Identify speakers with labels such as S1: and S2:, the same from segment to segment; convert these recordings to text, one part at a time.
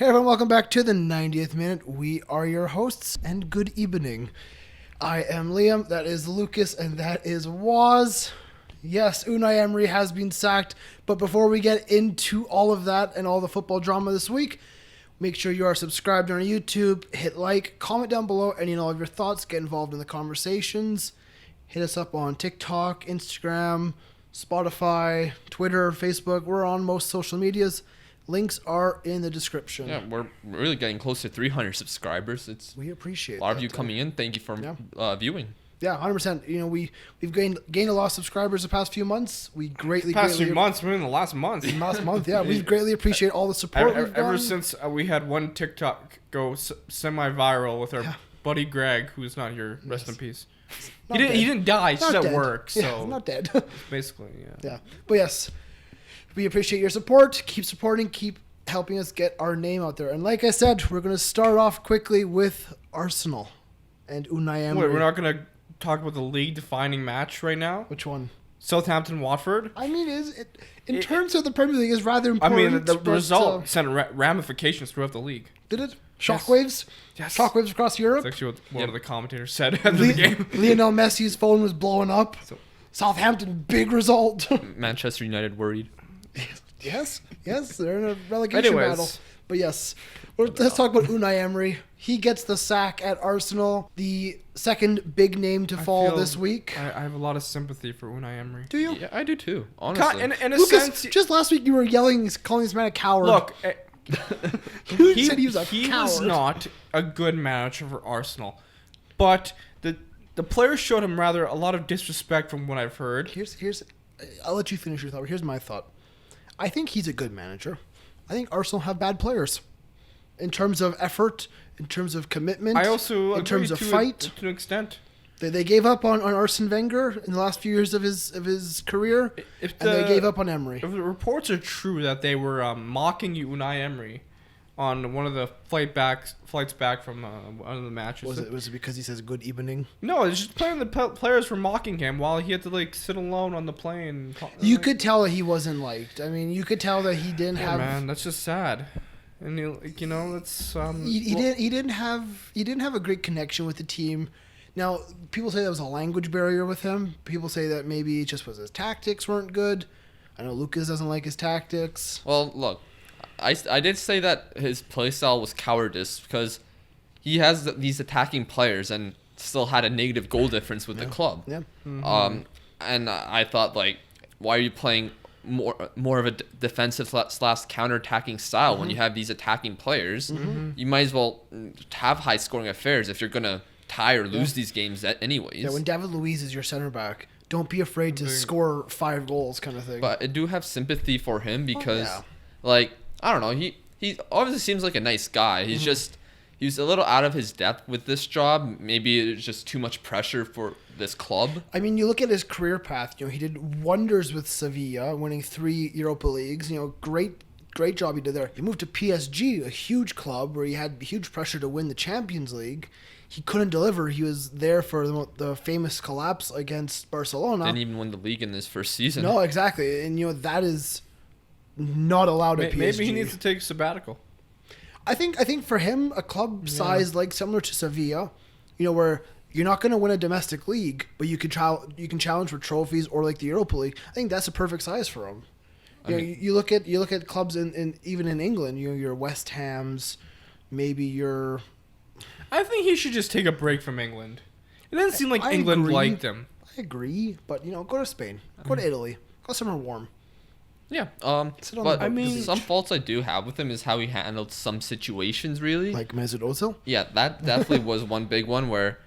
S1: Hey everyone, welcome back to the 90th minute. We are your hosts, and good evening. I am Liam, that is Lucas, and that is Woz. Yes, Unai Emery has been sacked, but before we get into all of that and all the football drama this week, make sure you are subscribed on our YouTube, hit like, comment down below any and all of your thoughts, get involved in the conversations. Hit us up on TikTok, Instagram, Spotify, Twitter, Facebook. We're on most social medias. Links are in the description.
S2: Yeah, we're really getting close to 300 subscribers.
S1: We appreciate
S2: a lot
S1: that,
S2: of you coming in. Thank you for viewing.
S1: Yeah, 100%. You know, we've gained a lot of subscribers the past few months. We greatly
S3: months, we're in the last month.
S1: Last month, yeah. We greatly appreciate all the support
S3: ever since we had one TikTok go semi-viral with our buddy Greg, who's not here. Rest in peace. He didn't die. He's just at work. So
S1: yeah, not dead.
S3: Basically, yeah.
S1: Yeah, but yes. We appreciate your support. Keep supporting. Keep helping us get our name out there. And like I said, we're going to start off quickly with Arsenal and Unai Emery.
S3: Wait, we're not going to talk about the league-defining match right now?
S1: Which one?
S3: Southampton-Watford?
S1: I mean, in terms of the Premier League, is rather important.
S3: I mean, the result sent ramifications throughout the league.
S1: Did it? Shockwaves?
S3: Yes.
S1: Shockwaves across Europe?
S3: That's actually what one of the commentators said after the game.
S1: Lionel Messi's phone was blowing up. Southampton, big result.
S2: Manchester United worried.
S1: Yes, they're in a relegation battle. But yes, let's talk about Unai Emery. He gets the sack at Arsenal, the second big name to fall this week.
S3: I have a lot of sympathy for Unai Emery.
S1: Do you?
S2: Yeah, I do too, honestly.
S3: In a
S1: Lucas,
S3: sense,
S1: just last week you were calling this man a coward.
S3: Look,
S1: you said he was a
S3: he
S1: coward.
S3: was not a good manager for Arsenal, but the players showed him rather a lot of disrespect from what I've heard.
S1: I'll let you finish your thought. Here's my thought. I think he's a good manager. I think Arsenal have bad players in terms of effort, in terms of commitment.
S3: I also
S1: in terms of fight
S3: to an extent.
S1: They gave up on Arsene Wenger in the last few years of his career, and they gave up on Emery.
S3: If the reports are true that they were mocking Unai Emery on one of the flights back from one of the matches.
S1: Was it because he says good evening?
S3: No, it's just players were mocking him while he had to sit alone on the plane.
S1: You could tell that he wasn't liked. I mean, you could tell that he didn't have.
S3: Man, that's just sad. And that's
S1: he didn't have a great connection with the team. Now, people say that was a language barrier with him. People say that maybe it just was his tactics weren't good. I know Lucas doesn't like his tactics.
S2: Well, look, I did say that his playstyle was cowardice because he has these attacking players and still had a negative goal difference with the club.
S1: Yeah.
S3: Mm-hmm.
S2: And I thought, why are you playing more of a defensive / counter-attacking style when you have these attacking players?
S1: Mm-hmm.
S2: You might as well have high-scoring affairs if you're going to tie or lose these games anyways.
S1: Yeah, when David Luiz is your center back, don't be afraid to score 5 goals kind of thing.
S2: But I do have sympathy for him because, I don't know, he obviously seems like a nice guy. He's he's a little out of his depth with this job. Maybe it's just too much pressure for this club. I
S1: mean, you look at his career path. He did wonders with Sevilla, winning 3 Europa Leagues. Great job he did there. He moved to PSG, a huge club where he had huge pressure to win the Champions League. He couldn't deliver. He was there for the famous collapse against Barcelona.
S2: Didn't even win the league in his first season.
S1: No, exactly. And that is not allowed at PSG.
S3: Maybe he needs to take a sabbatical.
S1: I think for him, a club size similar to Sevilla, where you're not going to win a domestic league, but you can challenge for trophies or the Europa League. I think that's a perfect size for him. You look at clubs in even in England. Your West Hams, maybe your.
S3: I think he should just take a break from England. It doesn't seem like England liked him.
S1: I agree, but go to Spain, go to Italy, go somewhere warm.
S2: Yeah, but some faults I do have with him is how he handled some situations, really. Like
S1: Mesut Ozil?
S2: Yeah, that definitely was one big one where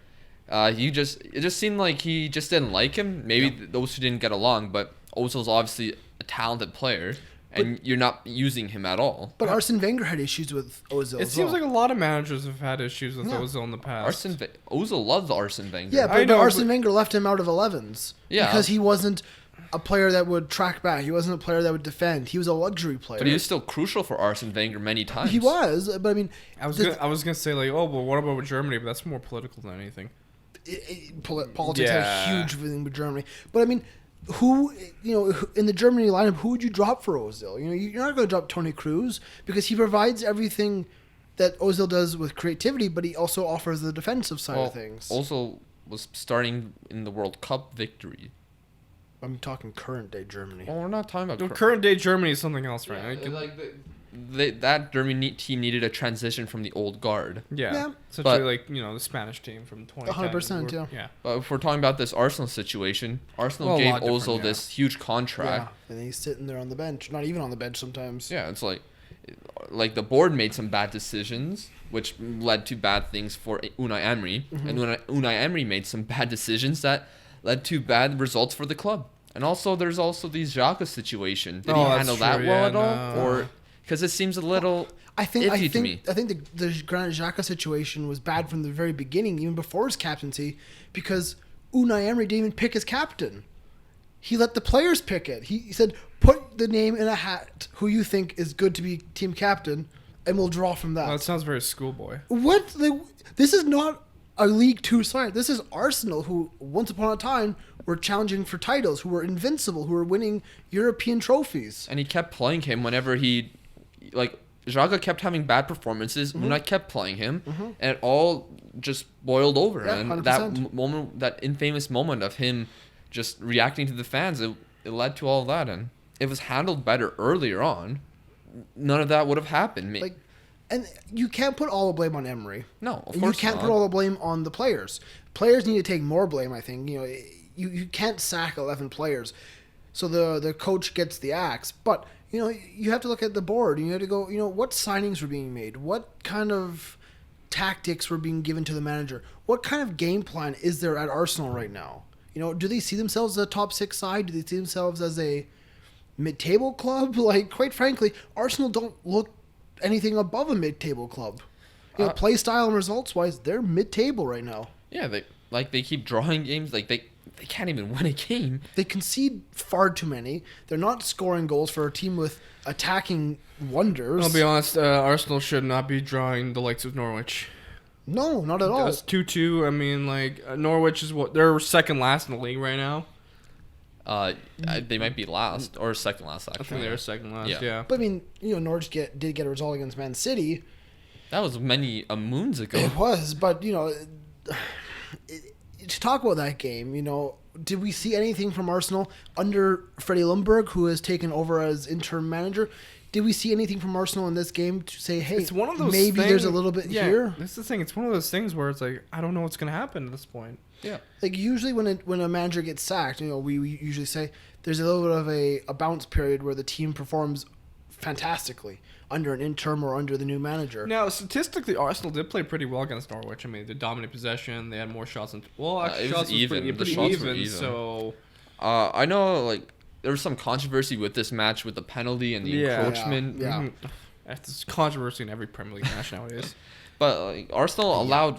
S2: it just seemed like he just didn't like him. Maybe those two didn't get along, but Ozil's obviously a talented player, and you're not using him at all.
S1: But Arsene Wenger had issues with Ozil.
S3: It seems like a lot of managers have had issues with Ozil in the past.
S2: Ozil loved Arsene Wenger.
S1: Yeah, but Arsene Wenger left him out of 11s.
S2: Yeah.
S1: Because he wasn't a player that would track back. He wasn't a player that would defend. He was a luxury player.
S2: But he was still crucial for Arsene Wenger many times.
S1: He was, but I mean...
S3: I was gonna say, what about with Germany? But that's more political than anything.
S1: Politics had a huge thing with Germany. But I mean, who in the Germany lineup, who would you drop for Ozil? You're not going to drop Toni Kroos because he provides everything that Ozil does with creativity, but he also offers the defensive side of things.
S2: Ozil was starting in the World Cup victory.
S1: I'm talking current day Germany.
S2: Oh, we're not talking about
S3: current day Germany is something else, right?
S2: That Germany team needed a transition from the old guard.
S3: Yeah. Essentially, the Spanish team from 2010.
S1: 100%, yeah.
S2: But if we're talking about this Arsenal situation, Arsenal gave Ozil this huge contract.
S1: Yeah, and he's sitting there on the bench. Not even on the bench sometimes.
S2: Yeah, it's like the board made some bad decisions, which led to bad things for Unai Emery. Mm-hmm. And Unai Emery made some bad decisions that led to bad results for the club. And also, there's also the Xhaka situation. Did he handle that well at all? Or because it seems a little iffy to me.
S1: I think the Granit Xhaka situation was bad from the very beginning, even before his captaincy, because Unai Emery didn't even pick his captain. He let the players pick it. He said, put the name in a hat who you think is good to be team captain, and we'll draw from that.
S3: Well, that sounds very schoolboy.
S1: What? This is not a League Two side. This is Arsenal, who once upon a time were challenging for titles, who were invincible, who were winning European trophies.
S2: And he kept playing him whenever Xhaka kept having bad performances. Mm-hmm. Unai kept playing him, and it all just boiled over.
S1: Yeah,
S2: and
S1: 100%.
S2: that moment, that infamous moment of him just reacting to the fans, it led to all that. And if it was handled better earlier on, none of that would have happened.
S1: And you can't put all the blame on Emery.
S2: No, of course
S1: you can't
S2: not.
S1: put all the blame on the players. Players need to take more blame, I think. You can't sack 11 players. So the coach gets the axe. But, you have to look at the board. You have to go, what signings were being made? What kind of tactics were being given to the manager? What kind of game plan is there at Arsenal right now? Do they see themselves as a top 6 side? Do they see themselves as a mid-table club? Quite frankly, Arsenal don't look anything above a mid-table club. Play style and results-wise, they're mid-table right now.
S2: Yeah, they keep drawing games. They can't even win a game.
S1: They concede far too many. They're not scoring goals for a team with attacking wonders.
S3: I'll be honest, Arsenal should not be drawing the likes of Norwich.
S1: No, not at all.
S3: It's 2-2. I mean, Norwich is they're second last in the league right now.
S2: They might be last or second last, actually.
S3: I think they're second last, yeah.
S1: But, Norwich did get a result against Man City.
S2: That was many moons ago.
S1: It was, but, to talk about that game, did we see anything from Arsenal under Freddie Ljungberg, who has taken over as interim manager? Did we see anything from Arsenal in this game to say, hey,
S3: it's one of those
S1: maybe
S3: things,
S1: there's a little bit here?
S3: That's the thing. It's one of those things where it's I don't know what's going to happen at this point.
S2: Yeah.
S1: Usually when a manager gets sacked, we usually say there's a little bit of a bounce period where the team performs fantastically under an interim or under the new manager.
S3: Now, statistically, Arsenal did play pretty well against Norwich. I mean, they dominated possession. They had more shots than... Well, actually, shots was even.
S2: The shots were even.
S3: So...
S2: I know, there was some controversy with this match with the penalty and the encroachment.
S1: Yeah.
S3: Mm-hmm. That's controversy in every Premier League match nowadays.
S2: But Arsenal allowed...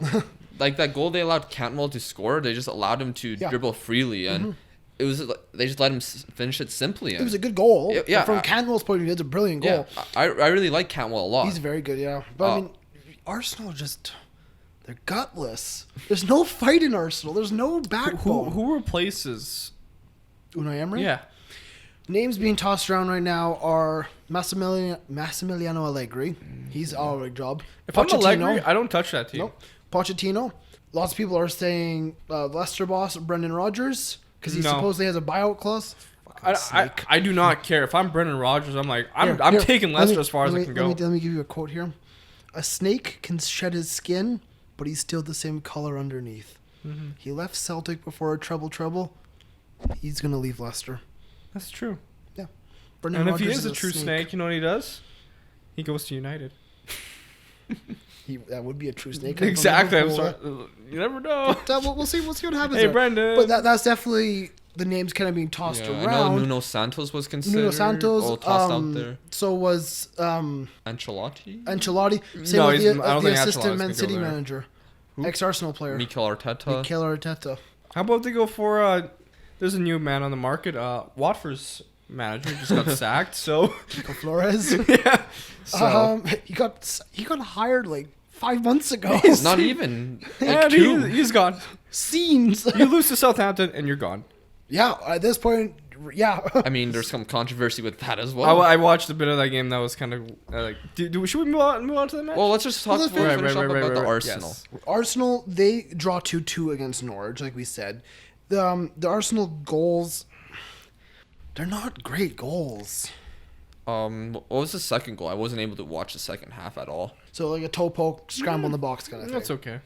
S2: that goal they allowed Cantwell to score, they just allowed him to dribble freely. And it was they just let him finish it simply.
S1: It was a good goal.
S2: Yeah,
S1: from Cantwell's point of view, it's a brilliant goal.
S2: Yeah, I really like Cantwell a lot.
S1: He's very good, yeah. But, Arsenal just... They're gutless. There's no fight in Arsenal. There's no backbone.
S3: Who replaces...
S1: Unai Emery?
S3: Yeah.
S1: Names being tossed around right now are Massimiliano Allegri. He's all a job.
S3: If I'm Allegri, I don't touch that team.
S1: Nope. Pochettino. Lots of people are saying Leicester boss Brendan Rodgers because he supposedly has a buyout clause.
S3: I do not care. If I'm Brendan Rodgers, I'm taking Leicester as far as it can go.
S1: Let me give you a quote here. A snake can shed his skin, but he's still the same color underneath. Mm-hmm. He left Celtic before a treble. He's going to leave Leicester.
S3: That's true.
S1: Yeah.
S3: Brendan Rodgers, if he is a true snake, you know what he does? He goes to United.
S1: That would be a true snake.
S3: Exactly. I'm sorry. You never know.
S1: But, we'll see what happens.
S3: Hey, there. Brendan.
S1: But that's definitely the names kind of being tossed around.
S2: I know Nuno Santos was considered.
S1: Nuno Santos
S2: tossed out there.
S1: So was
S2: Ancelotti.
S1: Same with the assistant Man City manager, ex-Arsenal player,
S2: Mikel Arteta.
S3: How about they go for? There's a new man on the market. Watford's manager just got sacked. So
S1: Nico Flores.
S3: Yeah. So
S1: he got hired 5 months ago.
S2: Not even.
S3: He's gone.
S1: Scenes.
S3: You lose to Southampton and you're gone.
S1: Yeah, at this point, yeah.
S2: I mean, there's some controversy with that as well.
S3: I watched a bit of that game. That was kind of like. Should we move on to the match?
S2: Well, let's just talk
S1: Let's
S2: finish
S1: finish
S2: up about the Arsenal.
S3: Yes.
S1: Arsenal, they draw 2-2 against Norwich, like we said. The Arsenal goals, they're not great goals.
S2: What was the second goal? I wasn't able to watch the second half at all.
S1: So like a toe poke, scramble in the box kind of thing.
S3: That's okay.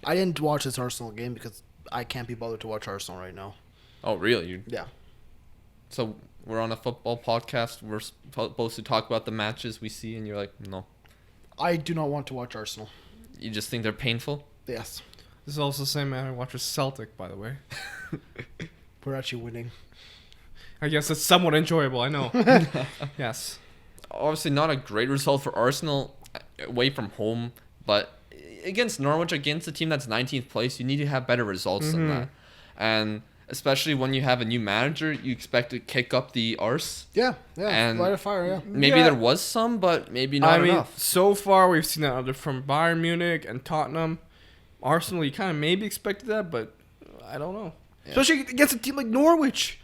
S1: I didn't watch this Arsenal game because I can't be bothered to watch Arsenal right now.
S2: Oh, really?
S1: Yeah.
S2: So we're on a football podcast. We're supposed to talk about the matches we see, and you're like, no.
S1: I do not want to watch Arsenal.
S2: You just think they're painful?
S1: Yes.
S3: This is also the same man who watches Celtic, by the way.
S1: We're actually winning.
S3: I guess it's somewhat enjoyable. I know. Yes.
S2: Obviously, not a great result for Arsenal away from home, but against Norwich, against a team that's 19th place, you need to have better results than that. And especially when you have a new manager, you expect to kick up the arse.
S1: Yeah.
S2: And
S1: light a fire, yeah.
S2: Maybe there was some, but maybe not enough.
S3: So far we've seen that either from Bayern Munich and Tottenham. Arsenal, you kind of maybe expected that, but I don't know. Yeah. Especially against a team like Norwich.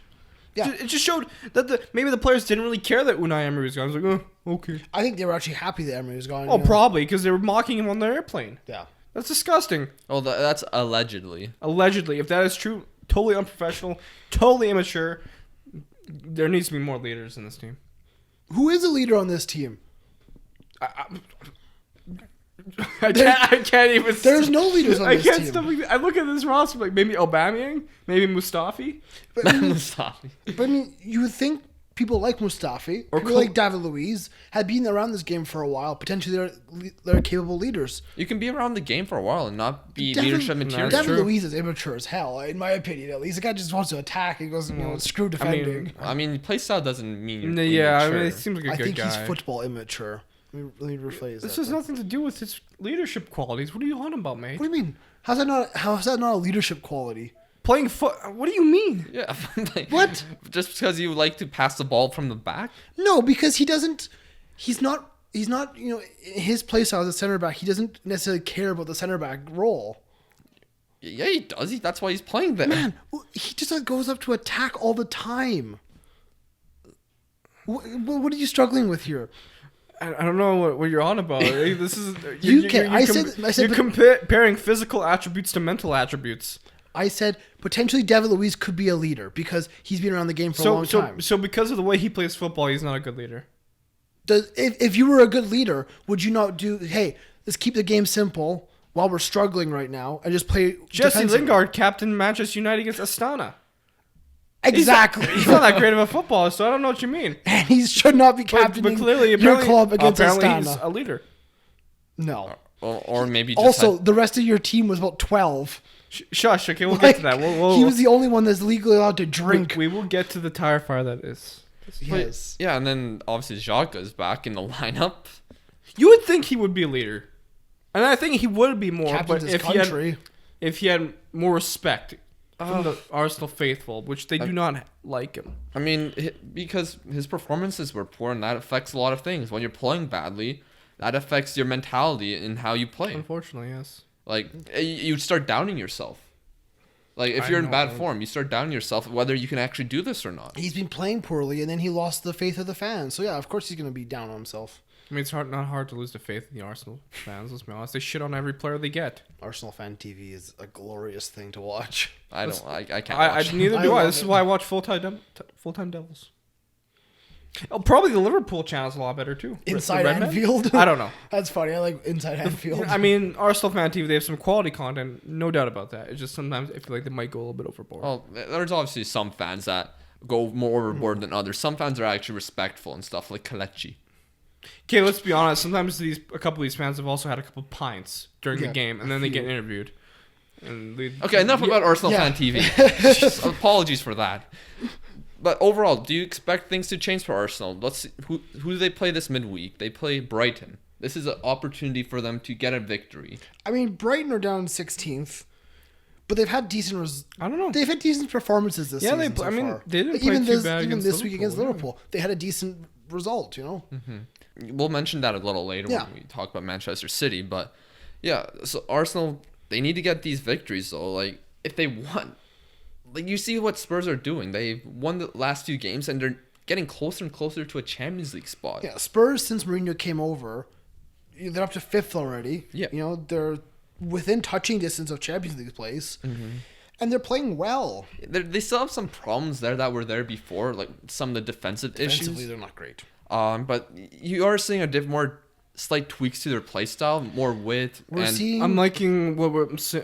S3: Yeah. It just showed that maybe the players didn't really care that Unai Emery was gone. I was like, oh, okay.
S1: I think they were actually happy that Emery was gone.
S3: Oh, probably, because they were mocking him on the airplane.
S1: Yeah.
S3: That's disgusting.
S2: Oh, that's allegedly.
S3: Allegedly. If that is true, totally unprofessional, totally immature. There needs to be more leaders in this team.
S1: Who is a leader on this team?
S3: I can't even.
S1: There's no leaders on this team.
S3: I look at this roster like maybe Aubameyang, maybe Mustafi.
S1: But I mean, you would think people like Mustafi or people like David Luiz had been around this game for a while. Potentially, they're capable leaders.
S2: You can be around the game for a while and not be leadership material.
S1: David Luiz is immature as hell, in my opinion. At least the guy just wants to attack. He goes, screw defending.
S2: I mean, play style doesn't mean you're
S3: yeah.
S2: immature.
S3: I mean, it seems like a good guy.
S1: I think he's football immature. Let me rephrase that.
S3: This has nothing to do with his leadership qualities. What are you on about, mate?
S1: What do you mean? How's that not a leadership quality?
S3: Playing foot. What do you mean?
S2: Yeah. Like,
S1: what?
S2: Just because you like to pass the ball from the back?
S1: No, because he doesn't. He's not. His play style as a center back. He doesn't necessarily care about the center back role.
S2: Yeah, he does. That's why he's playing there.
S1: Man, he just goes up to attack all the time. What are you struggling with here?
S3: I don't know what you're on about. This is you're comparing physical attributes to mental attributes.
S1: I said potentially David Luiz could be a leader because he's been around the game for a long time.
S3: So because of the way he plays football, he's not a good leader.
S1: If you were a good leader, would you not do? Hey, let's keep the game simple while we're struggling right now and just play.
S3: Jesse Lingard, captain Manchester United against Astana.
S1: Exactly.
S3: He's not that great of a footballer, so I don't know what you mean.
S1: And he should not be captaining your club against Astana.
S3: He's a leader.
S1: No.
S2: Or maybe
S1: just the rest of your team was about 12.
S3: Shush. Okay, we'll get to that.
S1: He was the only one that's legally allowed to drink.
S3: We will get to the tire fire that is.
S1: Yes.
S2: Yeah, and then obviously Xhaka is back in the lineup.
S3: You would think he would be a leader. And I think he would be more,
S1: Captain's
S3: but if he had more respect from the Arsenal faithful, which they do not like him.
S2: I mean, because his performances were poor, and that affects a lot of things. When you're playing badly, that affects your mentality and how you play.
S3: Unfortunately, yes.
S2: Like, you start doubting yourself. Like, if you're in bad form, you start doubting yourself whether you can actually do this or not.
S1: He's been playing poorly, and then he lost the faith of the fans. So, yeah, of course he's going to be down on himself.
S3: I mean, it's not hard to lose the faith in the Arsenal fans. Let's be honest. They shit on every player they get.
S1: Arsenal fan TV is a glorious thing to watch.
S2: I can't watch.
S3: Neither do I. This is why I watch Full-Time Devils. Oh, probably the Liverpool channel's a lot better too.
S1: Inside Anfield?
S3: I don't know.
S1: That's funny. I like Inside Anfield.
S3: I mean, Arsenal fan TV, they have some quality content. No doubt about that. It's just sometimes I feel like they might go a little bit overboard.
S2: Well, there's obviously some fans that go more overboard than others. Some fans are actually respectful and stuff, like Kelechi.
S3: Okay, let's be honest. Sometimes a couple of these fans have also had a couple of pints during the game, and then they get interviewed.
S2: Okay, enough about Arsenal fan TV. Apologies for that. But overall, do you expect things to change for Arsenal? Let's see, who do they play this midweek? They play Brighton. This is an opportunity for them to get a victory.
S1: I mean, Brighton are down 16th, but they've had decent.
S3: I don't know.
S1: They've had decent performances this season.
S3: I mean, they didn't play too bad
S1: even this week against
S3: Liverpool.
S1: They had a decent result.
S2: Mm-hmm. We'll mention that a little later when we talk about Manchester City. But yeah, so Arsenal, they need to get these victories though. Like if they want like you see what Spurs are doing. They've won the last few games and they're getting closer and closer to a Champions League spot.
S1: Yeah, Spurs since Mourinho came over, they're up to 5th already.
S2: Yeah,
S1: they're within touching distance of Champions League place, and they're playing well.
S2: They still have some problems there that were there before, like some of the defensive issues.
S1: Defensively, they're not great.
S2: But you are seeing a more slight tweaks to their play style, more width.
S3: I'm liking what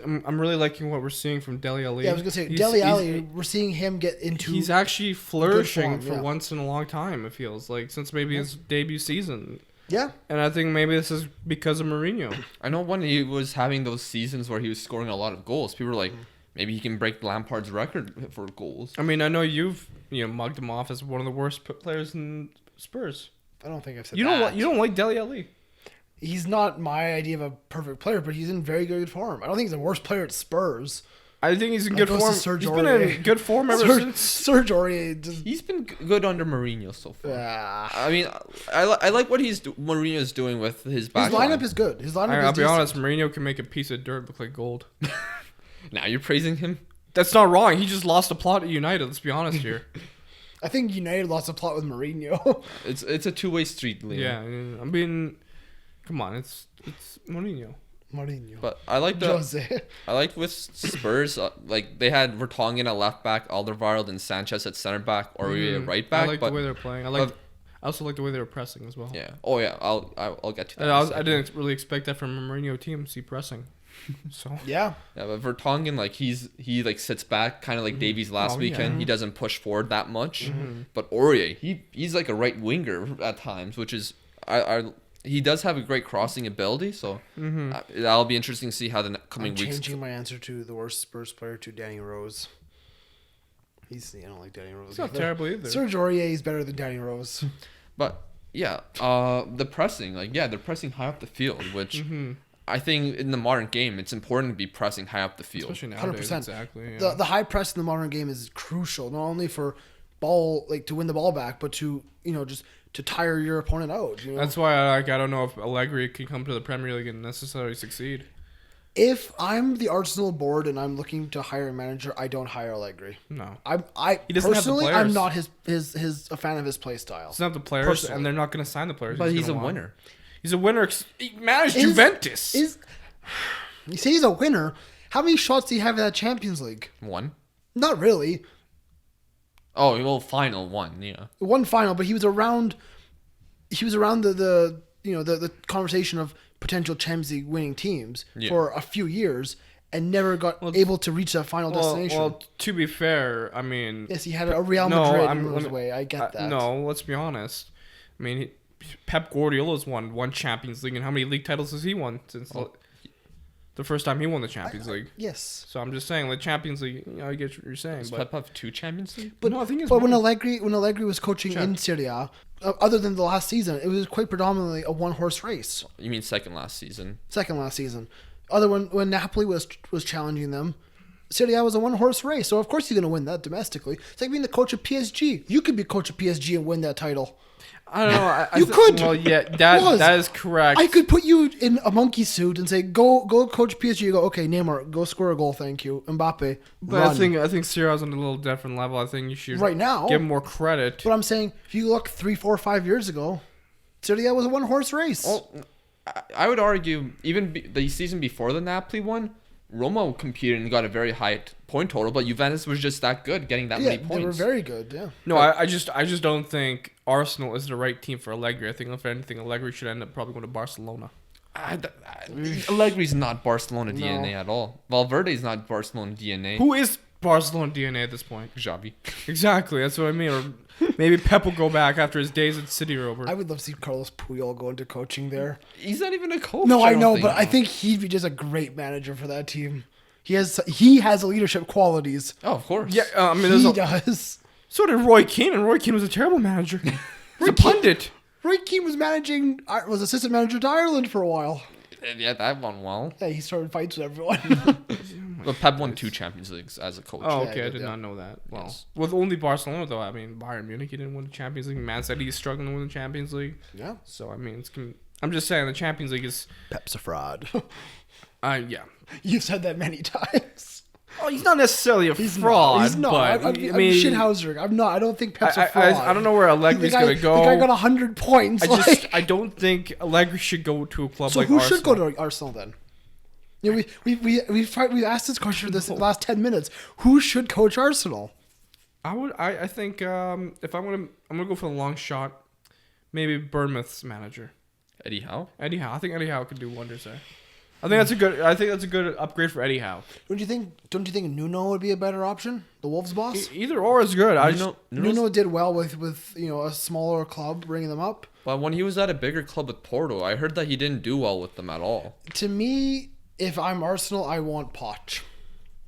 S3: I'm really liking what we're seeing from Dele Alli.
S1: Yeah, I was gonna say Dele Alli. We're seeing him get into.
S3: He's actually flourishing
S1: form,
S3: for once in a long time. It feels like since maybe his debut season.
S1: Yeah,
S3: and I think maybe this is because of Mourinho.
S2: I know when he was having those seasons where he was scoring a lot of goals, people were like, maybe he can break Lampard's record for goals.
S3: I mean, I know you've mugged him off as one of the worst players in Spurs.
S1: I don't think I've said
S3: that. You don't like Dele Alli.
S1: He's not my idea of a perfect player, but he's in very good form. I don't think he's the worst player at Spurs.
S3: I think he's in good form. He's been in good form ever since.
S1: Serge Aurier.
S2: He's been good under Mourinho so far.
S1: Yeah.
S2: I mean, I like what Mourinho's doing with his back.
S1: His lineup is good.
S3: I'll be honest, Mourinho can make a piece of dirt look like gold.
S2: Now you're praising him?
S3: That's not wrong. He just lost a plot at United. Let's be honest here.
S1: I think United lost a plot with Mourinho.
S2: It's a two-way street, Liam.
S3: Yeah, I mean, come on, it's Mourinho.
S2: But I like I like with Spurs, like they had Vertonghen at left back, Alderweireld and Sanchez at center back, or at right back.
S3: I like the way they're playing. I also like the way they were pressing as well.
S2: Yeah. Oh yeah. I'll get to that.
S3: I didn't really expect that from a Mourinho team. See pressing. So
S1: yeah.
S2: Yeah, but Vertonghen, like he sits back, kind of like Davies last weekend. He doesn't push forward that much. But Aurier, he's like a right winger at times, which is he does have a great crossing ability, so that'll be interesting to see how the coming weeks.
S1: I'm changing my answer to the worst Spurs player to Danny Rose. I don't like Danny Rose.
S3: He's not terrible either.
S1: Serge Aurier is better than Danny Rose.
S2: But yeah, the pressing, they're pressing high up the field, which I think in the modern game it's important to be pressing high up the field.
S3: Especially nowadays,
S1: 100%.
S3: Exactly. Yeah.
S1: The high press in the modern game is crucial, not only for to win the ball back, but to just to tire your opponent out.
S3: That's why I don't know if Allegri can come to the Premier League and necessarily succeed.
S1: If I'm the Arsenal board and I'm looking to hire a manager, I don't hire Allegri.
S3: No,
S1: he doesn't personally have the players. I'm not a fan of his play style.
S3: He's not the players, personally. And they're not going to sign the players.
S2: But he's a winner.
S3: He's a winner. He managed Juventus.
S1: You say he's a winner. How many shots do you have in that Champions League?
S2: One.
S1: Not really.
S2: Oh, well, final one, yeah.
S1: One final, but he was around. He was around the conversation of potential Champions League winning teams for a few years, and never got able to reach that final destination.
S3: Well, to be fair, I mean,
S1: yes, he had a Real Madrid in his way. I get that.
S3: No, let's be honest. I mean, Pep Guardiola's won one Champions League, and how many league titles has he won since the first time he won the Champions League?
S1: Yes.
S3: So I'm just saying, the Champions League. I get what you're saying.
S2: Does Pep have 2 Champions League?
S1: But no, I think when Allegri was coaching in Serie A, other than the last season, it was quite predominantly a one-horse race.
S2: You mean second last season?
S1: Other when Napoli was challenging them, Serie A was a one-horse race. So of course he's going to win that domestically. It's like being the coach of PSG. You could be coach of PSG and win that title.
S3: I don't know.
S1: You could.
S3: Well, yeah, that is correct.
S1: I could put you in a monkey suit and say, "Go, coach PSG." You go, "Okay, Neymar, go score a goal, thank you, Mbappe."
S3: But run. I think Serie A's on a little different level. I think you should
S1: right now
S3: give him more credit.
S1: But I'm saying, if you look 3, 4, 5 years ago, Serie A was a one-horse race.
S2: Well, I would argue even the season before the Napoli one, Roma competed and got a very high point total, but Juventus was just that good, getting that many points.
S1: They were very good. Yeah.
S3: No, I just don't think Arsenal is the right team for Allegri. I think if anything, Allegri should end up probably going to Barcelona.
S2: Allegri's not Barcelona DNA at all. Valverde's not Barcelona DNA.
S3: Who is Barcelona DNA at this point?
S2: Xavi.
S3: Exactly, that's what I mean. Or maybe Pep will go back after his days at City are over.
S1: I would love to see Carlos Puyol go into coaching there.
S2: He's not even a coach.
S1: No, I know, but I think he'd be just a great manager for that team. He has leadership qualities.
S2: Oh, of course.
S1: Yeah, I mean, he does.
S3: So did Roy Keane, and Roy Keane was a terrible manager. He's a pundit.
S1: Roy Keane was assistant manager to Ireland for a while.
S2: Yeah, that won well.
S1: Yeah, he started fights with everyone.
S2: But Pep won 2 Champions Leagues as a coach.
S3: Oh, okay, I did not know that. Well, yes. With only Barcelona though. I mean, Bayern Munich, he didn't win the Champions League. Man City is struggling to win the Champions League.
S1: Yeah.
S3: So I mean, I'm just saying the Champions League is
S1: Pep's a fraud.
S3: Yeah.
S1: You've said that many times.
S3: Oh, he's not necessarily a fraud.
S1: He's not.
S3: But,
S1: I'm shithouser. I'm not. I don't think Pep's a fraud.
S3: I don't know where Allegri's going to go.
S1: The guy got 100 points.
S3: I don't think Allegri should go to a club like
S1: Arsenal.
S3: Arsenal.
S1: So who should go to Arsenal then? You know, we've asked this question for this last 10 minutes. Who should coach Arsenal?
S3: I think if I'm gonna go for the long shot, maybe Bournemouth's manager.
S2: Eddie Howe?
S3: Eddie Howe. I think Eddie Howe could do wonders there. I think that's a good upgrade for Eddie Howe.
S1: Don't you think Nuno would be a better option? The Wolves boss?
S3: Either or is good.
S1: Nuno did well with a smaller club, bringing them up.
S2: But when he was at a bigger club with Porto, I heard that he didn't do well with them at all.
S1: To me, if I'm Arsenal, I want Poch.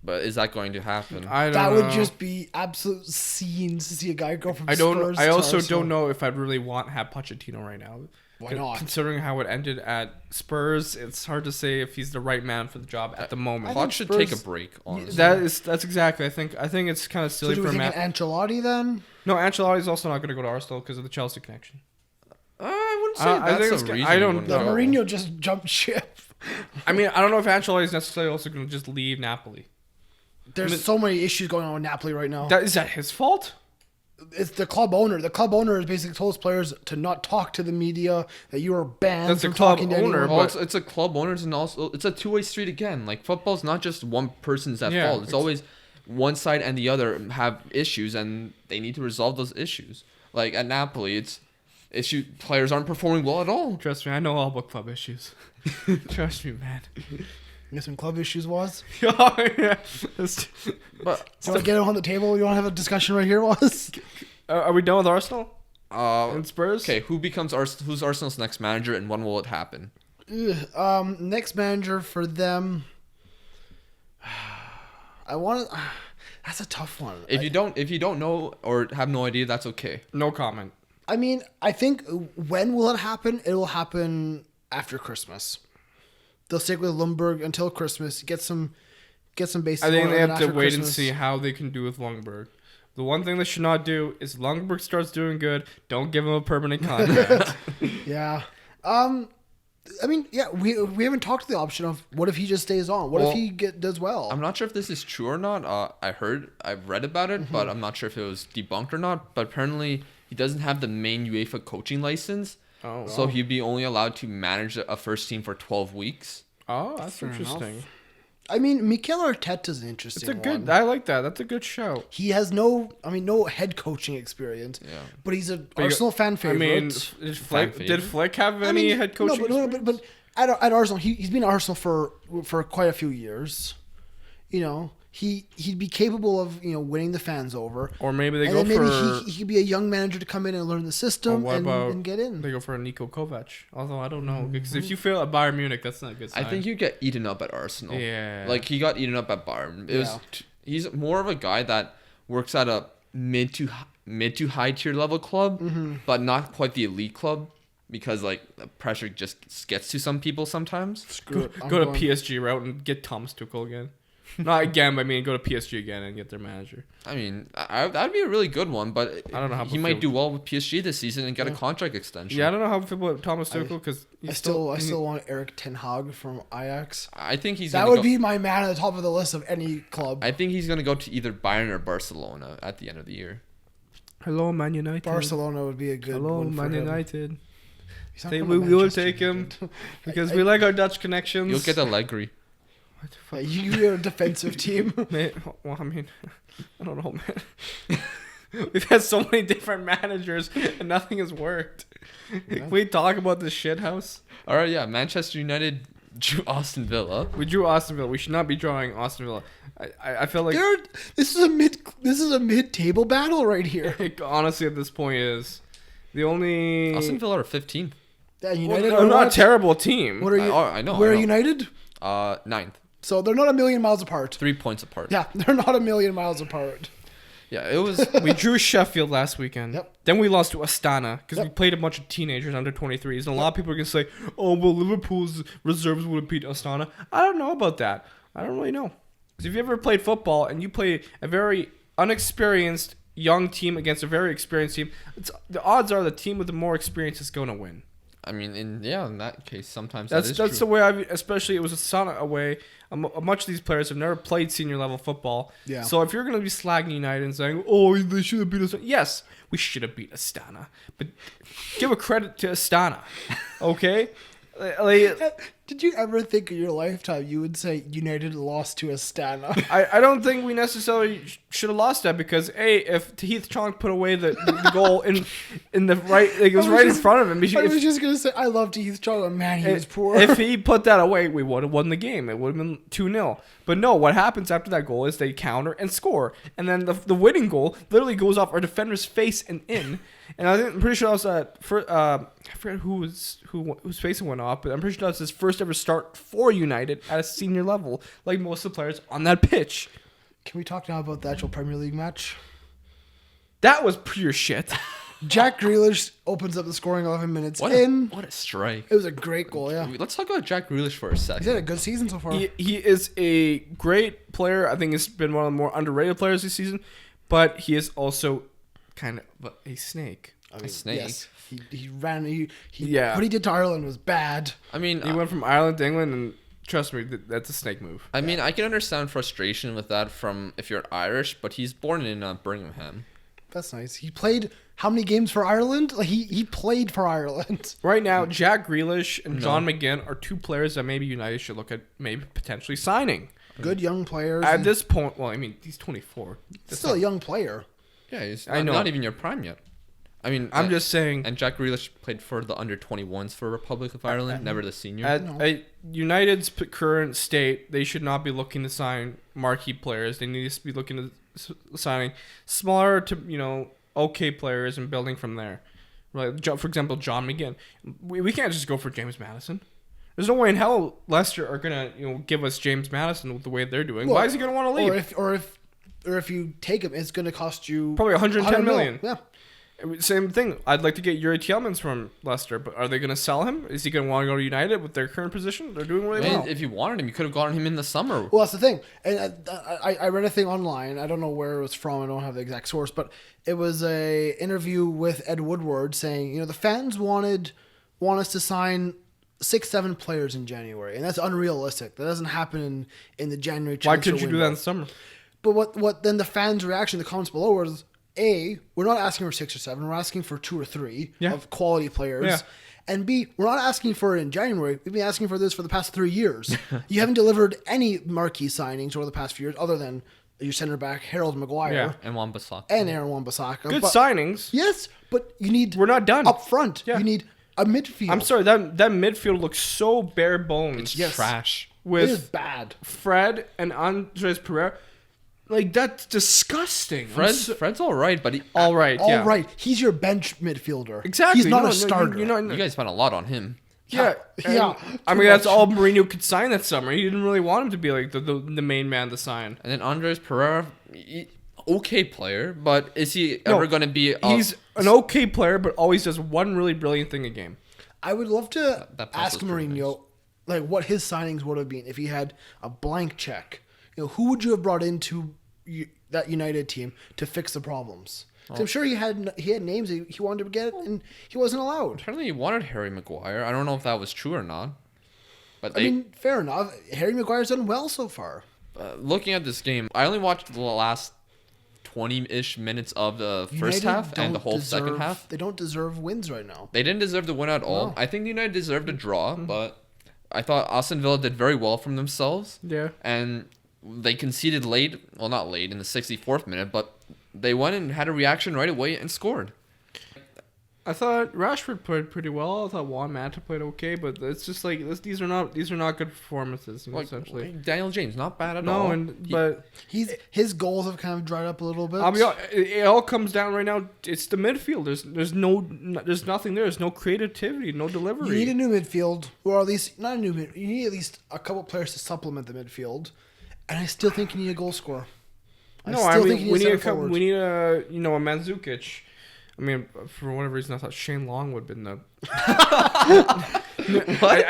S2: But is that going to happen?
S1: That would just be absolute scenes to see a guy go from Spurs to
S3: I also
S1: Arsenal.
S3: don't know if I'd really have Pochettino right now.
S1: Why not?
S3: Considering how it ended at Spurs, it's hard to say if he's the right man for the job at the moment.
S2: Poch should take a break, honestly.
S3: That's exactly. I think it's kind of silly
S1: so do
S3: for
S1: we
S3: Matt.
S1: think Ancelotti then?
S3: No, Ancelotti's also not going to go to Arsenal because of the Chelsea connection.
S2: I wouldn't say that's a reason.
S3: I don't know.
S1: Mourinho just jumped ship.
S3: I mean, I don't know if Ancelotti's necessarily also going to just leave Napoli.
S1: There's so many issues going on with Napoli right now.
S3: Is that his fault?
S1: It's the club owner. The club owner has basically told his players to not talk to the media, that you are banned from talking to anyone.
S2: Well, it's a club owner, and also it's a two-way street again. Like, football's not just one person's at fault. It's always one side and the other have issues, and they need to resolve those issues. Like at Napoli, players aren't performing well at all.
S3: Trust me, I know all about club issues. Trust me, man.
S1: You got some club issues, Woz?
S3: Oh, yeah.
S1: But you want to get it on the table? You want to have a discussion right here, Woz?
S3: Are we done with Arsenal? And Spurs?
S2: Okay, who's Arsenal's next manager, and when will it happen?
S1: Next manager for them. That's a tough one.
S2: If you don't know or have no idea, that's okay.
S3: No comment.
S1: I mean, I think when will it happen? It will happen after Christmas. They'll stick with Lundberg until Christmas. Get some basic.
S3: I think they have to wait and see how they can do with Lundberg. The one thing they should not do is Lundberg starts doing good. Don't give him a permanent contract.
S1: Yeah. I mean, yeah, we haven't talked to the option of what if he just stays on? What if he does well?
S2: I'm not sure if this is true or not. I've read about it, but I'm not sure if it was debunked or not. But apparently, he doesn't have the main UEFA coaching license.
S3: Oh,
S2: so he'd be only allowed to manage a first team for 12 weeks.
S3: Oh, that's
S1: Fair
S3: interesting.
S1: enough. I mean, Mikel Arteta's an interesting one.
S3: I like that. That's a good show.
S1: He has no head coaching experience. Yeah. But he's an Arsenal fan favorite.
S3: I mean, did Flick have any head coaching experience?
S1: But at Arsenal, he's been at Arsenal for quite a few years. You know, he'd be capable of winning the fans over.
S3: Or maybe they
S1: he could be a young manager to come in and learn the system and get in.
S3: They go for a Niko Kovac. Although I don't know, because if you fail at Bayern Munich, that's not a good sign.
S2: I think you get eaten up at Arsenal.
S3: Yeah,
S2: like he got eaten up at Bayern. He's more of a guy that works at a mid to high tier level club, but not quite the elite club. Because the pressure just gets to some people sometimes.
S3: Go to PSG route and get Thomas Tuchel again. Not again, but I mean, go to PSG again and get their manager.
S2: I mean, that'd be a really good one, but
S3: I don't know how
S2: he might do well with PSG this season and get a contract extension.
S3: Yeah, I don't know how I feel about Thomas Tuchel because
S1: I still want Erik ten Hag from Ajax.
S2: I think
S1: that would be my man at the top of the list of any club.
S2: I think he's gonna go to either Bayern or Barcelona at the end of the year.
S3: Hello, Man United.
S1: Barcelona would be a good.
S3: Hello,
S1: one for
S3: Man
S1: him.
S3: United. We will take him because we like our Dutch connections.
S2: You'll get Allegri.
S1: You're a defensive team.
S3: Well, I mean, I don't know, man. We've had so many different managers and nothing has worked. Yeah. Can we talk about this shit house?
S2: All right, yeah. Manchester United drew Aston Villa.
S3: We drew Aston Villa. We should not be drawing Aston Villa. I feel like
S1: this is a mid-table battle right here.
S3: Honestly, at this point, is the only
S2: Aston Villa are 15th.
S1: Yeah, United
S3: are not a terrible team.
S1: What are you?
S2: I know.
S1: Where are United?
S2: 9th.
S1: So they're not a million miles apart.
S2: 3 points apart.
S1: Yeah, they're not a million miles apart.
S2: Yeah, it was.
S3: We drew Sheffield last weekend.
S1: Yep.
S3: Then we lost to Astana because we played a bunch of teenagers under 23s. And a lot of people are going to say, oh, well, Liverpool's reserves would have beat Astana. I don't know about that. I don't really know. Because if you ever played football and you play a very unexperienced young team against a very experienced team, the odds are the team with the more experience is going to win.
S2: I mean, in that case, sometimes
S3: that's
S2: true.
S3: the way especially it was a son away. Much of these players have never played senior level football.
S1: Yeah.
S3: So if you're going to be slagging United and saying, "Oh, they should have beat us," yes, we should have beat Astana, but give a credit to Astana, okay?
S1: Did you ever think in your lifetime you would say United lost to Astana?
S3: I don't think we necessarily should have lost that because if Heath Chong put away the goal in the right, like it was right in front of him.
S1: I was just gonna say I loved Heath Chong, but man, he was poor.
S3: If he put that away, we would have won the game. It would have been 2-0. But no, what happens after that goal is they counter and score, and then the winning goal literally goes off our defender's face and in. And I'm pretty sure that was I forget whose face it went off, but I'm pretty sure that's his first ever start for United at a senior level, like most of the players on that pitch.
S1: Can we talk now about the actual Premier League match?
S3: That was pure shit.
S1: Jack Grealish opens up the scoring 11 minutes
S2: What a strike.
S1: It was a great goal, yeah.
S2: Let's talk about Jack Grealish for a second.
S1: He's had a good season so far.
S3: He is a great player. I think he's been one of the more underrated players this season, but he is also kind of a snake.
S1: I mean,
S2: a snake.
S1: Yes, he ran.
S3: Yeah.
S1: What he did to Ireland was bad.
S2: I mean,
S3: He went from Ireland to England, and trust me, that's a snake move.
S2: I mean, I can understand frustration with that from if you're Irish, but he's born in Birmingham.
S1: That's nice. He played how many games for Ireland? Like he played for Ireland.
S3: Right now, Jack Grealish and John McGinn are two players that maybe United should look at maybe potentially signing.
S1: Good young players.
S3: At this point, well, I mean, he's 24. That's
S1: still a young player.
S2: Yeah, he's
S3: I know.
S2: not even your prime yet. I mean,
S3: I'm just saying.
S2: And Jack Grealish played for the under-21s for Republic of Ireland, never the senior.
S3: At United's current state, they should not be looking to sign marquee players. They need to be looking to signing smaller to okay players and building from there. Right? For example, John McGinn. We can't just go for James Maddison. There's no way in hell Leicester are gonna give us James Maddison with the way they're doing.
S1: Well,
S3: why is he gonna want to leave?
S1: Or if you take him, it's gonna cost you
S3: Probably 110 million.
S1: Yeah.
S3: Same thing. I'd like to get Yuri Tielemans from Leicester, but are they going to sell him? Is he going to want to go to United with their current position? They're doing really well.
S2: If you wanted him, you could have gotten him in the summer.
S1: Well, that's the thing. And I read a thing online. I don't know where it was from. I don't have the exact source, but it was a interview with Ed Woodward saying, the fans want us to sign 6-7 players in January, and that's unrealistic. That doesn't happen in the January transfer
S3: Why couldn't you
S1: window.
S3: do that in the summer?
S1: But what then the fans' reaction, the comments below was, A, we're not asking for 6 or 7. We're asking for 2 or 3 of quality players. Yeah. And B, we're not asking for it in January. We've been asking for this for the past 3 years. You haven't delivered any marquee signings over the past few years other than your center back, Harold Maguire.
S2: And Wan-Bissaka.
S1: And Aaron Wan-Bissaka.
S3: Good signings.
S1: Yes, but you need...
S3: We're not done.
S1: Up front. Yeah. You need a midfield.
S3: I'm sorry, that midfield looks so bare bones.
S2: It's trash.
S3: With
S1: it is bad.
S3: Fred and Andres Pereira. Like, that's disgusting.
S2: Fred's all right, but
S3: all right.
S1: He's your bench midfielder.
S3: Exactly.
S1: He's not a starter.
S2: You guys spent a lot on him.
S3: Yeah. I mean, that's all Mourinho could sign that summer. He didn't really want him to be like the main man to sign.
S2: And then Andres Pereira, okay player, but is he ever going to be...
S3: He's an okay player, but always does one really brilliant thing a game.
S1: I would love to ask Mourinho like what his signings would have been if he had a blank check. Who would you have brought into that United team to fix the problems? I'm sure he had names he wanted to get, and he wasn't allowed.
S2: Apparently, he wanted Harry Maguire. I don't know if that was true or not. But
S1: I mean, fair enough. Harry Maguire's done well so far.
S2: Looking at this game, I only watched the last 20-ish minutes of the first half and the whole second half.
S1: They don't deserve wins right now.
S2: They didn't deserve to win at all. No. I think United deserved a draw, but I thought Aston Villa did very well from themselves.
S3: Yeah.
S2: And they conceded late. Well, not late, in the 64th minute, but they went and had a reaction right away and scored.
S3: I thought Rashford played pretty well. I thought Juan Mata played okay, but it's just like these are not good performances. Essentially,
S2: Daniel James not bad at all.
S3: But
S1: his goals have kind of dried up a little bit.
S3: It all comes down right now. It's the midfield. There's nothing there. There's no creativity, no delivery.
S1: You need a new midfield, or at least not a new mid. You need at least a couple players to supplement the midfield, and I still think you need a goal scorer.
S3: We need a Mandzukic. I mean, for whatever reason, I thought Shane Long would have been the... I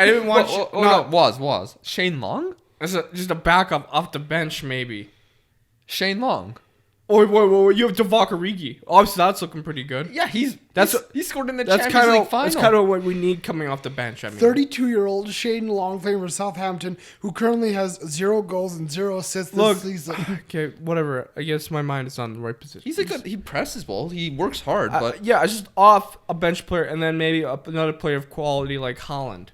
S3: didn't watch...
S2: Was. Shane Long?
S3: As just a backup off the bench, maybe.
S2: Shane Long?
S3: Or you have Divock Origi. Obviously, that's looking pretty good.
S2: Yeah, he scored in the
S3: That's
S2: Champions League final.
S3: That's kind of what we need coming off the bench. I mean,
S1: 32-year-old Shane Longthing for Southampton, who currently has 0 goals and 0 assists this season.
S3: Okay, whatever. I guess my mind is not in the right position.
S2: He presses well. He works hard, but
S3: just off a bench player and then maybe another player of quality like Haaland.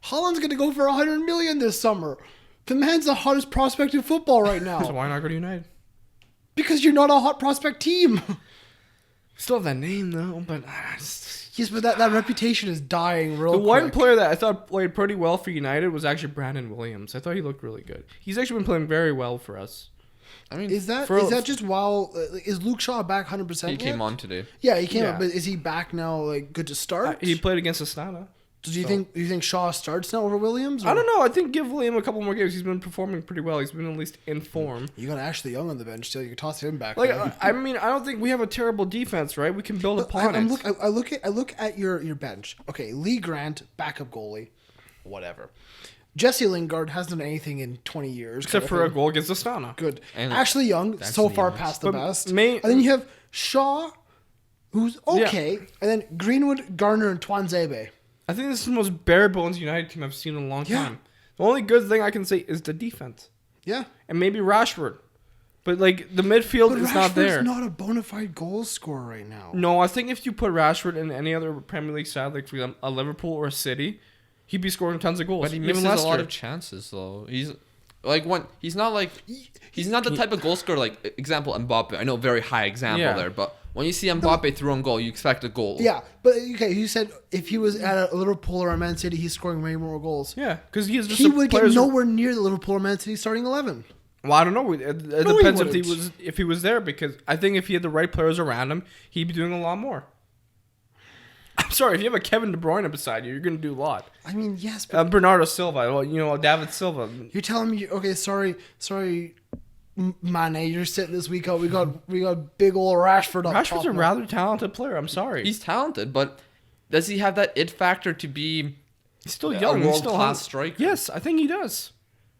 S1: Haaland's going to go for 100 million this summer. The man's the hottest prospect in football right now.
S3: So why not go to United?
S1: Because you're not a hot prospect team.
S3: Still have that name though, but
S1: yes, but that reputation is dying real quick.
S3: The one player that I thought played pretty well for United was actually Brandon Williams. I thought he looked really good. He's actually been playing very well for us.
S1: I mean, is that just while is Luke Shaw back 100%?
S2: He came on today.
S1: Yeah, he came on, but is he back now? Like good to start?
S3: He played against Aston.
S1: Do you think Shaw starts now over Williams? Or?
S3: I don't know. I think give William a couple more games. He's been performing pretty well. He's been at least in form.
S1: You got Ashley Young on the bench still. You can toss him back.
S3: Like I mean, I don't think we have a terrible defense, right? We can build upon it.
S1: I look at your bench. Okay, Lee Grant, backup goalie, whatever. Jesse Lingard hasn't done anything in 20 years.
S3: Except for a goal against Astana.
S1: Good. And Ashley Young, so far past the best. And then you have Shaw, who's okay. Yeah. And then Greenwood, Garner, and Twanzebe.
S3: I think this is the most bare bones United team I've seen in a long time. The only good thing I can say is the defense.
S1: Yeah.
S3: And maybe Rashford. But like the midfield is not there.
S1: Rashford's not a bona fide goal scorer right now.
S3: No, I think if you put Rashford in any other Premier League side, like for example, a Liverpool or a City, he'd be scoring tons of goals.
S2: But he misses a lot of chances though. He's not the type of goal scorer like example Mbappe. I know very high example there, but when you see Mbappe through on goal, you expect a goal.
S1: Yeah, but okay, you said if he was at a Liverpool or a Man City, he's scoring way more goals.
S3: Yeah, because he
S1: would get nowhere near the Liverpool or Man City starting 11.
S3: Well, I don't know. It depends if he was there, because I think if he had the right players around him, he'd be doing a lot more. I'm sorry, if you have a Kevin De Bruyne beside you, you're going to do a lot.
S1: I mean, yes, but
S3: Bernardo Silva, David Silva.
S1: You're telling me, okay, sorry, Mane, you're sitting this week out. We got big old Rashford up top.
S3: Rashford's a rather talented player. I'm sorry.
S2: He's talented, but does he have that it factor to be?
S3: He's still young.
S2: A world-class striker.
S3: Yes, I think he does.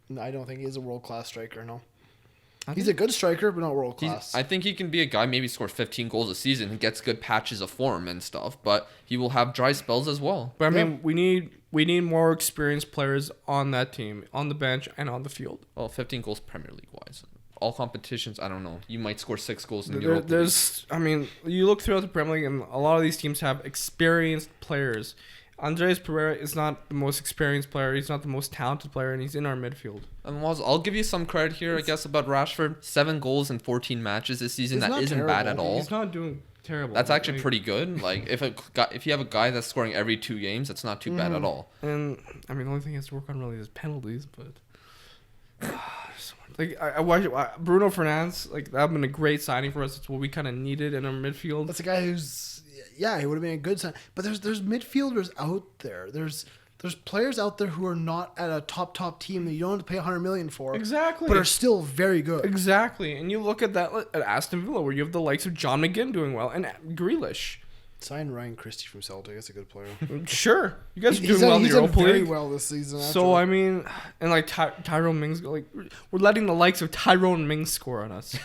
S1: No, I don't think he's a world-class striker. No, he's a good striker, but not world-class.
S2: I think he can be a guy maybe scores 15 goals a season and gets good patches of form and stuff, but he will have dry spells as well.
S3: But I mean, we need more experienced players on that team, on the bench and on the field.
S2: Well, 15 goals Premier League wise. All competitions, I don't know. You might score 6 goals in Europa League.
S3: I mean, you look throughout the Premier League, and a lot of these teams have experienced players. Andres Pereira is not the most experienced player. He's not the most talented player, and he's in our midfield.
S2: And Woz, I'll give you some credit here, I guess, about Rashford. 7 goals in 14 matches this season. That isn't bad at all.
S3: He's not doing terrible.
S2: That's actually pretty good. Like if you have a guy that's scoring every 2 games, that's not too bad at all.
S3: And I mean, the only thing he has to work on really is penalties, but. Like I watched Bruno Fernandes, like that would have been a great signing for us. It's what we kind of needed in our midfield.
S1: That's a guy who's he would have been a good sign. But there's midfielders out there. There's players out there who are not at a top team that you don't have to pay $100 million for.
S3: Exactly.
S1: But are still very good.
S3: Exactly. And you look at that at Aston Villa, where you have the likes of John McGinn doing well and Grealish.
S1: Sign Ryan Christie from Celtic. That's a good player.
S3: Sure, you guys are doing well in the Europa League.
S1: Very well this season.
S3: So I mean, and like Tyrone Mings, like we're letting the likes of Tyrone Mings score on us.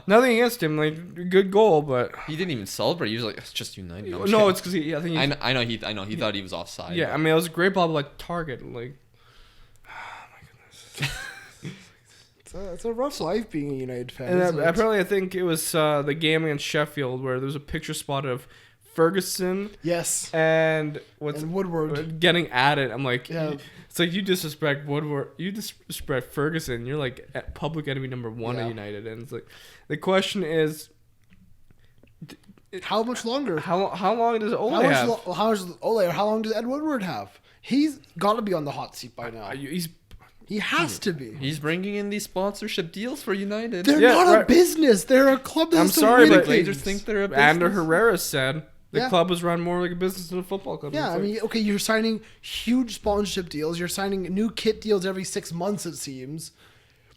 S3: Nothing against him, like good goal, but
S2: he didn't even celebrate. He was like, "It's just United."
S3: No, it's because I
S2: know he thought he was offside.
S3: Yeah, I mean it was a great ball, like target, like. Oh my
S1: goodness. It's a rough life being a United fan.
S3: And apparently, I think it was the game against Sheffield where there was a picture spot of Ferguson,
S1: yes,
S3: and
S1: Woodward
S3: getting at it. I'm like, it's like you disrespect Woodward, you disrespect Ferguson. You're like public enemy number 1 at United, and it's like the question is,
S1: how much longer?
S3: How long does Ole have?
S1: How long does Ed Woodward have? He's got to be on the hot seat by now. He has to be.
S2: He's bringing in these sponsorship deals for United.
S1: They're not a business. They're a club that's
S3: but
S2: Glazers think they're a business.
S3: Ander Herrera said the club was run more like a business than a football club.
S1: Yeah, I mean, okay, you're signing huge sponsorship deals. You're signing new kit deals every 6 months, it seems.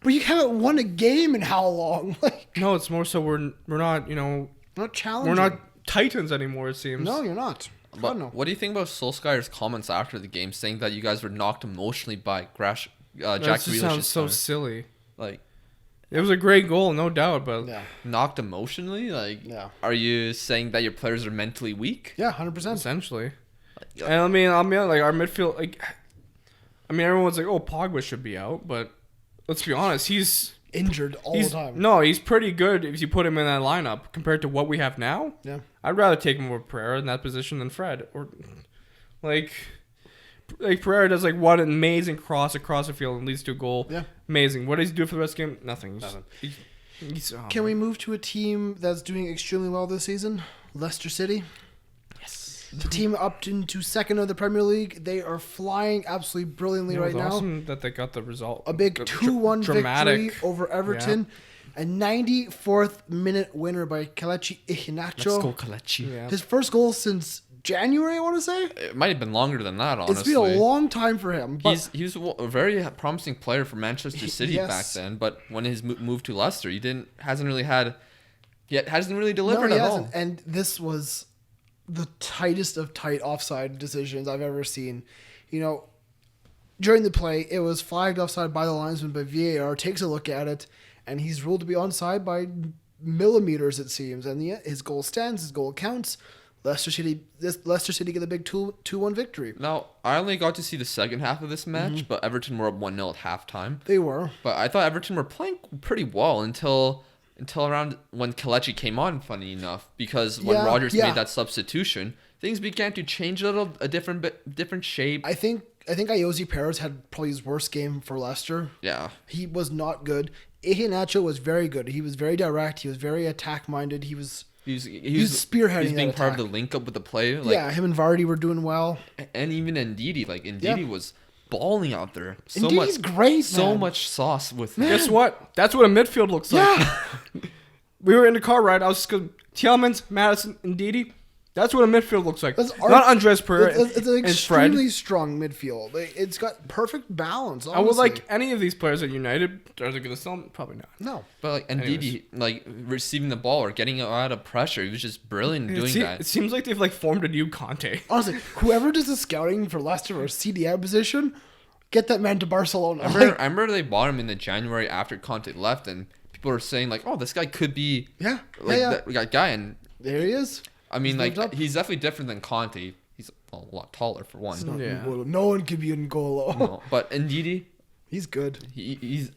S1: But you haven't won a game in how long?
S3: No, it's more so we're not,
S1: not challenging.
S3: We're not Titans anymore, it seems.
S1: No, you're not.
S2: But what do you think about Solskjaer's comments after the game, saying that you guys were knocked emotionally by Jack Grealish?
S3: That sounds so silly.
S2: Like,
S3: It was a great goal, no doubt, but
S2: knocked emotionally. Like, are you saying that your players are mentally weak?
S1: Yeah, 100%.
S3: Essentially. And I mean, like our midfield, like, I mean, everyone's like, oh, Pogba should be out, but let's be honest, he's
S1: injured all the time.
S3: No, he's pretty good if you put him in that lineup compared to what we have now.
S1: Yeah,
S3: I'd rather take him over Pereira in that position than Fred. Or like Pereira does like one amazing cross across the field and leads to a goal.
S1: Yeah,
S3: amazing. What does he do for the rest of the game? Nothing.
S1: Can we move to a team that's doing extremely well this season? Leicester City. The team up into second of the Premier League. They are flying absolutely brilliantly right now.
S3: Awesome that they got the result.
S1: A big 2-1 victory over Everton. A 94th minute winner by Kelechi Iheanacho.
S2: Let's go Kelechi.
S3: Yeah.
S1: His first goal since January, I want to say.
S2: It might have been longer than that, honestly.
S1: It's been a long time for him.
S2: He was a very promising player for Manchester City back then, but when his move to Leicester, hasn't really delivered at all.
S1: And this was the tightest of tight offside decisions I've ever seen. You know, during the play, it was flagged offside by the linesman, but VAR takes a look at it, and he's ruled to be onside by millimeters, it seems. And his goal stands, his goal counts. Leicester City get a big 2-1 victory.
S2: Now, I only got to see the second half of this match, but Everton were up 1-0 at halftime.
S1: They were.
S2: But I thought Everton were playing pretty well until around when Kelechi came on, funny enough, because when Rodgers made that substitution, things began to change a different shape.
S1: I think Ayoze Perez had probably his worst game for Leicester.
S2: Yeah.
S1: He was not good. Iheanacho was very good. He was very direct. He was very attack-minded. He was spearheading.
S2: He's being part of the link-up with the play.
S1: Like, him and Vardy were doing well.
S2: And even Ndidi. Like, Ndidi was balling out there.
S1: Ndidi's great,
S2: so much sauce with him.
S3: Guess what? That's what a midfield looks like.
S1: Yeah.
S3: We were in the car ride. I was just going, Tielemans, Madison, and Ndidi. That's what a midfield looks like. Not Andres Pereira.
S1: It's an extremely strong midfield. It's got perfect balance. Honestly.
S3: I would like any of these players at United. Are they going to sell them? Probably not.
S1: No.
S2: But like Ndidi, like receiving the ball or getting out of pressure, he was just brilliant doing that.
S3: It seems like they've like formed a new Conte.
S1: Honestly, whoever does the scouting for Leicester or CDM position, get that man to Barcelona.
S2: I remember they bought him in the January after Conte left, and people were saying like, "Oh, this guy could be that guy." And
S1: there he is.
S2: I mean, he's definitely different than Conte. He's a lot taller for one.
S1: No one could be N'Golo.
S2: No, but Ndidi,
S1: he's good.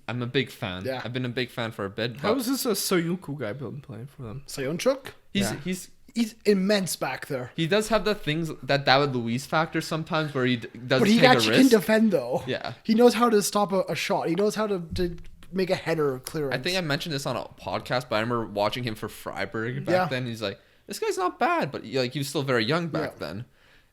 S2: I'm a big fan.
S1: Yeah.
S2: I've been a big fan for a bit.
S3: How is this a Soyuncu guy been playing for them?
S1: Soyuncu?
S2: He's
S1: immense back there.
S2: He does have the things that David Luiz factor sometimes where he does
S1: but he
S2: take
S1: actually
S2: a risk.
S1: can defend though.
S2: Yeah.
S1: He knows how to stop a shot. He knows how to make a header clearance.
S2: I think I mentioned this on a podcast, but I remember watching him for Freiburg back then. He's like, this guy's not bad, but he was still very young back then.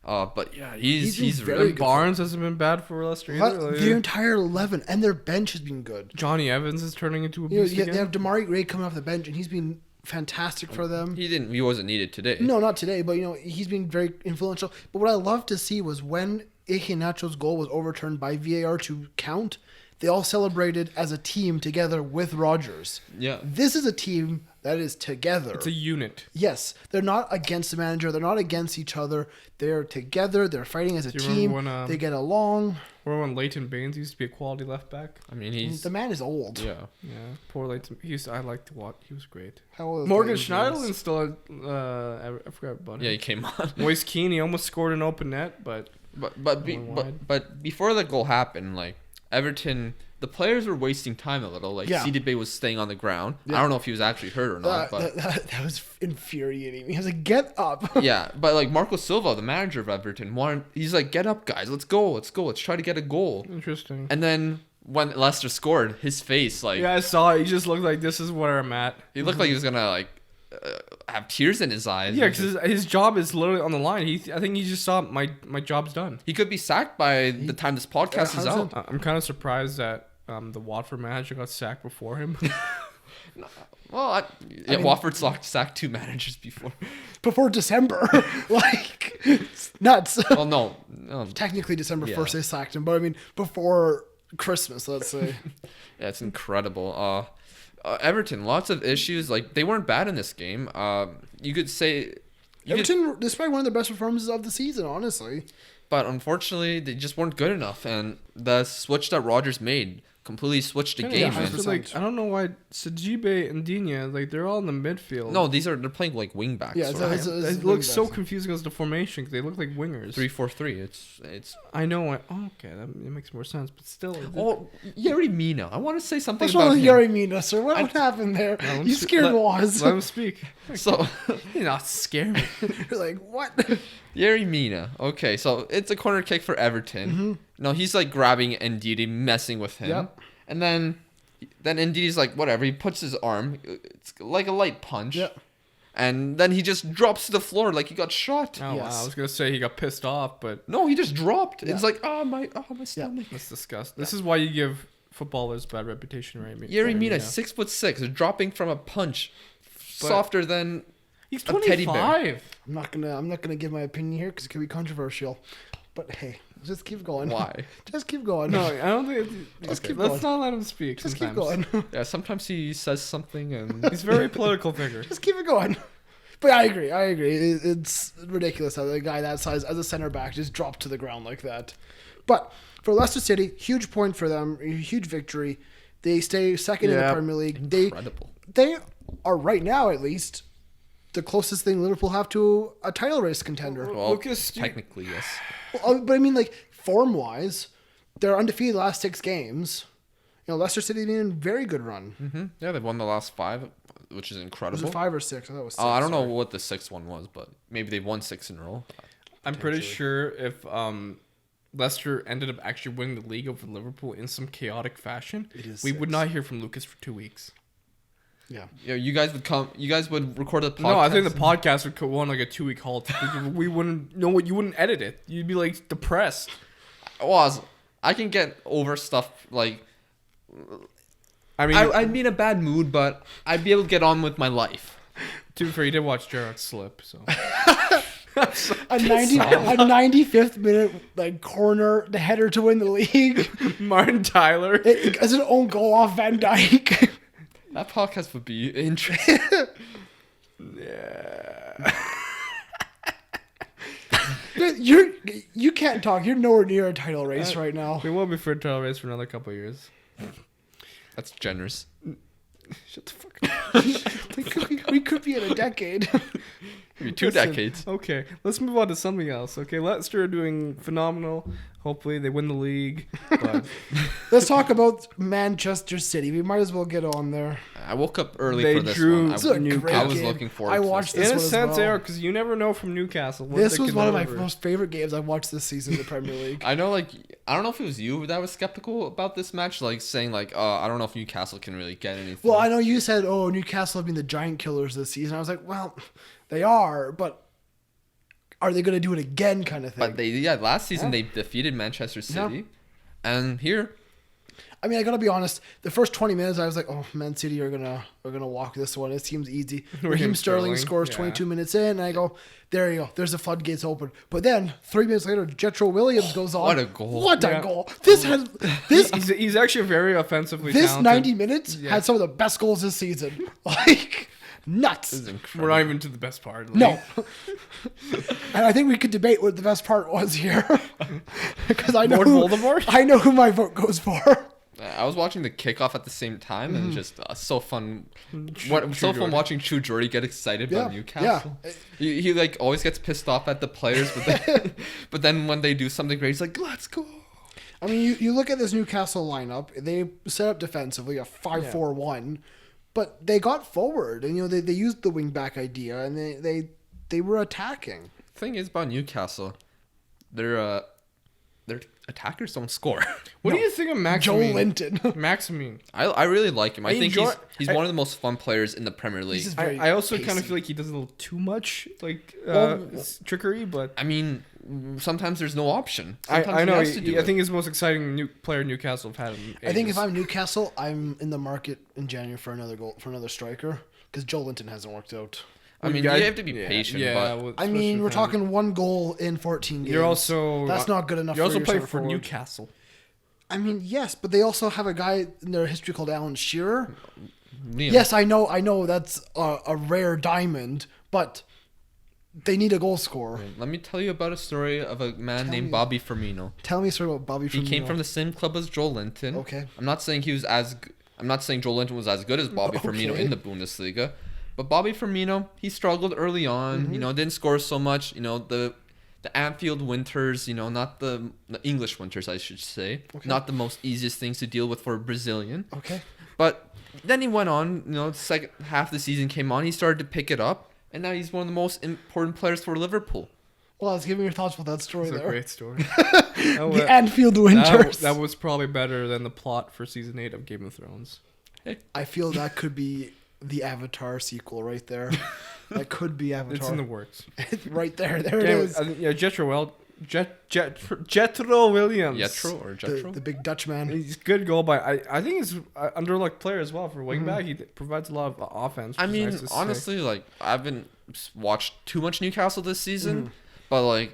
S2: But yeah, he's really good.
S3: Barnes hasn't been bad for Leicester either.
S1: Their entire 11 and their bench has been good.
S3: Johnny Evans is turning into a beast again.
S1: They have Damari Gray coming off the bench, and he's been fantastic for them.
S2: He wasn't needed today.
S1: No, not today, but he's been very influential. But what I loved to see was when Iheanacho's goal was overturned by VAR to count, they all celebrated as a team together with Rodgers. Yeah. This is a team that is together.
S3: It's a unit.
S1: Yes. They're not against the manager. They're not against each other. They're together. They're fighting as a team. They get along.
S3: Or when Leighton Baines used to be a quality left back.
S2: I mean,
S1: the man is old.
S3: Yeah. Yeah. Poor Leighton. I liked to watch. He was great.
S1: How old is
S3: Morgan Schneiderlin's still I forgot about him.
S2: Yeah, he came on.
S3: Moise Keane, he almost scored an open net, but
S2: before the goal happened, like Everton, the players were wasting time a little. Like CDB was staying on the ground. I don't know if he was actually hurt or not. But
S1: that was infuriating me. He was like, "Get up!"
S2: Yeah, but like Marco Silva, the manager of Everton, he's like, "Get up, guys! Let's go! Let's try to get a goal."
S3: Interesting.
S2: And then when Leicester scored, his face
S3: I saw it. He just looked like, "This is where I'm at."
S2: He looked like he was gonna have tears in his eyes.
S3: Yeah, because his job is literally on the line. I think he just saw my job's done.
S2: He could be sacked by the time this podcast is out.
S3: I'm kind of surprised that the Watford manager got sacked before him.
S2: Well, Watford sacked two managers
S1: before December. Like, it's nuts.
S2: Well, no.
S1: Technically December 1st they sacked him, but I mean before Christmas, let's say.
S2: Yeah, it's incredible. Everton, lots of issues. Like, they weren't bad in this game. You could say
S1: Everton, this is probably one of the best performances of the season, honestly.
S2: But unfortunately, they just weren't good enough. And the switch that Rodgers made, completely switched the
S3: Kinda,
S2: game.
S3: yeah,
S2: Man.
S3: it's like, I don't know why Sajibe and Digne, like they're all in the midfield.
S2: No, they're playing like wing backs.
S1: Yeah,
S2: right?
S3: It looks so confusing as the formation because they look like wingers.
S2: 3-4-3. It's.
S3: I know. Okay, that makes more sense. But still.
S2: Yerry Mina. I want to say something
S1: What's
S2: about
S1: wrong with
S2: him.
S1: Yerry Mina, sir? What happened there? You scared Woz.
S3: Let him speak.
S2: So
S3: You're not scare me.
S1: You're like, what?
S2: Yerry Mina. Okay, so it's a corner kick for Everton.
S1: Mm-hmm.
S2: No, he's like grabbing Ndidi, messing with him,
S1: Yep.
S2: and then Ndidi's like whatever. He puts his arm. It's like a light punch.
S1: Yep.
S2: And then he just drops to the floor like he got shot.
S3: Oh,
S1: Yes.
S3: wow. I was going to say he got pissed off, but...
S2: No, he just dropped.
S1: Yeah.
S2: It's like, my stomach.
S3: That's disgusting. This is why you give footballers bad reputation, right?
S2: Yerry Mina, 6'6", dropping from a punch, softer than
S3: He's
S2: a teddy bear.
S3: 25.
S1: I'm not gonna give my opinion here because it could be controversial. But hey, just keep going.
S2: Why?
S1: Just keep going.
S3: No, I don't think...
S1: Just keep
S3: Let's
S1: going.
S3: not let him speak
S1: Just
S3: sometimes.
S1: keep going.
S2: Yeah, sometimes he says something and
S3: He's a very political figure.
S1: Just keep it going. But I agree. It's ridiculous how a guy that size as a center back just dropped to the ground like that. But for Leicester City, huge point for them, a huge victory. They stay second in the Premier League.
S2: incredible.
S1: They are right now at least the closest thing Liverpool have to a title race contender.
S2: Well,
S3: Lucas,
S2: technically, yes.
S1: But I mean, like form wise, they're undefeated the last 6 games. You know, Leicester City been in a very good run.
S2: Mm-hmm. Yeah, they've won the last 5, which is
S1: Was
S2: incredible.
S1: it 5 or 6? I thought it was 6.
S2: I don't know
S1: sorry.
S2: what the 6th one was, but maybe they've won 6 in a row.
S3: I'm pretty sure if Leicester ended up actually winning the league over Liverpool in some chaotic fashion, we would not hear from Lucas for 2 weeks.
S1: Yeah.
S2: Yeah, you guys would record the podcast.
S3: No, I think the podcast would go on like a 2-week halt. We wouldn't know what you wouldn't edit it. You'd be like depressed.
S2: I can get over stuff like.
S3: I mean,
S2: I'd be in a bad mood, but I'd be able to get on with my life.
S3: to be fair, you did watch Gerrard slip, so
S1: A 95th minute like corner, the header to win the league.
S3: Martin Tyler.
S1: As an own goal off Van Dijk.
S2: That podcast would be interesting.
S3: Yeah.
S1: You can't talk. You're nowhere near a title race right now.
S3: We will be for a title race for another couple of years.
S2: That's generous.
S3: Shut the fuck up.
S1: We could be in a decade.
S2: Maybe 2
S3: Listen,
S2: decades.
S3: Okay, let's move on to something else. Okay, Leicester are doing phenomenal. Hopefully they win the league. But
S1: Let's talk about Manchester City. We might as well get on there.
S2: I woke up early
S3: They
S2: for this
S3: drew
S2: one.
S1: This is a great
S2: I was
S1: game.
S2: looking forward
S1: I
S2: to
S1: watched
S2: this.
S1: this
S3: in a
S1: one as
S3: sense,
S1: well.
S3: because you never know from Newcastle. What
S1: This
S3: they
S1: was
S3: can
S1: one of my
S3: deliver.
S1: most favorite games I've watched this season in the Premier League.
S2: I know, I don't know if it was you that was skeptical about this match, saying, I don't know if Newcastle can really get anything.
S1: Well, I know you said, Newcastle have been the giant killers this season. I was like, well, they are, but are they going to do it again kind of thing?
S2: But last season they defeated Manchester City. And here,
S1: I mean, I got to be honest. The first 20 minutes, I was like, oh, Man City are gonna walk this one. It seems easy. Raheem Sterling scores 22 minutes in, and I go, there you go. There's the floodgates open. But then 3 minutes later, Jetro Williams goes on.
S2: What a goal.
S1: What a goal. This
S3: He's actually very
S1: this
S3: talented.
S1: 90 minutes had some of the best goals this season. Like, nuts.
S2: this is incredible.
S3: We're not even to the best part.
S1: No. And I think we could debate what the best part was here. Because I know
S3: Lord Voldemort?
S1: I know who my vote goes for.
S2: I was watching the kickoff at the same time, and just so fun.
S3: True
S2: So fun
S3: Jordan.
S2: watching True Jordy get excited
S1: Yeah,
S2: about Newcastle. He always gets pissed off at the players, but then when they do something great, he's like, "Let's go."
S1: I mean, you look at this Newcastle lineup. They set up defensively a 5-4-1, but they got forward and they used the wing back idea and they were attacking.
S2: Thing is about Newcastle, their attackers don't score.
S3: What do you think of
S1: Joe
S3: Maximine?
S1: Linton.
S3: Maximine.
S2: I really like him. I think
S3: enjoy-
S2: he's one of the most fun players in the Premier League.
S1: just very
S3: I also kind
S1: pacey.
S3: of feel like he does a little too much
S2: Well,
S3: trickery, but
S2: I mean, sometimes there's no option.
S3: I
S2: Sometimes
S3: know.
S2: he has to do
S3: I
S2: it.
S3: think he's the most exciting player Newcastle have had. In
S1: I think
S3: ages.
S1: if I'm Newcastle, I'm in the market in January for another striker because Joe Linton hasn't worked out.
S2: I mean, you have to be patient, but
S3: well,
S1: I mean,
S3: especially
S1: we're
S3: with him.
S1: talking 1 goal in 14 games.
S3: You're also
S1: That's not good enough.
S3: You also
S1: your
S3: play
S1: center
S3: for
S1: forward.
S3: Newcastle.
S1: I mean, yes, but they also have a guy in their history called Alan Shearer.
S2: Liam,
S1: Yes, I know that's a rare diamond, but they need a goal scorer.
S2: Let me tell you about a story of a man named Bobby Firmino.
S1: Tell me a story about Bobby Firmino.
S2: He came from the same club as Joel Linton.
S1: Okay.
S2: I'm not saying I'm not saying Joel Linton was as good as Bobby Firmino in the Bundesliga, but Bobby Firmino, he struggled early on. Didn't score so much. The Anfield winters, not the English winters, I should say. Okay. Not the most easiest things to deal with for a Brazilian.
S1: Okay.
S2: But then he went on, the second half of the season came on, he started to pick it up, and now he's one of the most important players for Liverpool.
S1: Well, let's give me your thoughts about that story.
S3: It's
S1: there.
S3: A great story.
S1: The Anfield winters.
S3: That was probably better than the plot for season 8 of Game of Thrones.
S1: I feel that could be the Avatar sequel right there. That could be Avatar.
S3: It's in the works.
S1: Right there. There it is.
S3: Jethro Williams.
S2: Jethro?
S1: The big Dutch man.
S3: He's a good goal, but I think he's an underlooked player as well for wing back. He provides a lot of offense.
S2: I mean, honestly, I haven't watched too much Newcastle this season, but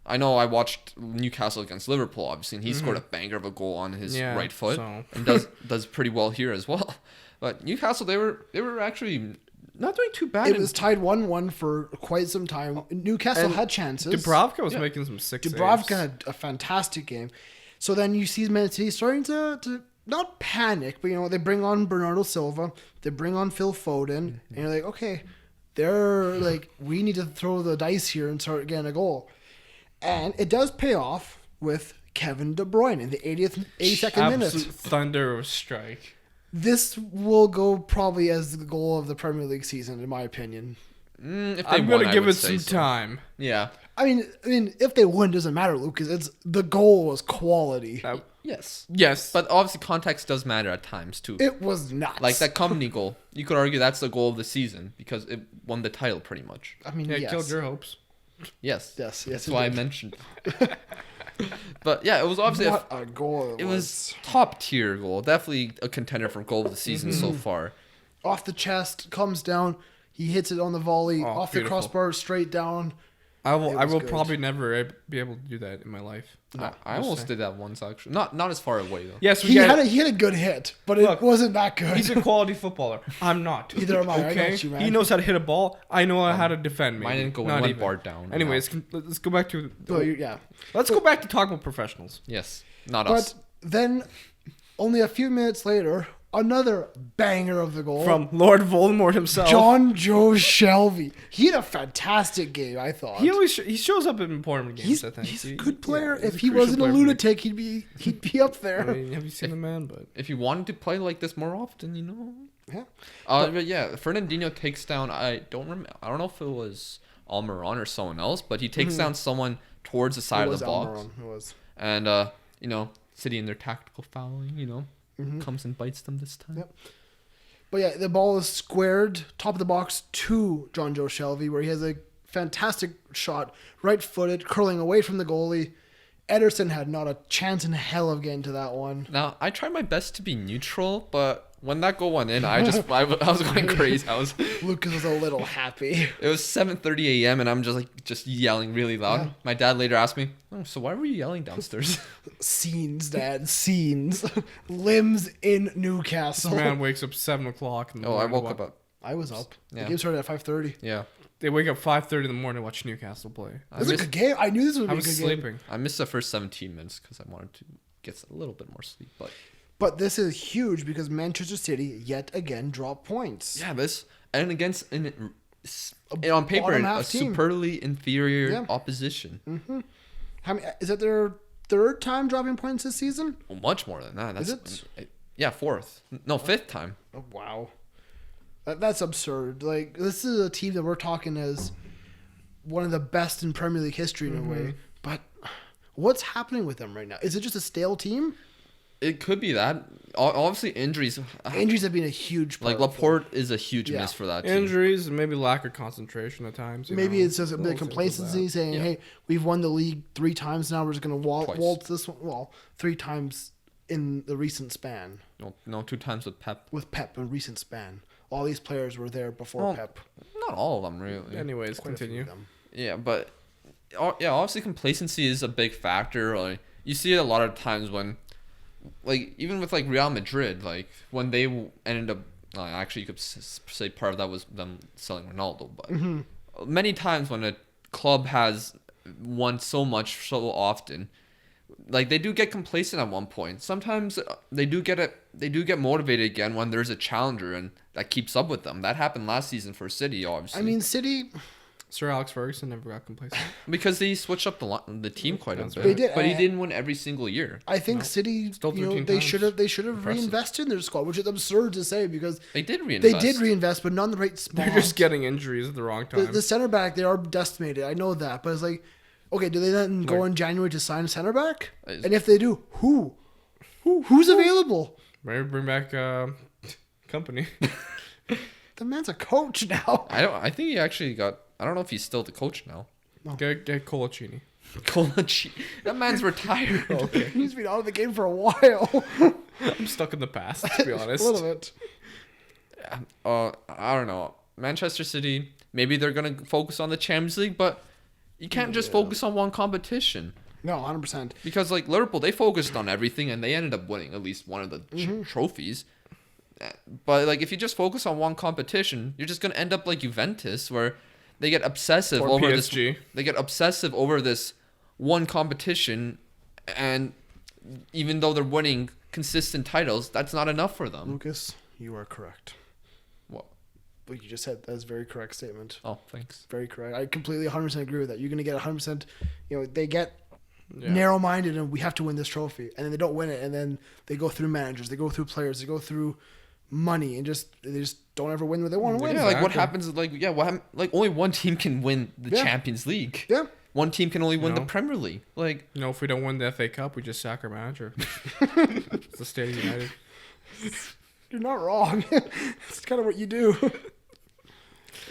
S2: I know I watched Newcastle against Liverpool, obviously, and he scored a banger of a goal on his right foot, and does pretty well here as well. But Newcastle, they were actually not doing too bad.
S1: It was tied 1-1 for quite some time. Newcastle had chances.
S3: Dubravka was making some saves.
S1: Dubravka had a fantastic game. So then you see Man City starting to not panic, but they bring on Bernardo Silva, they bring on Phil Foden, and you're like, okay, they're like, we need to throw the dice here and start getting a goal. And it does pay off with Kevin De Bruyne in the 82nd minute.
S3: Absolute thunder of a strike.
S1: This will go probably as the goal of the Premier League season, in my opinion.
S3: I'm going to give it some time.
S2: Yeah.
S1: I mean, if they win, it doesn't matter, Lucas. The goal was quality.
S2: Yes.
S3: Yes.
S2: But obviously context does matter at times, too.
S1: It was nuts.
S2: Like that Company goal. You could argue that's the goal of the season because it won the title pretty much.
S1: I mean,
S3: it killed your hopes.
S2: Yes.
S1: Yes.
S2: That's why I mentioned it. But yeah, it was obviously
S1: what a goal
S2: it was top tier goal. Definitely a contender for goal of the season so far.
S1: Off the chest, comes down. He hits it on the volley, off beautiful. The crossbar, straight down.
S3: I will probably never be able to do that in my life.
S2: No, I almost did that once actually. Not as far away though.
S1: Yes, he had a good hit, but it wasn't that good.
S3: He's a quality footballer. I'm not.
S1: Either am I.
S3: Okay,
S1: I got you, man.
S3: He knows how to hit a ball. I know how to defend. Maybe.
S2: Mine didn't go one bar down.
S3: Anyways, let's go back to. Let's
S1: go
S3: back to talk about professionals.
S2: Yes, not us.
S1: But then, only a few minutes later, another banger of the goal
S3: from Lord Voldemort himself,
S1: John Joe Shelvey. He had a fantastic game, I thought.
S3: He shows up in important games. I think
S1: he's a good player. If he wasn't a lunatic, he'd be up there.
S3: I mean, have you seen the man? But
S2: if you wanted to play like this more often,
S1: Yeah.
S2: But yeah, Fernandinho takes down. I don't know if it was Almiron or someone else, but he takes down someone towards the side of the box.
S1: Almiron. It was.
S2: And City in their tactical fouling, comes and bites them this time.
S1: Yep. But yeah, the ball is squared, top of the box to John Joe Shelvey, where he has a fantastic shot, right-footed, curling away from the goalie. Ederson had not a chance in hell of getting to that one.
S2: Now, I tried my best to be neutral, but when that goal went in, I was going crazy.
S1: Lucas was a little happy.
S2: It was 7:30 a.m. and I'm just yelling really loud. Yeah. My dad later asked me, "Oh, so why were you yelling downstairs?"
S1: Scenes, Dad, scenes. Limbs in Newcastle.
S3: This man wakes up 7:00.
S2: I woke up.
S1: I was up.
S2: Yeah.
S1: The game started at 5:30.
S2: Yeah.
S3: They wake up 5:30 in the morning to watch Newcastle play.
S1: It was a good game. I knew this would be a good game.
S3: I was sleeping.
S2: I missed the first 17 minutes because I wanted to get a little bit more sleep.
S1: But this is huge because Manchester City yet again dropped points.
S2: Yeah, on paper a superbly inferior opposition.
S1: Mm-hmm. Is it their third time dropping points this season?
S2: Well, much more than that.
S1: Is it?
S2: Yeah, fourth. No, fifth time.
S1: Oh, wow. That's absurd. Like, this is a team that we're talking as one of the best in Premier League history in a way. But what's happening with them right now? Is it just a stale team?
S2: It could be that. Obviously, injuries.
S1: Injuries have been a huge part.
S2: Like, Laporte is a huge miss for that team.
S3: Injuries and maybe lack of concentration at times.
S1: Maybe it's just a bit of complacency saying, hey, we've won the league 3 times now. We're just going to waltz this one. Well, 3 times in the recent span.
S2: No, 2 times with Pep.
S1: With Pep in recent span. All these players were there before Pep.
S2: Not all of them, really.
S3: Anyways, continue.
S2: Yeah, but obviously complacency is a big factor. Like, you see it a lot of times when, like, even with like Real Madrid, like when they ended up, actually you could say part of that was them selling Ronaldo, but many times when a club has won so much so often, like they do get complacent at one point. Sometimes they do get motivated again when there's a challenger and that keeps up with them. That happened last season for City, obviously.
S1: I mean, City.
S3: Sir Alex Ferguson never got complacent
S2: Because they switched up the team quite a bit.
S1: They did,
S2: but he didn't win every single year.
S1: I think City, they should have reinvested in their squad, which is absurd to say because
S2: they did reinvest.
S1: But not in the right spot.
S3: They're just getting injuries at the wrong time.
S1: The center back, they are decimated. I know that, but it's like, okay, do they then go in January to sign a center back? And if they do, who's available?
S3: Maybe bring back Company.
S1: The man's a coach now.
S2: I think he actually got. I don't know if he's still the coach now.
S3: No. Get Colaccini.
S2: That man's retired.
S3: Okay.
S1: He's been out of the game for a while.
S3: I'm stuck in the past, to be honest.
S1: A little bit.
S2: I don't know. Manchester City, maybe they're going to focus on the Champions League, but you can't just focus on one competition.
S1: No, 100%.
S2: Because like Liverpool, they focused on everything and they ended up winning at least one of the trophies. But like if you just focus on one competition, you're just going to end up like Juventus where they get obsessive over PSG. They get obsessive over this one competition, and even though they're winning consistent titles, that's not enough for them.
S1: Lucas, you are correct.
S2: What?
S1: What you just said, that's a very correct statement.
S2: Oh, thanks.
S1: Very correct. I completely 100% agree with that. You're going to get 100%, they get narrow-minded and we have to win this trophy. And then they don't win it, and then they go through managers, they go through players, they go through money, and they just don't ever win what they want to win.
S2: Yeah, like what happens is like only one team can win the Champions League.
S1: Yeah.
S2: One team can only win the Premier League. Like,
S3: if we don't win the FA Cup, we just sack our manager. It's the state of United.
S1: You're not wrong. It's kind of what you do.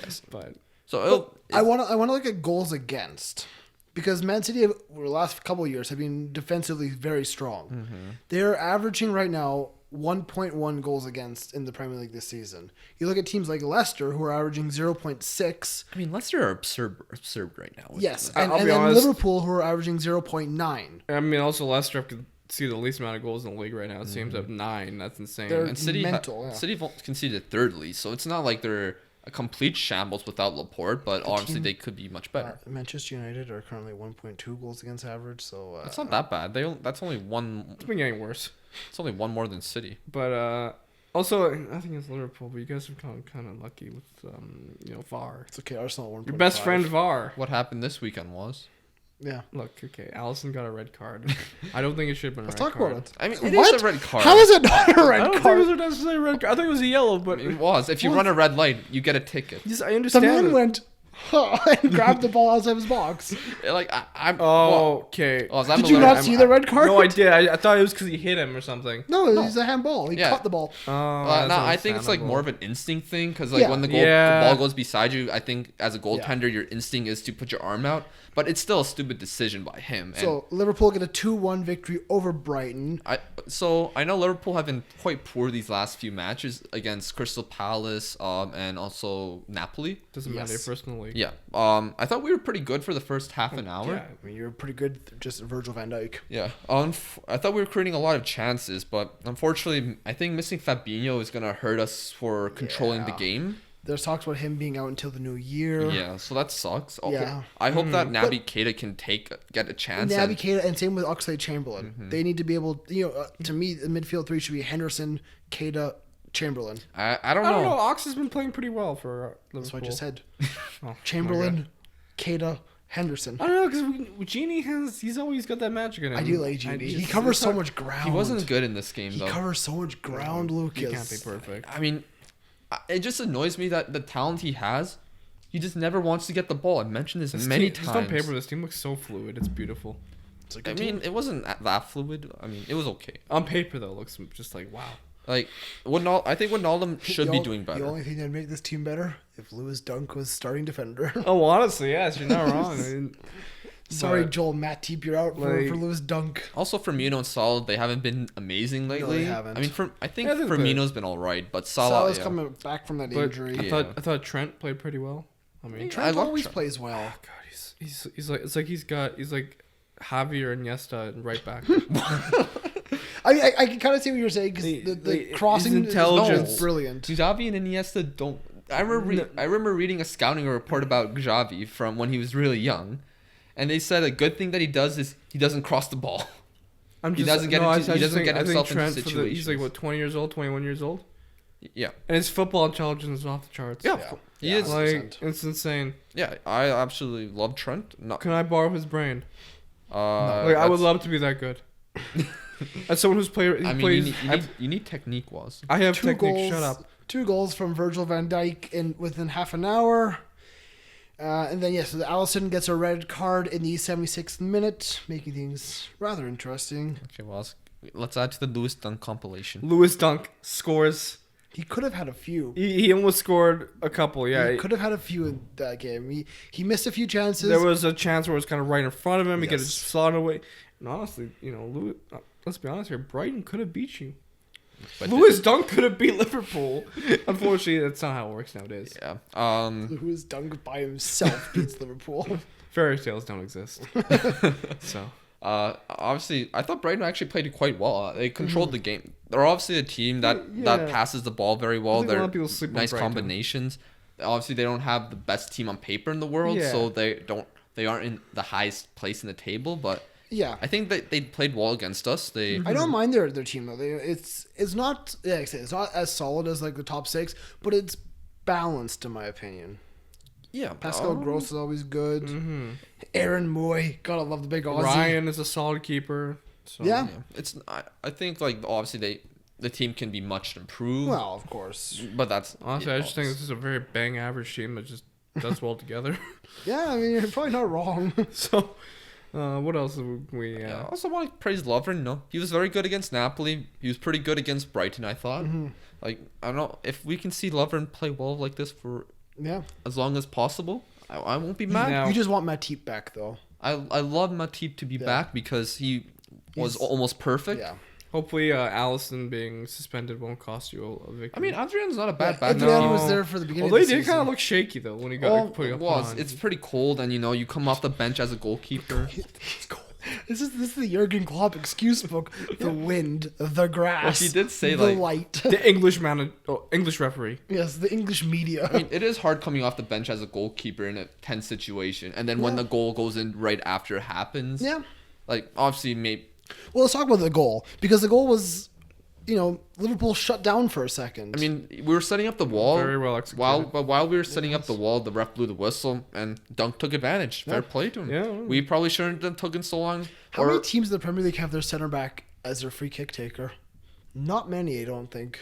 S3: Yes, but
S1: I want to look at goals against, because Man City over the last couple of years have been defensively very strong. Mm-hmm. They're averaging right now 1.1 goals against in the Premier League this season. You look at teams like Leicester, who are averaging 0.6.
S2: I mean, Leicester are absurd right now.
S1: Yes, and then Liverpool, who are averaging 0.9.
S3: I mean, also Leicester can see the least amount of goals in the league right now. It seems to have 9. That's insane.
S1: They're mental.
S2: City conceded third least, so it's not like they're a complete shambles without Laporte, but obviously they could be much better.
S1: Manchester United are currently 1.2 goals against average, so
S2: it's not that bad. That's only one.
S3: It's been getting worse.
S2: It's only one more than City.
S3: But also, I think it's Liverpool, but you guys have kind of lucky with VAR.
S1: It's okay. Arsenal 1.5.
S3: Your best friend VAR.
S2: What happened this weekend was.
S1: Yeah.
S3: Look, okay, Allison got a red card. I don't think it should have been a red card.
S1: Let's talk about it.
S2: I mean, it is a red card.
S1: How is it not a red
S3: I don't
S1: card?
S3: think it was necessarily a red card. I think it was a yellow, but
S2: it was. If you run a red light, you get a ticket.
S3: Yes, I understand.
S1: The man went and grabbed the ball outside his box.
S2: Like I'm.
S3: Okay.
S1: Did you not see the red card?
S3: No, I did. I thought it was because he hit him or something.
S1: No, it was a handball. He caught the ball.
S2: No, I think it's like more of an instinct thing because like when the ball goes beside you, I think as a goaltender, your instinct is to put your arm out. But it's still a stupid decision by him.
S1: So Liverpool get a 2-1 victory over Brighton.
S2: I know Liverpool have been quite poor these last few matches against Crystal Palace and also Napoli.
S3: Doesn't matter personally.
S2: Yeah. I thought we were pretty good for the first half an hour.
S1: Yeah, I mean, you were pretty good, just Virgil van Dijk.
S2: Yeah. I thought we were creating a lot of chances, but unfortunately, I think missing Fabinho is going to hurt us for controlling the game.
S1: There's talks about him being out until the new year.
S2: Yeah, so that sucks.
S1: Yeah.
S2: I hope that Naby Keita can get a chance.
S1: Naby Keita, and same with Oxlade-Chamberlain. Mm-hmm. They need to be able, to me, the midfield three should be Henderson, Keita, Chamberlain.
S2: I don't know.
S3: Ox has been playing pretty well for Liverpool.
S1: That's what I just said. Chamberlain, Keita, Henderson.
S3: I don't know, because Genie he's always got that magic in him.
S1: I do like Genie. He covers so much ground.
S2: He wasn't good in this game, though.
S1: He covers so much ground, Lucas.
S3: He can't be perfect.
S2: I mean, it just annoys me that the talent he has, he just never wants to get the ball. I've mentioned this many times.
S3: Just on paper, this team looks so fluid. It's beautiful.
S1: It's a good team.
S2: It wasn't that fluid. I mean, it was okay.
S3: On paper, though, it looks just like, wow.
S2: Like, I think Wijnaldum should be doing better.
S1: The only thing that'd make this team better, if Lewis Dunk was starting defender.
S3: Oh, honestly, yes, you're not wrong. I mean,
S1: sorry, Joel Matip, you're out for Lewis Dunk.
S2: Also, Firmino and Salah, they haven't been amazing lately.
S1: No, they haven't.
S2: I mean, I think Firmino's been all right, but Salah's
S1: coming back from that injury.
S3: I thought Trent played pretty well. I mean,
S1: Trent always plays well.
S3: Oh, God, he's like he's like Javier Iniesta and right back.
S1: I can kind of see what you're saying because the crossing
S3: intelligence
S1: is brilliant.
S2: Xavi and Iniesta I remember reading a scouting report about Gnabry from when he was really young, and they said a good thing that he does is he doesn't cross the ball. He doesn't get himself into situations.
S3: He's like what, 20 years old, 21 years old.
S2: Yeah,
S3: and his football intelligence is off the charts.
S2: Yeah, he is.
S3: Like, it's insane.
S2: Yeah, I absolutely love Trent.
S3: Can I borrow his brain?
S2: No,
S3: I would love to be that good. As someone who's plays,
S2: you need technique, Woz.
S3: I have
S1: two
S3: technique.
S1: Goals,
S3: Shut up.
S1: 2 goals from Virgil van Dijk within half an hour. And then, so the Alisson gets a red card in the 76th minute, making things rather interesting.
S2: Okay, Woz, let's add to the Lewis Dunk compilation.
S3: Lewis Dunk scores.
S1: He could have had a few.
S3: He almost scored a couple, yeah.
S1: He could have had a few in that game. He missed a few chances.
S3: There was a chance where it was kind of right in front of him. He could have slotted away. And honestly, Lewis, let's be honest here, Brighton could have beat you. But Lewis Dunk could have beat Liverpool. Unfortunately, that's not how it works nowadays.
S2: Yeah.
S1: Lewis Dunk by himself beats Liverpool.
S3: Fairy tales don't exist. So...
S2: obviously, I thought Brighton actually played it quite well. They controlled the game. They're obviously a team that passes the ball very well. They're nice combinations. Obviously, they don't have the best team on paper in the world, so they aren't in the highest place in the table. But
S1: yeah,
S2: I think that they played well against us. I
S1: don't mind their team though. It's not it's not as solid as like the top 6, but it's balanced in my opinion.
S2: Yeah,
S1: Pascal Gross is always good.
S3: Mm-hmm.
S1: Aaron Moy, gotta love the big Aussie.
S3: Ryan is a solid keeper. So.
S1: Yeah,
S2: it's. I think like obviously the team can be much improved.
S1: Well, of course,
S2: but that's
S3: honestly, I just think this is a very bang average team that just does well together.
S1: Yeah, I mean you're probably not wrong.
S3: So, what else have we?
S2: I also want to praise Lovren. No, he was very good against Napoli. He was pretty good against Brighton. I thought.
S1: Mm-hmm.
S2: Like I don't know if we can see Lovren play well like this for.
S1: Yeah.
S2: As long as possible, I won't be mad.
S1: You just want Matip back, though.
S2: I love Matip to be back because he's almost perfect.
S1: Yeah.
S3: Hopefully, Alisson being suspended won't cost you a victory.
S2: I mean, Adrian's not a bad back.
S1: Adrian was there for the beginning.
S3: Although
S1: of the
S3: he did kind of look shaky though when he got put up on.
S2: It's pretty cold, and you come off the bench as a goalkeeper.
S1: It's cold. This is the Jurgen Klopp excuse book. The wind, the grass.
S2: Well, he did say
S1: the light.
S3: The English English referee.
S1: Yes, the English media.
S2: I mean, it is hard coming off the bench as a goalkeeper in a tense situation, and then when the goal goes in right after it happens.
S1: Yeah.
S2: Like obviously, maybe.
S1: Well, let's talk about the goal because the goal was. Liverpool shut down for a second.
S2: I mean, we were setting up the wall.
S3: Very well executed.
S2: While we were setting up the wall, the ref blew the whistle, and Dunk took advantage. Fair play to him.
S3: Yeah.
S2: We probably shouldn't have taken so long.
S1: How many teams in the Premier League have their center back as their free kick taker? Not many, I don't think.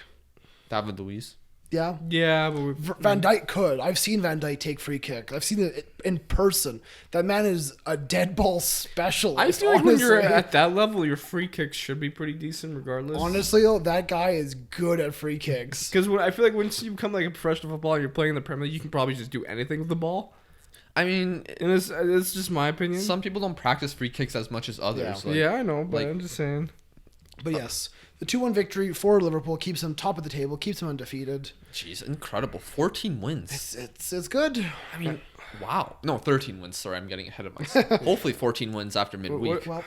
S2: David Luiz.
S1: Yeah.
S3: Yeah, but
S1: Van Dijk could. I've seen Van Dijk take free kick. I've seen it in person. That man is a dead ball specialist.
S3: I feel like when you're at that level, your free kicks should be pretty decent regardless.
S1: Honestly, though, that guy is good at free kicks.
S3: Because I feel like once you become like a professional footballer, you're playing in the Premier League, you can probably just do anything with the ball.
S2: I mean,
S3: and it's just my opinion.
S2: Some people don't practice free kicks as much as others.
S3: Yeah, I know, but I'm just saying.
S1: But yes, the 2-1 victory for Liverpool keeps them top of the table, keeps them undefeated.
S2: Jeez, incredible. 14 wins.
S1: It's good.
S2: I mean, wow. No, 13 wins. Sorry, I'm getting ahead of myself. Hopefully 14 wins after midweek.
S1: Well,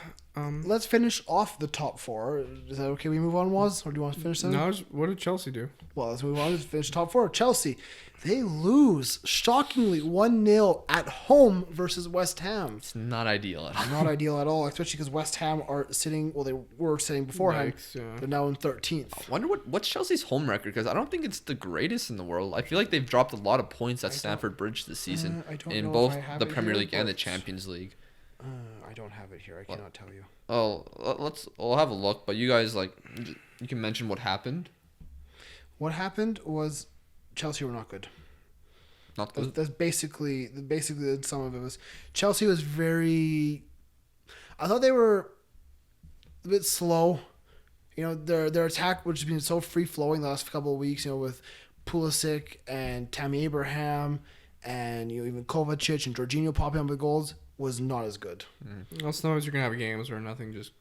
S1: let's finish off the top 4. Is that okay? We move on, Woz? Or do you want to finish that?
S3: No, what did Chelsea do?
S1: Well, let's move on to finish top 4. Chelsea. They lose, shockingly, 1-0 at home versus West Ham.
S2: It's not ideal at all.
S1: Not ideal at all, especially because West Ham are sitting, well, they were sitting beforehand. They're now in 13th.
S2: I wonder what's Chelsea's home record, because I don't think it's the greatest in the world. I feel like they've dropped a lot of points at Stamford Bridge this season in both the Premier League and the Champions League.
S1: I don't have it here. I cannot tell you.
S2: Oh, we'll have a look, but you guys, you can mention what happened.
S1: What happened was Chelsea were not good.
S2: Not good.
S1: That's basically some of it was Chelsea was very. I thought they were a bit slow. Their attack, which has been so free flowing the last couple of weeks. With Pulisic and Tammy Abraham, and even Kovacic and Jorginho popping up with goals, was not as good.
S3: Well, sometimes you're gonna have games where nothing just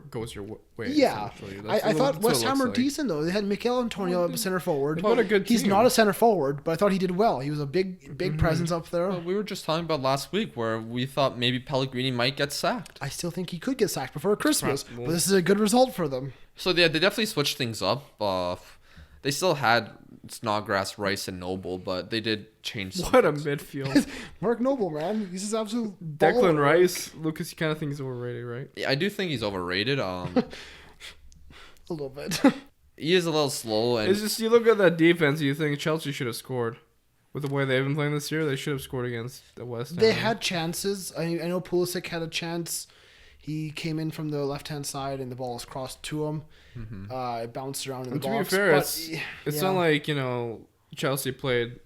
S3: goes your way.
S1: Yeah, I thought West Ham were decent though. They had Mikel Antonio at center forward.
S3: What a good team.
S1: He's not a center forward, but I thought he did well. He was a big presence up there.
S2: Well, we were just talking about last week where we thought maybe Pellegrini might get sacked.
S1: I still think he could get sacked before Christmas, but this is a good result for them.
S2: So they definitely switched things up. They still had Snodgrass, Rice, and Noble, but they did change.
S3: What a midfield.
S1: Mark Noble, man. He's just absolute
S3: Declan
S1: baller.
S3: Rice. Lucas, you kind of think he's overrated, right?
S2: Yeah, I do think he's overrated.
S1: A little bit.
S2: He is a little slow, and
S3: It's just you look at that defense, you think Chelsea should have scored. With the way they've been playing this year, they should have scored against the West Ham.
S1: They had chances. I know Pulisic had a chance. He came in from the left-hand side, and the ball was crossed to him. It bounced around in the
S3: And
S1: box.
S3: to be fair,
S1: but,
S3: it's not like, Chelsea played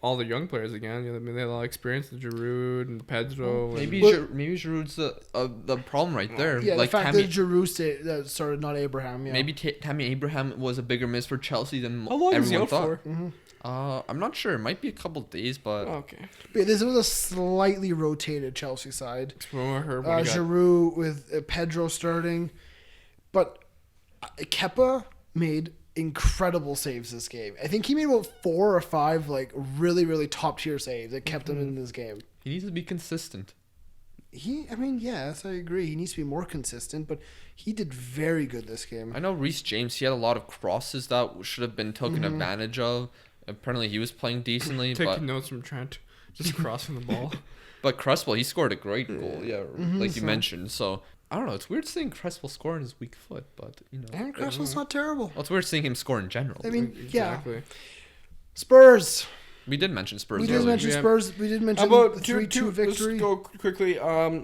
S3: all the young players again. They had a lot of experience, Giroud and Pedro.
S2: maybe Giroud's the problem right there.
S1: Yeah,
S2: like
S1: the fact
S2: Tammy,
S1: that Giroud started, not Abraham. Yeah.
S2: maybe Tammy Abraham was a bigger miss for Chelsea than
S3: How long is he
S2: everyone
S3: out
S2: thought.
S3: for?
S2: I'm not sure. It might be a couple days, but
S3: Okay.
S1: Yeah, this was a slightly rotated Chelsea side.
S3: Giroud
S1: Giroud with Pedro starting. But Kepa made incredible saves this game. I think he made about 4 or 5 like really, really top tier saves that kept him in this game.
S2: he needs to be consistent.
S1: Yes, I agree. He needs to be more consistent, but he did very good this game.
S2: I know Reece James. He had a lot of crosses that should have been taken advantage of. Apparently, he was playing decently,
S3: taking notes from Trent, just crossing the ball.
S2: But Cresswell, he scored a great goal. Yeah, like you mentioned. So I don't know. It's weird seeing Cresswell score on his weak foot, but
S1: And Cresswell's not terrible.
S2: Well, it's weird seeing him score in general.
S1: I mean,
S3: Exactly.
S1: yeah. Spurs.
S2: We did mention Spurs.
S1: We did
S2: earlier.
S1: mention Spurs. We did mention
S3: How about
S1: the 3-2 victory.
S3: Let's go quickly.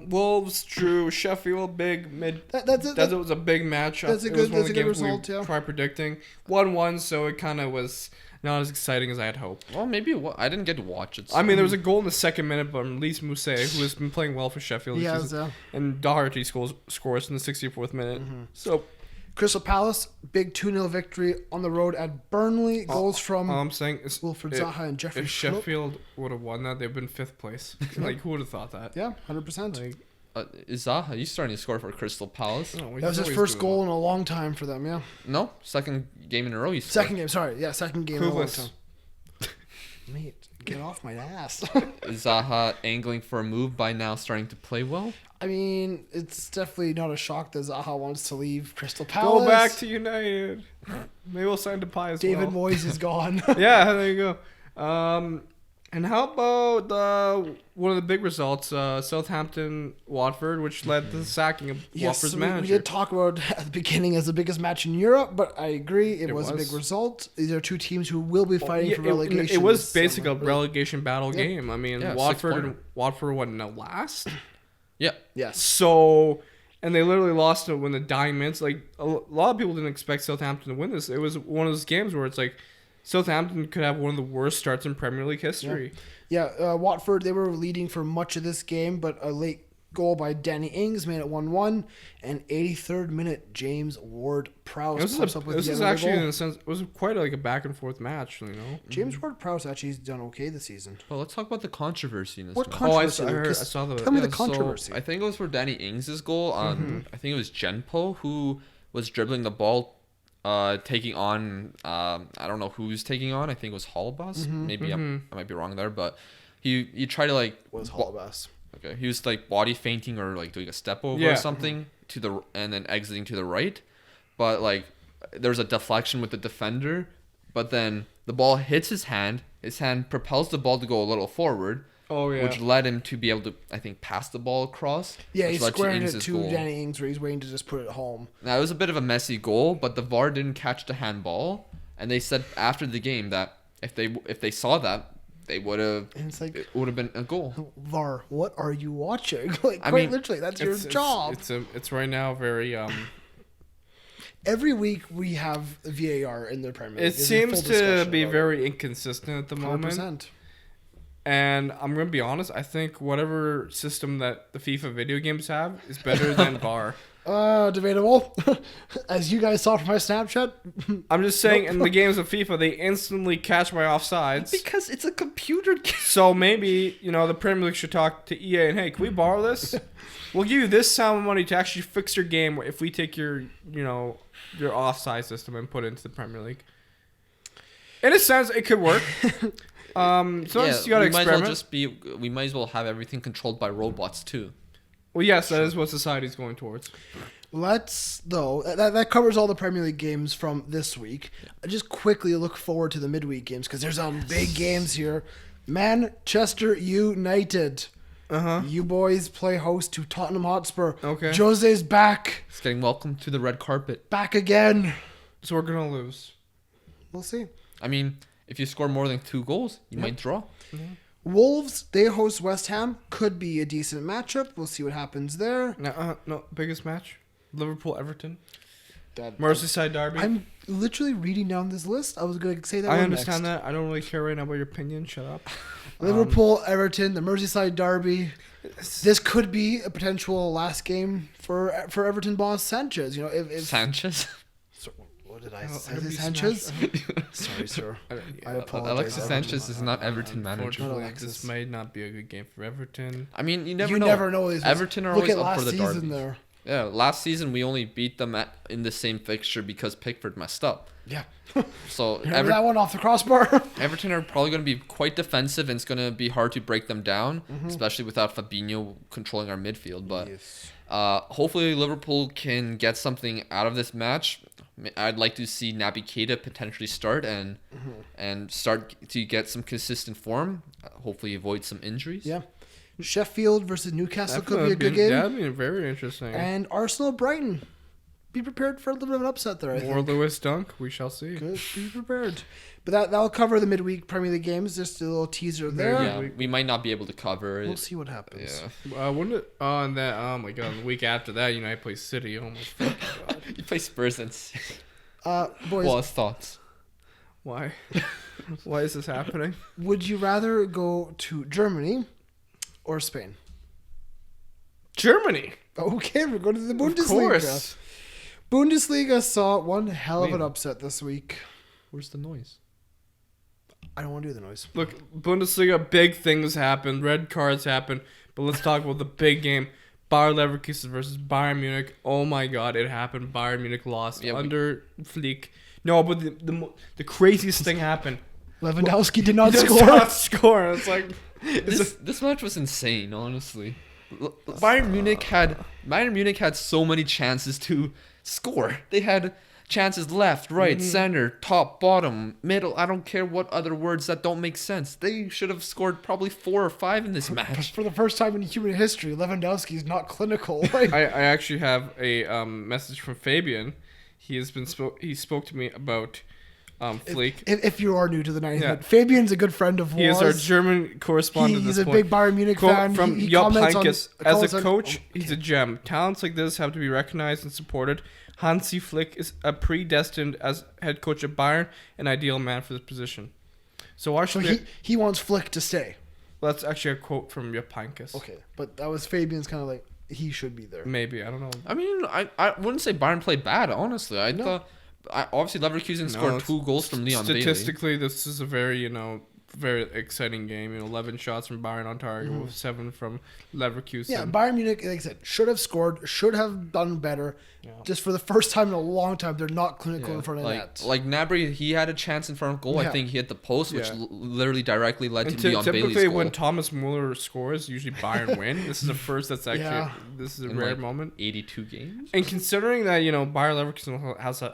S3: Wolves drew Sheffield. Big mid.
S1: That
S3: was a big match.
S1: That's a
S3: It was
S1: good-
S3: one of
S1: that's
S3: the
S1: a good
S3: games
S1: result,
S3: we
S1: yeah.
S3: tried predicting. 1-1, so it kind of was not as exciting as I had hoped.
S2: Well, maybe I didn't get to watch it. So.
S3: I mean, there was a goal in the second minute from Lise Mousset, who has been playing well for Sheffield. this
S1: Yeah,
S3: season. And Doherty scores in the 64th minute. So
S1: Crystal Palace, big 2-0 victory on the road at Burnley. Goals from
S3: all I'm saying is
S1: Wilfred Zaha and Jeffrey
S3: if
S1: Schlupp.
S3: Sheffield would have won that, they've been 5th place. Like, who would have thought that?
S1: Yeah, 100%.
S3: Like,
S2: Is Zaha? He's starting to score for Crystal Palace.
S3: no,
S1: That was his first goal in a long time for them, yeah.
S2: No, second game in a row. He scored.
S1: Second game, sorry. Yeah, second game in a long
S3: Clueless.
S1: time. Mate, get off my ass.
S2: Is Zaha angling for a move by now, starting to play well?
S1: I mean, it's definitely not a shock that Zaha wants to leave Crystal Palace.
S3: Go back to United. Maybe we'll sign Depay as
S1: David
S3: well.
S1: Moyes is gone.
S3: Yeah, there you go. And how about one of the big results, Southampton-Watford, which led to the sacking of Watford's
S1: we
S3: manager.
S1: did talk about at the beginning as the biggest match in Europe, but I agree it was a big result. These are two teams who will be fighting for relegation.
S3: It was
S1: this
S3: basically a
S1: summer.
S3: relegation battle game. I mean,
S2: Yeah,
S3: Watford wasn't the last.
S2: Yeah.
S1: Yes.
S3: So, and they literally lost it when the dying minutes. Like, a lot of people didn't expect Southampton to win this. It was one of those games where it's like Southampton could have one of the worst starts in Premier League history.
S1: Yeah, Watford, they were leading for much of this game, but a late goal by Danny Ings made it 1-1, and 83rd minute, James Ward-Prowse pops up with
S3: This
S1: the
S3: is
S1: other
S3: actually,
S1: goal.
S3: in a sense, it was quite like a back and forth match, you know.
S1: James Ward-Prowse actually has done okay this season.
S2: Well, let's talk about the controversy in this
S1: What
S2: match.
S1: controversy?
S3: I
S1: Lucas?
S3: saw the.
S1: Tell me the
S2: So,
S1: controversy.
S2: I think it was for Danny Ings' goal. I think it was Genpo who was dribbling the ball, taking on. I don't know who he was taking on. I think it was Holbas. Maybe I might be wrong there, but he tried to like.
S1: Was Holbass.
S2: Okay, he was like body feinting or like doing a step over or something and then exiting to the right, but like there's a deflection with the defender, but then the ball hits his hand. His hand propels the ball to go a little forward.
S3: Oh yeah.
S2: Which led him to be able to, I think, pass the ball across.
S1: Yeah,
S2: which
S1: he's
S2: led
S1: squaring it
S2: Ings'
S1: to
S2: goal.
S1: Danny Ings where he's waiting to just put it home.
S2: Now, it was a bit of a messy goal, but the VAR didn't catch the handball, and they said after the game that if they saw that, they would have.
S1: And it's like,
S2: It would have been a goal.
S1: VAR, what are you watching? Like,
S2: I
S1: quite
S2: mean,
S1: literally, that's your job.
S3: It's right now very
S1: Every week we have VAR in the Premier League.
S3: It seems to be very inconsistent at the moment.
S1: 100%.
S3: And I'm going to be honest, I think whatever system that the FIFA video games have is better than VAR.
S1: Debatable. As you guys saw from my Snapchat.
S3: I'm just saying, in the games of FIFA, they instantly catch my offsides.
S2: Because it's a computer game.
S3: So maybe, the Premier League should talk to EA and, hey, can we borrow this? We'll give you this sum of money to actually fix your game if we take your offside system and put it into the Premier League. In a sense, it could work. You gotta experiment.
S2: We might as well have everything controlled by robots too.
S3: Well, yes, that is what society's going towards.
S1: Let's, though, that covers all the Premier League games from this week. Just quickly look forward to the midweek games because there's some big games here. Manchester United. You boys play host to Tottenham Hotspur.
S3: Okay.
S1: Jose's back.
S2: He's getting welcomed to the red carpet.
S1: Back again.
S3: So we're going to lose.
S1: We'll see.
S2: I mean, if you score more than 2 goals, you might draw.
S3: Mm-hmm.
S1: Wolves, they host West Ham. Could be a decent matchup. We'll see what happens there.
S3: No, biggest match. Liverpool, Everton.
S1: That,
S3: Merseyside derby.
S1: I'm literally reading down this list. I was going to say that
S3: I
S1: one
S3: understand
S1: next.
S3: that. I don't really care right now about your opinion. Shut up.
S1: Liverpool, Everton, the Merseyside derby. This could be a potential last game for Everton boss Sanchez. You know, if
S2: Sanchez?
S1: what did I say? Sanchez? Sorry, sir. I apologize.
S2: Alexis Sanchez is not Everton manager.
S3: Unfortunately,
S1: Alexis.
S3: this might not be a good game for Everton.
S2: I mean, you
S1: You
S2: know.
S1: never know. These
S2: Everton are
S1: Look
S2: always
S1: at
S2: up
S1: last
S2: for the
S1: season
S2: derby.
S1: there.
S2: Yeah, last season we only beat them in the same fixture because Pickford messed up.
S1: Yeah.
S2: So
S1: Remember that one off the crossbar?
S2: Everton are probably going to be quite defensive, and it's going to be hard to break them down,
S1: Mm-hmm.
S2: especially without Fabinho controlling our midfield. But hopefully Liverpool can get something out of this match. I'd like to see Naby Keita potentially start and start to get some consistent form. Hopefully avoid some injuries.
S1: Yeah. Sheffield versus Newcastle
S3: That
S1: could be a good game.
S3: That'd be very interesting.
S1: And Arsenal Brighton. Be prepared for a little bit of an upset there, I
S3: More
S1: think.
S3: Lewis Dunk, we shall see.
S1: Good. Be prepared. But that'll cover the midweek Premier League games. Just a little teaser there.
S2: Yeah, we might not be able to cover it.
S1: We'll see what happens.
S2: Yeah.
S3: Wouldn't it? Oh, and that. Oh my God! The week after that, United plays City. Oh my fucking God!
S2: You play Spurs and
S1: Boys,
S2: Wallace thoughts.
S3: Why? Why is this happening?
S1: would you rather go to Germany or Spain?
S3: Germany.
S1: Okay, we're going to the Bundesliga.
S3: Of course.
S1: Bundesliga saw one hell of an upset this week.
S2: Where's the noise?
S1: I don't want to do the noise.
S3: Look, Bundesliga, big things happen. Red cards happen. But let's talk about the big game. Bayer Leverkusen versus Bayern Munich. Oh my God, it happened. Bayern Munich lost under Flick. No, but the craziest thing happened.
S1: Lewandowski did not
S3: He does
S1: score.
S3: not score. It's like
S2: This match was insane, honestly. Bayern Munich had so many chances to score. They had chances left, right, center, top, bottom, middle. I don't care what other words that don't make sense. They should have scored probably 4 or 5 in this match.
S1: For the first time in human history, Lewandowski is not clinical. Like,
S3: I actually have a message from Fabian. He spoke to me about Flick.
S1: if you are new to the 90s,
S3: Yeah.
S1: Fabian's a good friend of
S3: He is our
S1: Woz.
S3: German correspondent.
S1: He's
S3: at
S1: a
S3: this point.
S1: big Bayern Munich
S3: Quote
S1: fan.
S3: from
S1: He
S3: Jupp
S1: comments on-
S3: Heynckes. As
S1: comments
S3: a
S1: on-
S3: coach,
S1: okay.
S3: he's a gem. Talents like this have to be recognized and supported. Hansi Flick is a predestined as head coach at Bayern, an ideal man for this position. So
S1: So
S3: actually,
S1: he wants Flick to stay.
S3: that's actually a quote from Jupp Heynckes.
S1: Okay, but that was Fabian's kind of like, he should be there.
S3: Maybe, I don't know.
S2: I mean, I wouldn't say Bayern played bad, honestly. I
S1: No.
S2: thought obviously Leverkusen scored 2 goals from Leon Bailey.
S3: Statistically, this is a very, very exciting game. 11 shots from Bayern on target with 7 from Leverkusen.
S1: Yeah, Bayern Munich, like I said, should have scored, should have done better.
S3: Yeah.
S1: Just for the first time in a long time, they're not clinical in front of net.
S2: Like Gnabry, he had a chance in front of goal.
S1: Yeah.
S2: I think he hit the post, which
S3: Yeah.
S2: literally directly led
S3: And
S2: to Leon Bailey's
S3: typically,
S2: goal.
S3: when Thomas Muller scores, usually Bayern win. This is the first that's actually.
S1: Yeah.
S3: This is a
S2: In,
S3: rare
S2: like,
S3: moment.
S2: 82 games.
S3: And considering that Bayer Leverkusen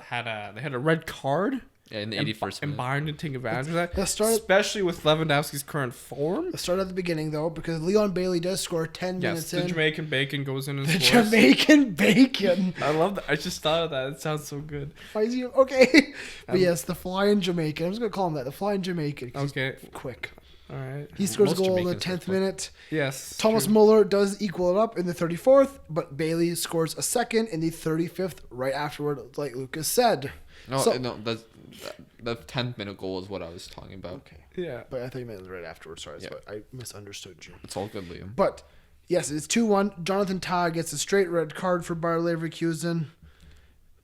S3: had a red card,
S2: Yeah, in the
S3: and
S2: 81st
S3: and
S2: minute.
S3: Bayern didn't take advantage of that,
S1: Let's start-
S3: especially with Lewandowski's current form.
S1: Let's start at the beginning, though, because Leon Bailey does score 10
S3: Yes,
S1: minutes
S3: the
S1: in.
S3: Jamaican bacon goes in and
S1: The
S3: scores.
S1: Jamaican bacon.
S3: I love that. I just thought of that. It sounds so good.
S1: Why is he okay? But yes, the flying Jamaican. I'm just gonna call him that. The flying Jamaican. 'cause
S3: Okay,
S1: he's quick.
S3: all right.
S1: He scores a
S2: Most
S1: goal in the
S2: Jamaicans are
S1: 10th
S2: quick.
S1: minute.
S3: Yes,
S1: Thomas
S3: true.
S1: Muller does equal it up in the 34th, but Bailey scores a second in the 35th right afterward, like Lucas said.
S2: No,
S1: So-
S2: no, the 10th minute goal is what I was talking about.
S1: Okay.
S3: Yeah.
S1: But I thought you meant it was right afterwards. Sorry,
S2: Yeah.
S1: but I misunderstood you.
S2: It's all good, Liam.
S1: But yes, it's 2-1. Jonathan Tah gets a straight red card for Bayer Leverkusen.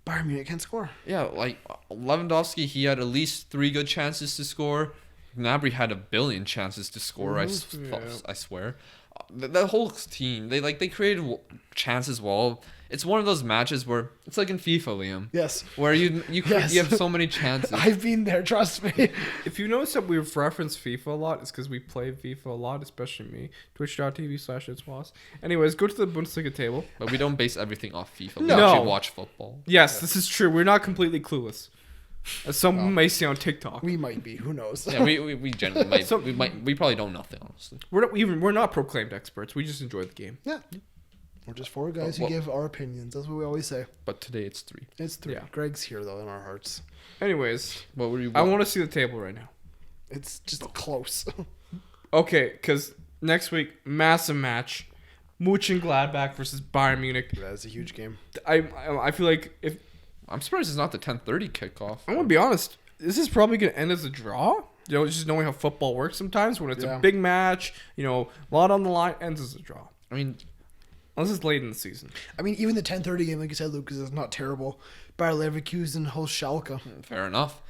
S1: Bayern Munich can score.
S2: Yeah, like Lewandowski, he had at least 3 good chances to score. Gnabry had a billion chances to score.
S3: Yeah.
S2: I swear. The whole team, they created chances well. it's one of those matches where it's like in FIFA, Liam.
S1: Yes.
S2: Where you have so many chances.
S1: I've been there, trust me.
S3: If you notice that we've referenced FIFA a lot, it's because we play FIFA a lot, especially me. Twitch.tv/itswas. Anyways, go to the Bundesliga table.
S2: But we don't base everything off FIFA. We
S3: No.
S2: actually watch football.
S3: Yes, this is true. We're not completely clueless. As some may see on TikTok.
S1: We might be. Who knows?
S2: Yeah, we generally might. We probably know nothing, honestly.
S3: We're not proclaimed experts. We just enjoy the game.
S1: Yeah. We're just four guys who give our opinions. That's what we always say.
S2: But today it's 3.
S1: It's 3.
S3: Yeah.
S1: Greg's here, though, in our hearts.
S3: Anyways,
S2: What were you?
S3: I want to see the table right now.
S1: It's just close.
S3: Okay, because next week, massive match. Mönchengladbach versus Bayern Munich.
S1: That is a huge game.
S3: I feel like if...
S2: I'm surprised it's not the 10:30 kickoff.
S3: I'm going to be honest. This is probably going to end as a draw. You know, just knowing how football works sometimes. When it's a big match, you know, a lot on the line, ends as a draw.
S2: I mean,
S3: unless it's late in the season.
S1: I mean, even the 10:30 game, like you said, Lucas, is not terrible. Bayer Leverkusen hosts Schalke.
S2: fair enough.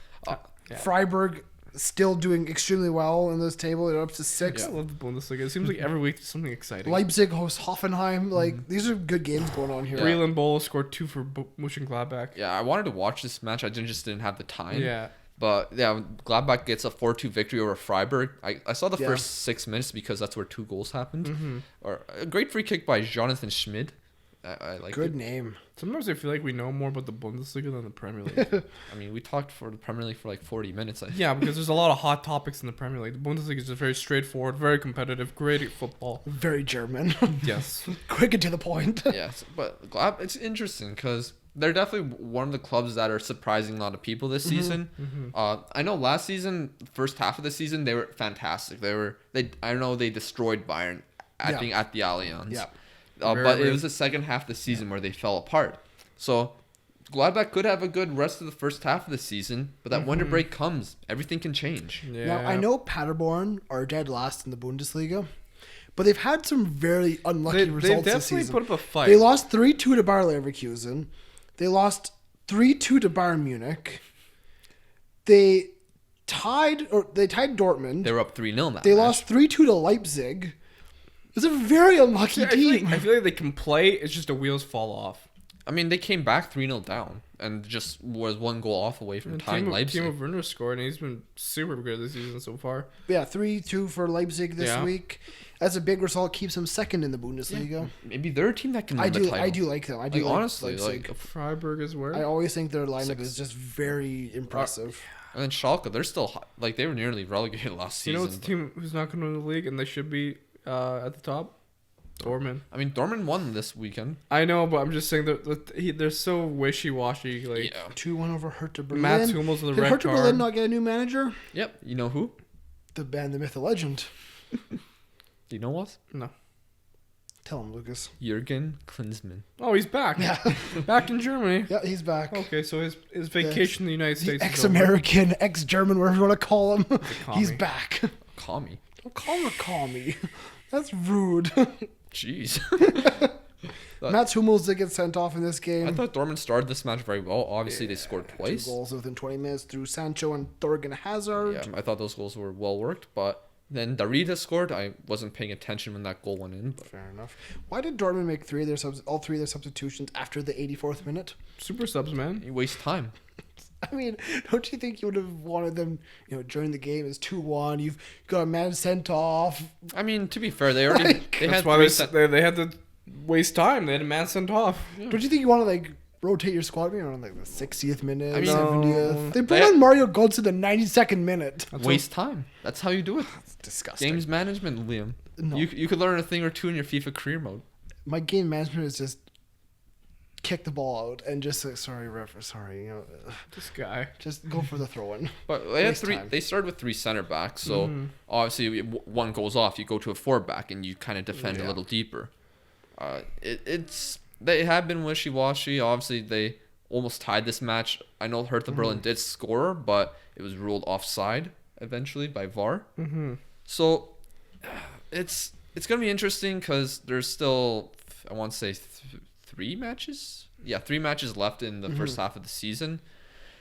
S1: Freiburg still doing extremely well in this table. They're up to 6.
S3: I love the Bundesliga. It seems like every week there's something exciting.
S1: Leipzig hosts Hoffenheim. Like, these are good games going on here.
S3: Breland Bowl scored 2 for Mönchengladbach.
S2: Yeah, I wanted to watch this match. I just didn't have the time.
S3: Yeah.
S2: But yeah, Gladbach gets a 4-2 victory over Freiburg. I saw the first 6 minutes because that's where 2 goals happened.
S3: Mm-hmm.
S2: Or a great free kick by Jonathan Schmid. I like
S1: Good
S2: it.
S1: name.
S3: Sometimes I feel like we know more about the Bundesliga than the Premier League.
S2: I mean, we talked for the Premier League for like 40 minutes.
S3: Yeah, because there's a lot of hot topics in the Premier League. The Bundesliga is just very straightforward, very competitive, great at football.
S1: Very German.
S3: Yes.
S1: Quick and to the point.
S2: Yes, but it's interesting because they're definitely one of the clubs that are surprising a lot of people this season.
S3: Mm-hmm.
S2: I know last season, first half of the season, they were fantastic. I know they destroyed Bayern. I think at the Allianz.
S1: Yeah.
S2: But it was the second half of the season where they fell apart. So Gladbach could have a good rest of the first half of the season, but that winter break comes. Everything can change.
S3: Yeah.
S1: Now, I know Paderborn are dead last in the Bundesliga, but they've had some very unlucky results
S3: They
S1: this
S3: definitely
S1: season.
S3: put up a fight.
S1: They lost 3-2 to Bayer Leverkusen. They lost 3-2 to Bayern Munich. They tied Dortmund.
S2: They were up 3-0 now.
S1: They lost 3-2 to Leipzig. It's a very unlucky team.
S3: I feel like they can play. It's just the wheels fall off.
S2: I mean, they came back 3-0 down and just was 1 goal off away from tying Leipzig.
S3: Timo Werner scored, and he's been super good this season so far.
S1: Yeah, 3-2 for Leipzig this week. That's a big result. Keeps them second in the Bundesliga.
S2: Yeah. Maybe they're a team that can win the title.
S1: I do like them. I do like
S2: honestly,
S1: Leipzig.
S3: Freiburg is where?
S1: I always think their lineup is just very impressive.
S2: And then Schalke, they're still like they were nearly relegated last season.
S3: You know what's a team who's not going to win the league and they should be at the top? Dortmund.
S2: I mean, Dortmund won this weekend.
S3: I know, but I'm just saying they're so wishy-washy. Like
S1: 2-1 over Hertha Berlin.
S3: Mats Hummels with a
S1: Did
S3: red
S1: Hertha
S3: card.
S1: Berlin not get a new manager?
S2: Yep. You know who?
S1: The band, the myth, the legend.
S2: Do you know what?
S3: No.
S1: Tell him, Lucas.
S2: Jurgen Klinsmann.
S3: Oh, he's back.
S1: Yeah.
S3: Back in Germany.
S1: Yeah, he's back.
S3: Okay, so his vacation in the United
S1: The
S3: States.
S1: ex-American, ex-German, whatever you want to call him. He's back.
S2: Call me.
S1: Don't call him a commie. That's rude.
S2: Jeez.
S1: Mats Hummels did get sent off in this game.
S2: I thought Dortmund started this match very well. Obviously, they scored twice.
S1: 2 goals within 20 minutes through Sancho and Thorgan Hazard.
S2: Yeah, I thought those goals were well worked, but then Darida scored. I wasn't paying attention when that goal went in. But
S1: Fair enough. Why did Dortmund make all 3 of their substitutions after the 84th minute?
S3: Super subs, man.
S2: you waste time.
S1: I mean, don't you think you would have wanted them, during the game? It's 2-1. You've got a man sent off.
S2: I mean, to be fair, they already they
S3: That's
S2: had
S3: why
S2: three
S3: they had to waste time. They had a man sent off.
S1: Yeah. Don't you think you want to rotate your squad maybe around the 60th minute,
S2: I mean,
S1: 70th? They brought on Mario Götze in the 92nd minute.
S2: waste time. That's how you do it.
S1: That's disgusting.
S2: Games management, Liam.
S1: No.
S2: You could learn a thing or two in your FIFA career mode.
S1: My game management is just kick the ball out and just say, sorry, ref, sorry.
S3: This guy.
S1: Just go for the throw-in.
S2: But they had
S1: Waste
S2: three.
S1: time.
S2: They started with 3 center backs, so obviously one goes off. You go to a 4 back and you kind of defend a little deeper. They have been wishy-washy. Obviously, they almost tied this match. I know Hertha Berlin did score, but it was ruled offside eventually by VAR. So it's gonna be interesting because there's still, I want to say 3 matches. Yeah, 3 matches left in the first half of the season.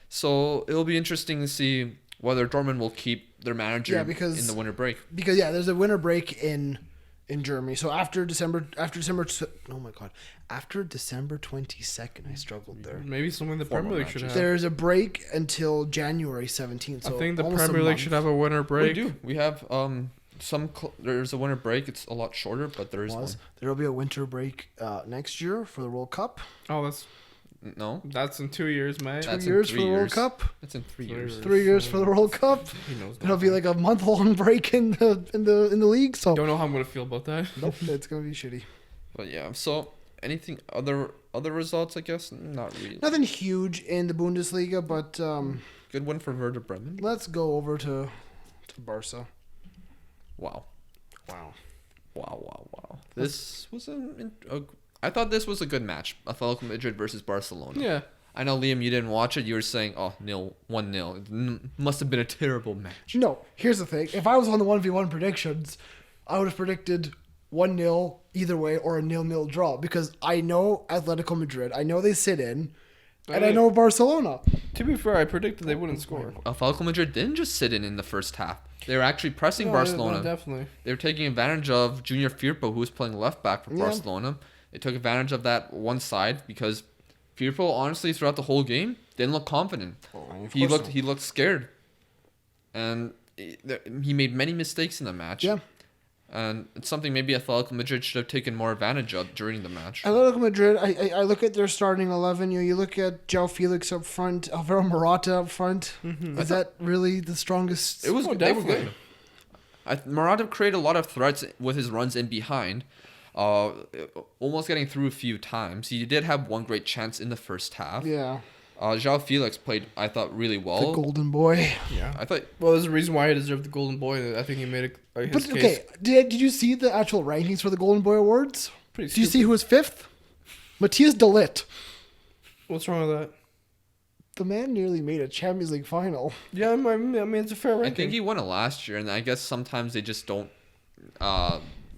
S2: So it'll be interesting to see whether Dortmund will keep their manager in the winter break.
S1: Because there's a winter break in in Germany. So after December, oh my God, after December 22nd, I struggled there.
S3: Maybe something the Premier League should have.
S1: There's a break until January 17th. So
S3: I think the Premier League should have a winter break.
S2: We do. We have there's a winter break. It's a lot shorter, but there is one.
S1: There will be a winter break next year for the World Cup.
S3: Oh, that's in 2 years, mate.
S1: 2 years for the World Cup.
S2: That's in 3 years.
S1: 3 years for the World Cup. It'll be like a month-long break in the league. So
S3: don't know how I'm gonna feel about that.
S1: Nope, it's gonna be shitty.
S2: But yeah, so anything other results? I guess not really.
S1: Nothing huge in the Bundesliga, but
S2: good win for Werder Bremen.
S1: Let's go over to Barca.
S2: Wow.
S1: Wow.
S2: This was I thought this was a good match. Atletico Madrid versus Barcelona.
S3: Yeah.
S2: I know, Liam, you didn't watch it. You were saying, 1-0. It must have been a terrible match.
S1: No, here's the thing. If I was on the 1v1 predictions, I would have predicted 1-0 either way or a 0-0 draw because I know Atletico Madrid. I know they sit in. And I know Barcelona.
S3: To be fair, I predicted they wouldn't score.
S2: Atletico Madrid didn't just sit in the first half. They were actually pressing Barcelona.
S3: Definitely.
S2: They were taking advantage of Junior Firpo, who was playing left back for Barcelona. They took advantage of that one side because Firpo, honestly, throughout the whole game, didn't look confident. He looked scared. And he made many mistakes in the match.
S1: Yeah.
S2: And it's something maybe Atletico Madrid should have taken more advantage of during the match.
S1: Atletico Madrid, I look at their starting 11. You look at João Felix up front, Alvaro Morata up front. Mm-hmm. Is that really the strongest?
S2: It was definitely good. Morata created a lot of threats with his runs in behind, almost getting through a few times. He did have one great chance in the first half.
S1: Yeah.
S2: João Felix played, I thought, really well.
S1: The golden boy.
S3: Yeah.
S2: I thought.
S3: Well, there's a reason why he deserved the golden boy. I think he made his case.
S1: Okay, did you see the actual rankings for the Golden Boy Awards?
S3: Pretty stupid.
S1: Do you see who was 5th? Matthias de Ligt.
S3: What's wrong with that?
S1: The man nearly made a Champions League final.
S3: Yeah, I mean it's a fair ranking.
S2: I think he won it last year, and I guess sometimes they just don't.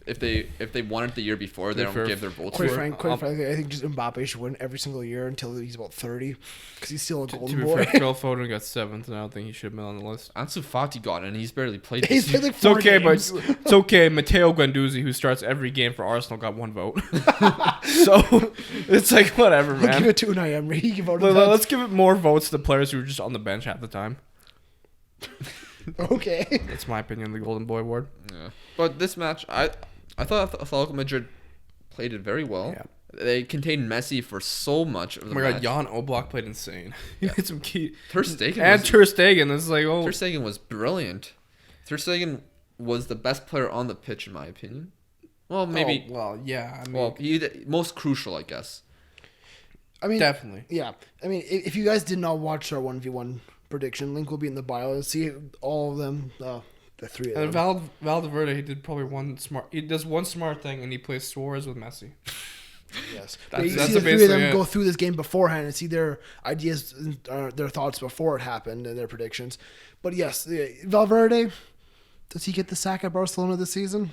S2: If they won it the year before, they don't give their votes.
S1: Quite frankly, I think just Mbappe should win every single year until he's about 30, because he's still a golden boy.
S3: To be fair, Phil Foden got 7th, and I don't think he should have been on the list.
S2: Ansu Fati got it, and he's barely played.
S1: He's played like
S3: it's
S1: 4
S3: okay,
S1: games.
S3: but it's okay. Matteo Guendouzi, who starts every game for Arsenal, got 1 vote. So it's like whatever, man.
S1: We'll give it to Unai Emery.
S3: Let's give it more votes to the players who were just on the bench half the time.
S1: Okay,
S3: that's my opinion. The Golden Boy Award.
S2: Yeah, but this match, I thought Atletico Madrid played it very well.
S3: Yeah.
S2: They contained Messi for so much of the match.
S3: Oh my God, Jan Oblak played insane. He had some key.
S2: Ter Stegen.
S3: It's like,
S2: Ter Stegen was brilliant. Ter Stegen was the best player on the pitch, in my opinion. Well, maybe.
S3: Oh, well, yeah. I
S2: mean, most crucial, I guess.
S1: I mean,
S3: definitely.
S1: Yeah. I mean, if you guys did not watch our 1v1 prediction, link will be in the bio and see all of them. The 3 of them.
S3: And Valverde, he did probably he does one smart thing, and he plays Suarez with Messi.
S1: Yes.
S3: That's
S1: you see the 3 of them go through this game beforehand and see their ideas, their thoughts before it happened and their predictions. But yes, Valverde, does he get the sack at Barcelona this season?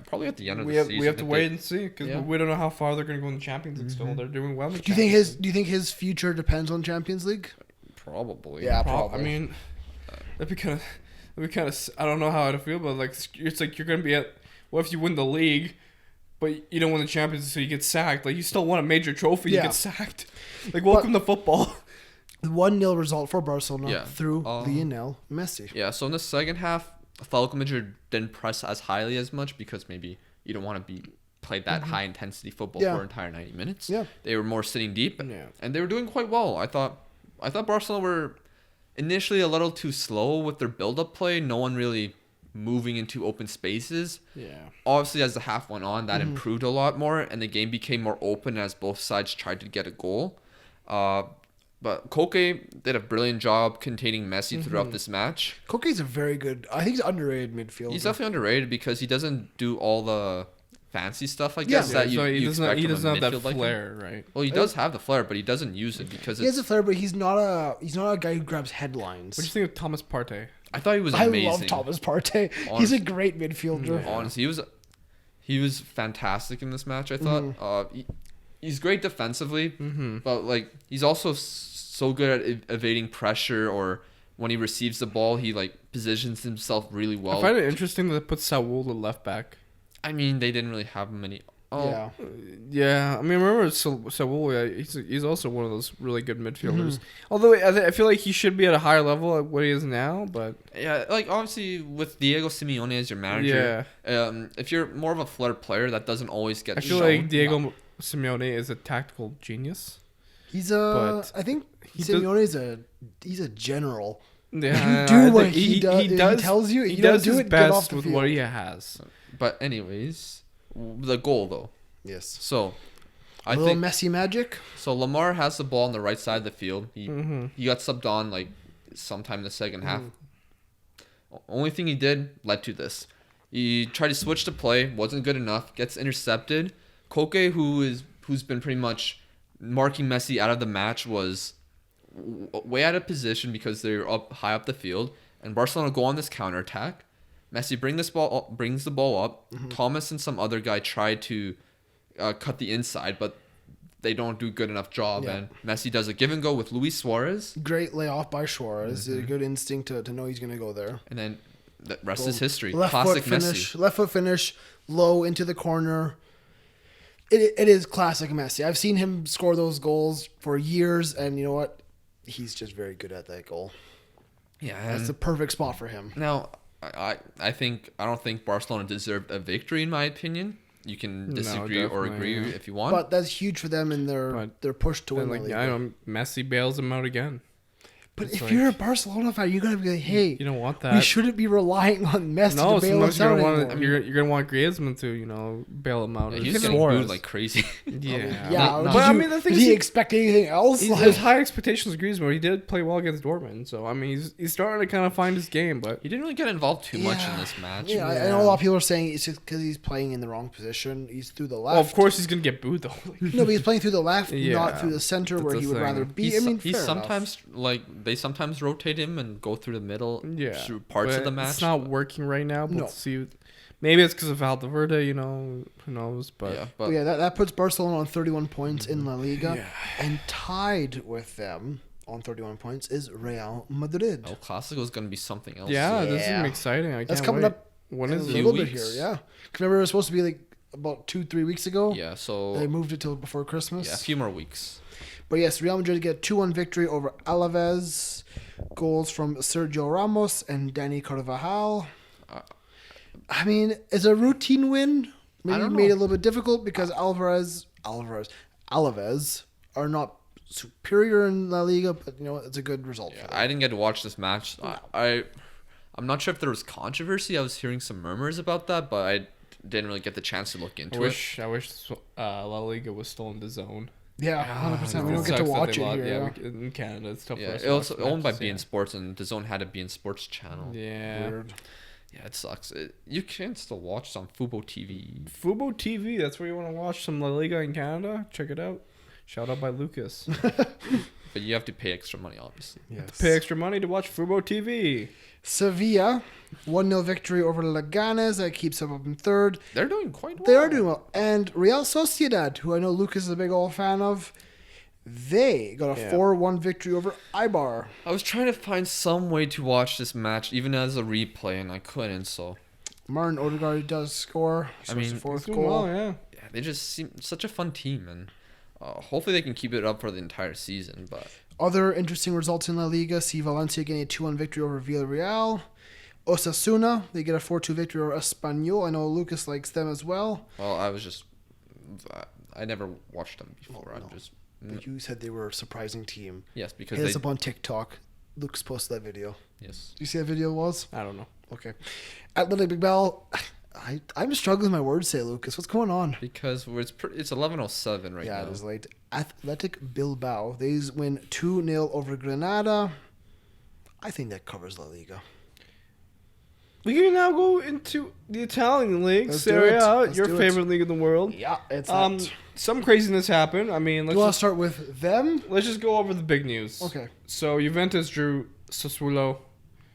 S2: Probably at the end of the season.
S3: We have to wait and see, because we don't know how far they're going to go in the Champions League still. They're doing well in the
S1: Do you think his future depends on Champions League?
S2: Probably.
S1: Yeah, probably.
S3: I mean, that'd be kind of... I don't know how to feel, but it's like you're gonna be at. What if you win the league, but you don't win the Champions League, so you get sacked? Like, you still won a major trophy, you get sacked. Like, welcome to football.
S1: The 1-0 result for Barcelona through Lionel Messi.
S2: Yeah. So in the second half, Atletico Madrid didn't press as highly as much because maybe you don't want to play that high intensity football for entire 90 minutes. Yeah. They were more sitting deep, and they were doing quite well. I thought Barcelona were initially a little too slow with their build-up play. No one really moving into open spaces. Yeah. Obviously, as the half went on, that improved a lot more, and the game became more open as both sides tried to get a goal. But Koke did a brilliant job containing Messi throughout this match.
S1: Koke's a very good... I think he's underrated midfielder.
S2: He's definitely underrated because he doesn't do all the fancy stuff, I guess, that you expect from a midfield. He doesn't have that
S3: flair, right?
S2: Well, he does have the flair, but he doesn't use it because
S1: he has a flair, but he's not a guy who grabs headlines.
S3: What do you think of Thomas Partey?
S2: I thought he was amazing.
S1: I love Thomas Partey. He's a great midfielder.
S2: Honestly, he was fantastic in this match, I thought. He's great defensively, but like he's also so good at evading pressure, or when he receives the ball, he like positions himself really well.
S3: I find it interesting that they put Saul at left back.
S2: I mean, they didn't really have many. Oh,
S1: Yeah.
S3: Yeah, I mean, remember Saul? He's also one of those really good midfielders. Although I feel like he should be at a higher level at what he is now, but
S2: yeah, like obviously with Diego Simeone as your manager, if you're more of a flair player, that doesn't always get
S3: I feel
S2: shown.
S3: like Diego Simeone is a tactical genius.
S1: I think Simeone he's a general.
S3: Yeah,
S1: You do what he does. He tells you.
S3: He
S1: You
S3: does
S1: don't do
S3: his
S1: it. Get off
S3: best
S1: the
S3: with
S1: field.
S3: what he has.
S2: But anyways, the goal though.
S1: Yes.
S2: So,
S1: A little Messi magic.
S2: So Lamar has the ball on the right side of the field. He got subbed on like sometime in the second half. Only thing he did led to this. He tried to switch the play, wasn't good enough, gets intercepted. Koke, who's been pretty much marking Messi out of the match, was way out of position because they're high up the field, and Barcelona go on this counterattack. Messi brings the ball up. Thomas and some other guy try to cut the inside, but they don't do a good enough job.
S1: Yeah.
S2: And Messi does a give and go with Luis Suarez.
S1: Great layoff by Suarez. A good instinct to know he's going to go there.
S2: And then the rest is history.
S1: Left
S2: Classic
S1: foot finish.
S2: Messi.
S1: Left foot finish. Low into the corner. It is classic Messi. I've seen him score those goals for years, and you know what? He's just very good at that goal.
S2: Yeah,
S1: That's the perfect spot for him.
S2: Now, I don't think Barcelona deserved a victory in my opinion. You can disagree or agree if you want.
S1: But that's huge for them in their push to win the league.
S3: I know Messi bails him out again.
S1: But if you're a Barcelona fan, you gotta be like, hey,
S3: you don't want that.
S1: We shouldn't be relying on Messi to bail us out anymore.
S3: You're gonna want Griezmann to, bail him out.
S2: Yeah, he's getting booed like crazy.
S1: Yeah.
S3: But I mean, the thing
S1: did he expect anything else?
S3: There's high expectations of Griezmann. He did play well against Dortmund, so I mean, he's starting to kind of find his game. But
S2: he didn't really get involved too much in this match.
S1: Yeah, I know a lot of people are saying it's just because he's playing in the wrong position. He's through the left.
S3: Well, of course he's gonna get booed though.
S1: No, but he's playing through the left, not through the center where he would rather be.
S2: He's sometimes they sometimes rotate him and go through the middle through parts of the match.
S3: It's not working right now, but see, maybe it's because of Valverde, who knows, but
S1: that puts Barcelona on 31 points in La Liga, and tied with them on 31 points is Real Madrid.
S2: El Clasico is going to be something else.
S3: Yeah, this is exciting.
S1: That's coming up
S3: when is
S1: a little bit here, yeah. Remember it was supposed to be like about 2-3 weeks ago?
S2: Yeah, so
S1: they moved it till before Christmas.
S2: Yeah, a few more weeks.
S1: But yes, Real Madrid get 2-1 victory over Alaves. Goals from Sergio Ramos and Dani Carvajal. I mean, it's a routine win. Maybe made it a little bit difficult because Alaves are not superior in La Liga, but it's a good result.
S2: Yeah, I didn't get to watch this match. I'm not sure if there was controversy. I was hearing some murmurs about that, but I didn't really get the chance to look into it.
S3: I wish La Liga was still in the zone.
S1: Yeah, 100%. We don't get to watch it here.
S3: Yeah, in Canada, it's tough for us.
S2: It was owned by beIN Sports, and the Zone had a beIN Sports channel.
S3: Yeah.
S1: Weird.
S2: Yeah, it sucks. You can still watch some Fubo TV.
S3: Fubo TV, that's where you want to watch some La Liga in Canada. Check it out. Shout out by Lucas.
S2: But you have to pay extra money, obviously.
S3: Yes. Pay extra money to watch Fubo TV.
S1: Sevilla, 1-0 victory over Leganes. That keeps them up in third.
S2: They're doing quite well.
S1: They are doing well. And Real Sociedad, who I know Lucas is a big old fan of, they got a 4-1 victory over Eibar.
S2: I was trying to find some way to watch this match, even as a replay, and I couldn't, so...
S1: Martin Odegaard does score.
S2: I mean,
S1: the fourth goal.
S3: Well, yeah,
S2: they just seem such a fun team, and hopefully they can keep it up for the entire season, but...
S1: Other interesting results in La Liga. See Valencia getting a 2-1 victory over Villarreal. Osasuna, they get a 4-2 victory over Espanyol. I know Lucas likes them as well.
S2: Well, I never watched them before.
S1: But you said they were a surprising team.
S2: Yes, because
S1: Hit us up on TikTok. Lucas posted that video.
S2: Yes.
S1: Do you see that video, Was?
S3: I don't know.
S1: Okay. Athletic Bilbao. I'm struggling with my words today, Lucas. What's going on?
S2: Because it's 11:07 right now.
S1: Yeah, it is late. Athletic Bilbao. They win 2-0 over Granada. I think that covers La Liga.
S3: We can now go into the Italian league, Serie A, your favorite league in the world.
S1: Yeah, it's
S3: some craziness happened. I mean,
S1: you want to start with them?
S3: Let's just go over the big news.
S1: Okay.
S3: So Juventus drew Sassuolo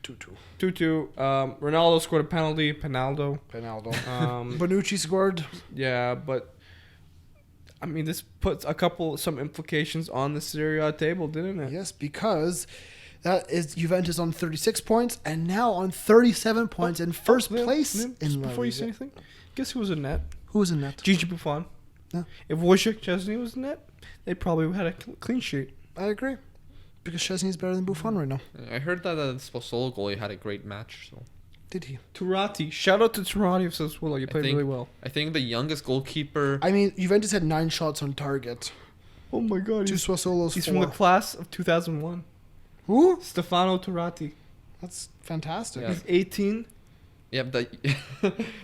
S1: 2-2.
S3: 2-2. Ronaldo scored a penalty. Penaldo.
S1: Bonucci scored.
S3: Yeah, but I mean, this puts some implications on the Serie A table, didn't it?
S1: Yes, because That is Juventus on 36 points and now on 37 points in first place in La
S3: Before you
S1: Liga.
S3: say anything, guess who was in net?
S1: Who was in net?
S3: Gigi Buffon.
S1: Yeah.
S3: If Wojciech Szczesny was in net, they probably had a clean sheet.
S1: I agree. Because Szczesny's better than Buffon right now.
S2: I heard that the Sassuolo goalie had a great match. So
S1: Did he?
S3: Turati. Shout out to Turati of Sassuolo. You played really well.
S2: I think the youngest goalkeeper.
S1: I mean, Juventus had 9 shots on target.
S3: Oh my god.
S1: Two Sassuolo's
S3: He's
S1: 4.
S3: from the class of 2001.
S1: Who?
S3: Stefano Turati.
S1: That's fantastic.
S2: Yeah.
S3: He's 18.
S2: Yeah, the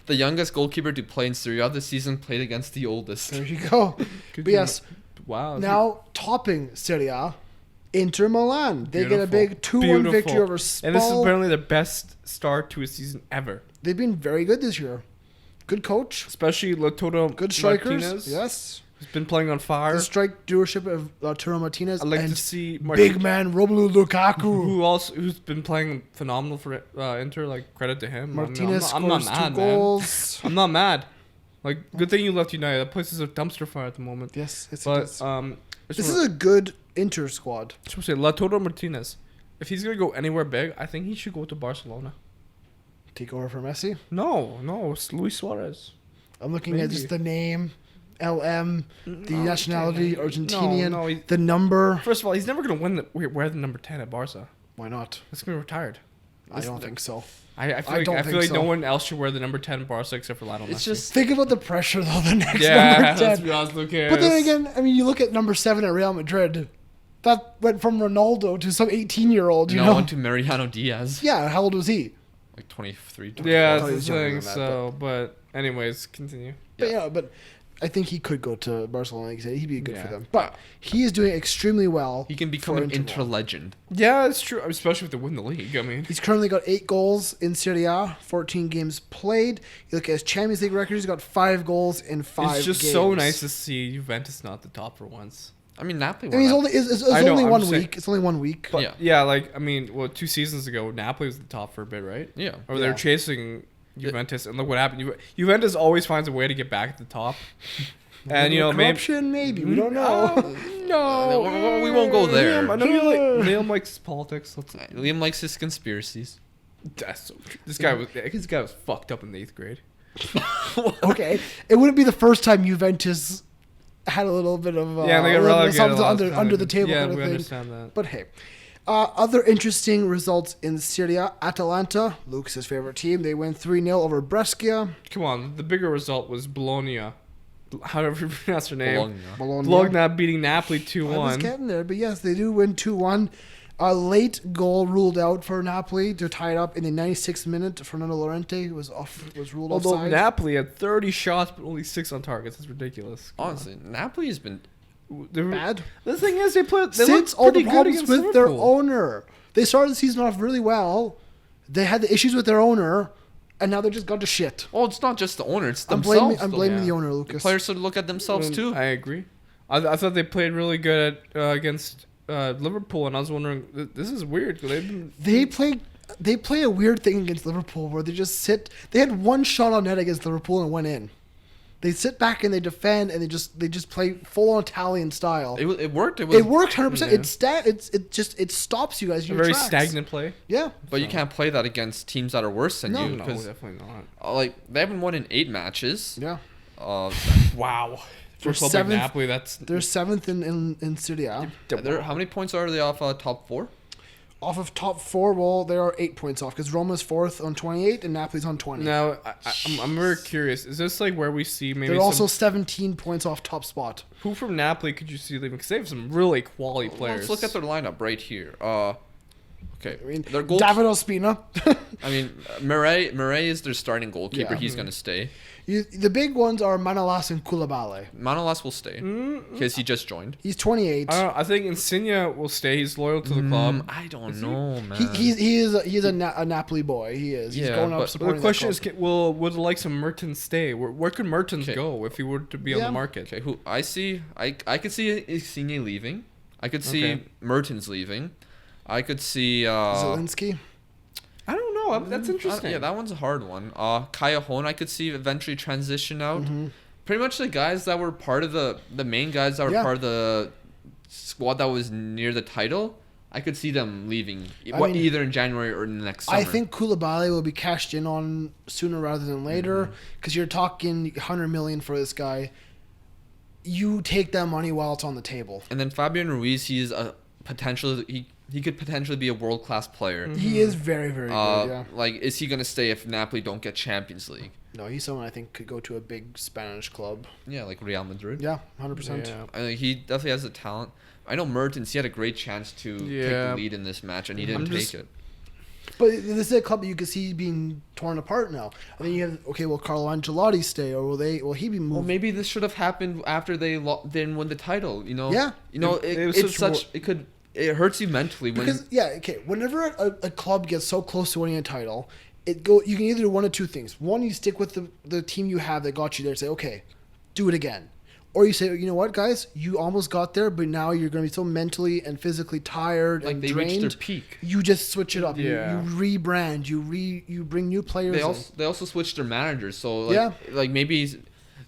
S2: the youngest goalkeeper to play in Serie A this season played against the oldest.
S1: There you go.
S3: Good
S1: But yes,
S3: Wow.
S1: now topping Serie A, Inter Milan. They get a
S3: Beautiful.
S1: big 2-1 victory over
S3: And this is
S1: Spal.
S3: apparently their best start to a season ever.
S1: They've been very good this year. Good coach.
S3: Especially Lautaro
S1: Good strikers.
S3: Martinez.
S1: Yes.
S3: He's been playing on fire.
S1: The strike doership of Lautaro Martinez.
S3: I'd like
S1: and
S3: to see
S1: big man Romelu Lukaku.
S3: who's been playing phenomenal for Inter. Like, credit to him.
S1: Martinez
S3: I'm not
S1: scores
S3: mad,
S1: 2 goals.
S3: I'm not mad. Like, good thing you left United. That place is a dumpster fire at the moment.
S1: Yes, it
S3: But
S1: is. This is a good Inter squad.
S3: I was say Lautaro Martinez. If he's gonna go anywhere big, I think he should go to Barcelona.
S1: Take over for Messi.
S3: No, it's Luis Suarez.
S1: I'm looking at
S3: Maybe.
S1: just the name, LM, the
S3: No,
S1: nationality,
S3: okay.
S1: Argentinian,
S3: No,
S1: the number.
S3: First of all, he's never gonna wear the number 10 at Barca.
S1: Why not?
S3: That's gonna be retired.
S1: I don't think so.
S3: I feel
S1: don't
S3: like
S1: think so.
S3: no one else should wear the number 10 Barca except for Lionel Messi.
S2: It's just
S1: Think about the pressure though. The next
S3: yeah.
S1: number 10.
S3: Let's be honest. Who cares?
S1: But then again, I mean, you look at number 7 at Real Madrid. That went from Ronaldo to some 18-year-old. You
S2: no
S1: know?
S2: one to Mariano Diaz.
S1: Yeah. How old was he?
S2: Like 23, 24.
S3: yeah,
S1: Oh,
S3: that's
S1: he's
S3: the
S1: younger
S3: thing.
S1: than that,
S3: So, but anyways, continue.
S1: But yeah, but I think he could go to Barcelona. Like I said, he'd be good for
S3: Yeah.
S1: them. But he is doing extremely well.
S2: He can become
S1: for
S2: an
S1: Inter
S2: Inter legend.
S3: Yeah, it's true. Especially if they win the league. I mean,
S1: He's currently got 8 goals in Serie A, 14 games played. You look at his Champions League record, he's got 5 goals in 5 games.
S3: it's just so nice to see Juventus not the top for once.
S2: I mean, Napoli.
S1: I mean,
S2: won that.
S1: it's
S3: I know,
S1: only
S3: I'm
S1: 1
S3: saying-
S1: week. It's only 1 week.
S3: But
S2: Yeah.
S3: yeah, like I mean, 2 seasons ago, Napoli was the top for a bit, right?
S2: Yeah.
S3: Or they
S1: Yeah.
S3: were chasing Juventus, and look what happened. Juventus always finds a way to get back at the top. And
S1: corruption, maybe we don't know.
S3: No,
S2: we won't go there.
S3: I know you like Liam likes politics.
S2: Liam likes his conspiracies.
S3: That's so true. This guy was fucked up in the 8th grade.
S1: Okay, it wouldn't be the first time Juventus had a little bit of
S3: Yeah, they
S1: a
S3: got
S1: little bit of
S3: relegated
S1: something
S3: a lot of
S1: under
S3: time.
S1: the table
S3: Yeah,
S1: kind of
S3: we
S1: thing.
S3: understand that.
S1: But hey, other interesting results in Serie A. Atalanta, Lucas' favorite team, they win 3-0 over Brescia.
S3: Come on, the bigger result was Bologna. However you pronounce her name.
S2: Bologna.
S3: Bologna beating Napoli
S1: I was
S3: 2-1.
S1: getting there, but yes, they do win 2-1. A late goal ruled out for Napoli to tie it up in the 96th minute. Fernando Llorente was ruled
S3: Although
S1: offside.
S3: Napoli had 30 shots but only 6 on targets. That's ridiculous.
S2: Honestly, Napoli has been.
S3: They're
S1: Bad.
S3: The thing is, they
S1: Since
S3: looked
S1: all the
S3: pretty good
S1: problems
S3: against
S1: with their
S3: Liverpool.
S1: owner. They started the season off really well. They had the issues with their owner, and now they just got to shit.
S2: Oh, it's not just the owner; it's
S1: I'm
S2: themselves.
S1: blaming
S3: yeah.
S1: the owner,
S2: The
S1: Lucas.
S2: players should look at themselves too.
S3: I agree. I thought they played really good at against Liverpool, and I was wondering, this is weird.
S1: They play a weird thing against Liverpool where they just sit. They had 1 shot on net against Liverpool and went in. They sit back and they defend and they just play full on Italian style.
S2: It worked. It
S1: worked 100%.
S3: Yeah.
S1: It stops you guys. In
S3: a
S1: your
S3: very
S1: tracks.
S3: stagnant play.
S1: Yeah.
S2: But you can't play that against teams that are worse than
S1: No.
S2: you
S3: No,
S2: because
S3: definitely not.
S2: like they haven't won in 8 matches.
S1: Yeah.
S3: Wow. For
S1: They're
S3: a club like
S1: seventh-
S3: Napoli, that's
S1: They're 7th in Serie A.
S2: How many points are they off top 4?
S1: Off of top 4, well, they are 8 points off because Roma's 4th on 28 and Napoli's on 20.
S3: Now, I'm very curious. Is this like where we see maybe
S1: They're also 17 points off top spot.
S3: who from Napoli could you see leaving? Because they have some really quality players.
S2: Let's look at their lineup right here. Okay,
S1: I mean,
S2: their goal.
S1: David Ospina.
S2: I mean, Murray is their starting goalkeeper.
S1: Yeah.
S2: He's gonna stay.
S1: The big ones are Manolas and Koulibaly.
S2: Manolas will stay because he just joined.
S1: He's 28.
S3: I think Insigne will stay. He's loyal to the club.
S2: I don't know, man.
S1: He is a Napoli boy. He is. He's
S2: Yeah,
S1: going up
S2: but
S3: But
S1: supporting
S3: the question
S1: that
S3: is,
S1: club.
S3: would the likes of Mertens stay? Where could Mertens
S2: Okay.
S3: go if he were to be on
S1: Yeah.
S3: the market?
S2: Okay, who I see, I could see Insigne leaving. I could see
S3: Okay.
S2: Mertens leaving. I could see.
S1: Zelensky.
S3: I don't know. That's interesting.
S2: Yeah, that one's a hard one. Callejon, I could see eventually transition out.
S1: Mm-hmm.
S2: Pretty much the guys that were part of the main guys that were
S1: Yeah.
S2: part of the squad that was near the title I could see them leaving
S1: mean,
S2: either in January or in the next summer.
S1: I think Koulibaly will be cashed in on sooner rather than later because you're talking 100 million for this guy. You take that money while it's on the table.
S2: And then Fabian Ruiz, he's a potential. He could potentially be a world class player.
S1: He is very, very good. Yeah.
S2: Like, is he gonna stay if Napoli don't get Champions League?
S1: No, he's someone I think could go to a big Spanish club.
S2: Yeah, like Real Madrid.
S1: Yeah, 100%.
S3: Yeah.
S2: I think he definitely has the talent. I know Mertens. He had a great chance to take the lead in this match, and he didn't take it.
S1: But this is a club that you can see being torn apart now. I mean, you have will Carlo Ancelotti stay, or will he be moved?
S2: Well, maybe this should have happened after they didn't win the title. You know.
S1: Yeah.
S2: You know, it hurts you mentally when.
S1: Because whenever a club gets so close to winning a title, you can either do one of two things. One, you stick with the team you have that got you there and say, okay, do it again. Or you say, you know what, guys, you almost got there, but now you're going to be so mentally and physically tired and
S2: they
S1: drained.
S2: reached their peak.
S1: You just switch it up.
S3: Yeah.
S1: You rebrand. You bring new players.
S2: They also switched their managers, so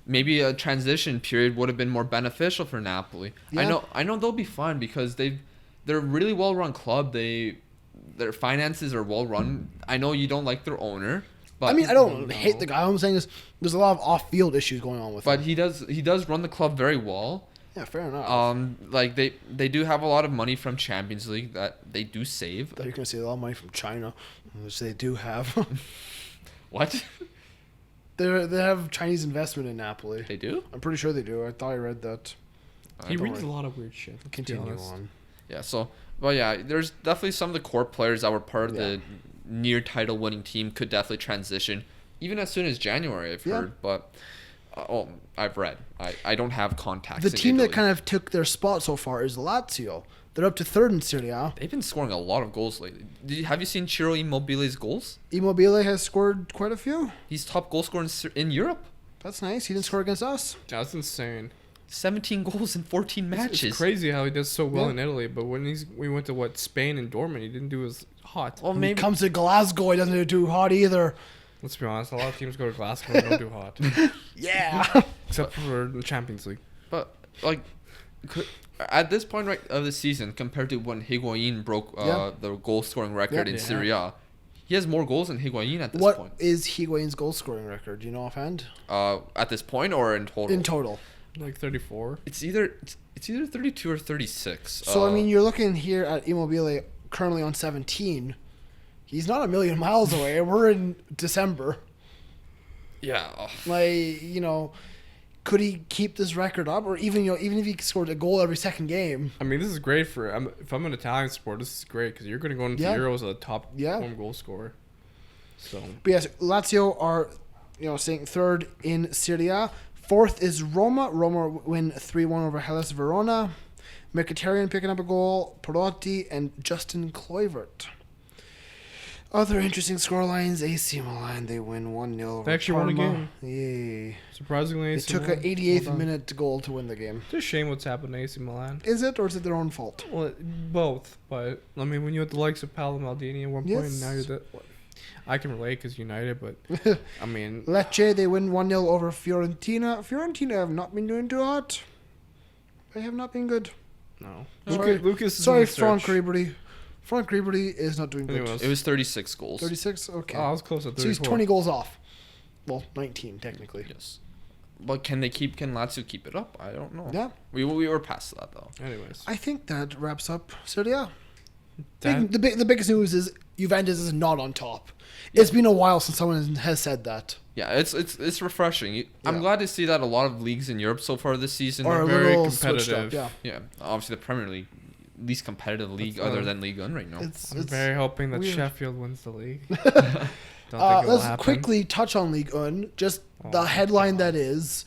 S2: maybe a transition period would have been more beneficial for Napoli.
S1: Yeah.
S2: I know they'll be fine because they're a really well run club. Their finances are well run. I know you don't like their owner. But
S1: I mean, I don't hate the guy. All I'm saying is there's a lot of off-field issues going on with him.
S2: But he does run the club very well.
S1: Yeah, fair enough.
S2: Like they do have a lot of money from Champions League that they do save.
S1: I thought you were going to say a lot of money from China, which they do have.
S2: What?
S1: They have Chinese investment in Napoli.
S2: They do?
S1: I'm pretty sure they do. I thought I read that.
S3: He reads a lot of weird shit.
S1: Continue on.
S2: Yeah, there's definitely some of the core players that were part of the near title winning team could definitely transition even as soon as January, I've heard, but I've read. I don't have contacts.
S1: The team that kind of took their spot so far is Lazio. They're up to third in Serie A.
S2: They've been scoring a lot of goals lately. Have you seen Ciro Immobile's goals?
S1: Immobile has scored quite a few.
S2: He's top goal scorer in Europe.
S1: That's nice. He didn't score against us.
S3: That's insane.
S2: 17 goals in 14 matches.
S3: It's crazy how he does so well in Italy, but when we went to Spain and Dortmund, he didn't do as hot.
S1: Well, maybe when he comes to Glasgow, he doesn't do too hot either.
S3: Let's be honest, a lot of teams go to Glasgow and don't do hot.
S1: Yeah.
S3: Except for the Champions League.
S2: But at this point of the season, compared to when Higuain broke the goal scoring record in Serie A, he has more goals than Higuain at this point.
S1: What is Higuain's goal scoring record? Do you know offhand?
S2: At this point or in total?
S1: In total.
S3: Like 34.
S2: It's either 32 or 36.
S1: So I mean, you're looking here at Immobile currently on 17. He's not a million miles away. We're in December.
S2: Yeah.
S1: Could he keep this record up, or even if he scored a goal every second game?
S3: I mean, this is great if I'm an Italian supporter. This is great because you're going to go into the Euros as a top one goal scorer. So,
S1: but yes, Lazio are staying third in Serie A. Fourth is Roma. Roma win 3-1 over Hellas Verona. Mkhitaryan picking up a goal. Perotti and Justin Kluivert. Other interesting scorelines: AC Milan, they win 1-0 over
S3: They actually
S1: Parma.
S3: won a game.
S1: Yay.
S3: Surprisingly,
S1: It took an 88th minute goal to win the game.
S3: It's a shame what's happened to AC Milan.
S1: Is it, or is it their own fault?
S3: Well, both. But, I mean, when you had the likes of Paolo Maldini at one point, now you're I can relate because United, but, I mean...
S1: Lecce, they win 1-0 over Fiorentina. Fiorentina have not been doing too hot. They have not been good.
S3: No.
S1: Lucas is sorry, Franck Ribery. Franck Ribery is not doing good.
S2: It was 36 goals.
S1: 36? Okay.
S3: Oh, I was close at 34.
S1: So he's 20 goals off. Well, 19 technically.
S2: Yes. But can Lazio keep it up? I don't know.
S1: Yeah.
S2: We were past that though.
S3: Anyways.
S1: I think that wraps up Serie A. The biggest news is Juventus is not on top. It's been a while since someone has said that.
S2: Yeah, it's refreshing. I'm glad to see that a lot of leagues in Europe so far this season
S1: are
S3: very competitive.
S1: Up,
S2: yeah, obviously the Premier League, least competitive league other than Ligue 1 right now.
S3: I'm very hoping that Sheffield wins the league.
S1: Let's quickly touch on Ligue 1. Just the headline that is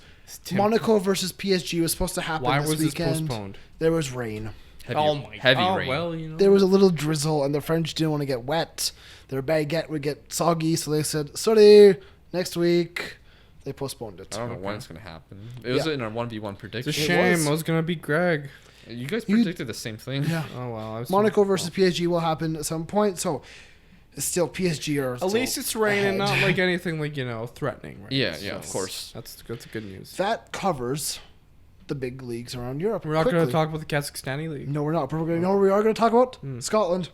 S1: Monaco versus PSG was supposed to happen this weekend.
S3: This postponed?
S1: There was rain.
S3: Heavy rain. Well,
S1: There was a little drizzle, and the French didn't want to get wet. Their baguette would get soggy, so they said, sorry, next week. They postponed it.
S2: I don't know when it's going to happen. It was in our 1v1 prediction.
S3: It's a shame. I was going to beat Greg.
S2: You guys predicted the same thing.
S1: Yeah.
S3: Oh, wow.
S1: Monaco versus PSG will happen at some point, so still PSG are
S3: at least it's raining, not like anything threatening. Right?
S2: Yeah, of course.
S3: That's good news.
S1: That covers the big leagues around Europe.
S3: We're not going
S1: quickly.
S3: to talk about the Kazakhstani league.
S1: No, we're not. But we are going to talk about Scotland.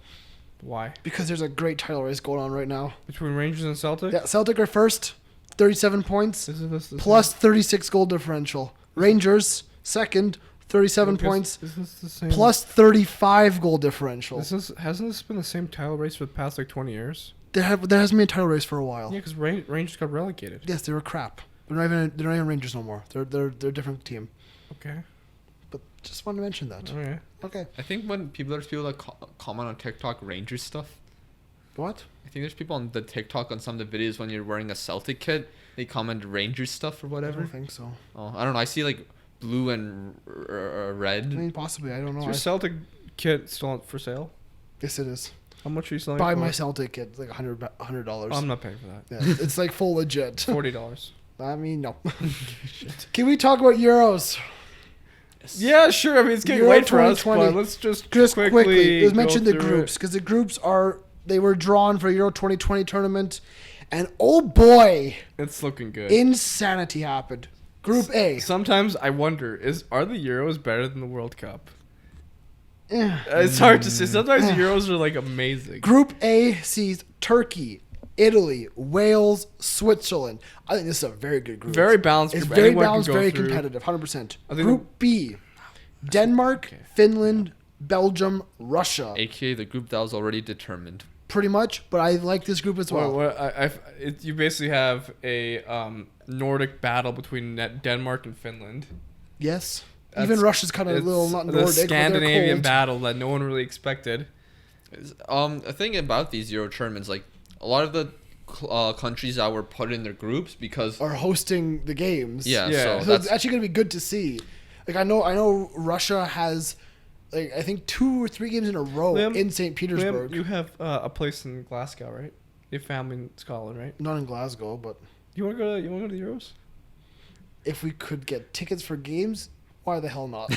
S3: Why?
S1: Because there's a great title race going on right now.
S3: Between Rangers and Celtic?
S1: Yeah, Celtic are first, 37 points,
S3: Isn't this the
S1: plus
S3: same?
S1: 36 goal differential. Rangers, second, 37 points,
S3: Isn't this the same?
S1: plus 35 goal differential.
S3: Hasn't this been the same title race for the past like 20 years?
S1: There hasn't been a title race for a while.
S3: Yeah, because Rangers got relegated.
S1: Yes, they were crap. They're not even Rangers no more. They're a different team.
S3: Okay.
S1: But just wanted to mention that.
S3: Okay.
S1: Okay.
S2: I think when there's people that comment on TikTok Rangers stuff.
S1: What?
S2: I think there's people on the TikTok on some of the videos when you're wearing a Celtic kit, they comment Rangers stuff or
S1: I
S2: whatever.
S1: don't think so.
S2: Oh, I don't know. I see like blue and red.
S1: I mean, possibly. I don't know.
S3: Is your Celtic kit still for sale?
S1: Yes, it is.
S3: How much are you selling
S1: Buy
S3: for?
S1: my Celtic kit. It's like $100.
S3: Oh, I'm not paying for that.
S1: Yeah, it's like full legit.
S3: $40.
S1: I mean, no. Can we talk about Euros?
S3: Yeah, sure. I mean, it's getting
S1: Euro
S3: late for us,
S1: 2020.
S3: but let's just
S1: Quickly. Let's
S3: go
S1: mention the
S3: through
S1: groups
S3: it.
S1: because the groups they were drawn for Euro 2020 tournament, and oh boy,
S3: It's looking good.
S1: insanity happened. Group A.
S3: Sometimes I wonder, are the Euros better than the World Cup?
S1: Eh.
S3: It's hard to say. Sometimes the Euros are like amazing.
S1: Group A sees Turkey, Italy, Wales, Switzerland. I think this is a very good group.
S3: Very balanced.
S1: It's
S3: group.
S1: very
S3: Anyone can
S1: balanced,
S3: go
S1: very
S3: through.
S1: competitive, 100%.
S3: I think
S1: Group B, Denmark,
S3: Okay.
S1: Finland, Belgium, Russia.
S2: AKA the group that was already determined.
S1: Pretty much, but I like this group as well.
S3: You basically have a Nordic battle between Denmark and Finland.
S1: Yes.
S3: That's-
S1: Even Russia's kind of a little not Nordic.
S3: The
S1: but they're
S3: Scandinavian
S1: cold.
S3: battle that no one really expected.
S2: A thing about these Euro tournaments, like a lot of the countries that were put in their groups because
S1: Are hosting the games.
S2: yeah,
S3: Yeah.
S2: so
S1: So
S2: that's
S1: it's actually gonna be good to see. Like I know Russia has like I think 2 or 3 games in a row
S3: Liam,
S1: in St. Petersburg.
S3: You have a place in Glasgow, right? You have family in Scotland, right?
S1: Not in Glasgow, but
S3: You want to go? You want to go to the Euros?
S1: if we could get tickets for games, why the hell not?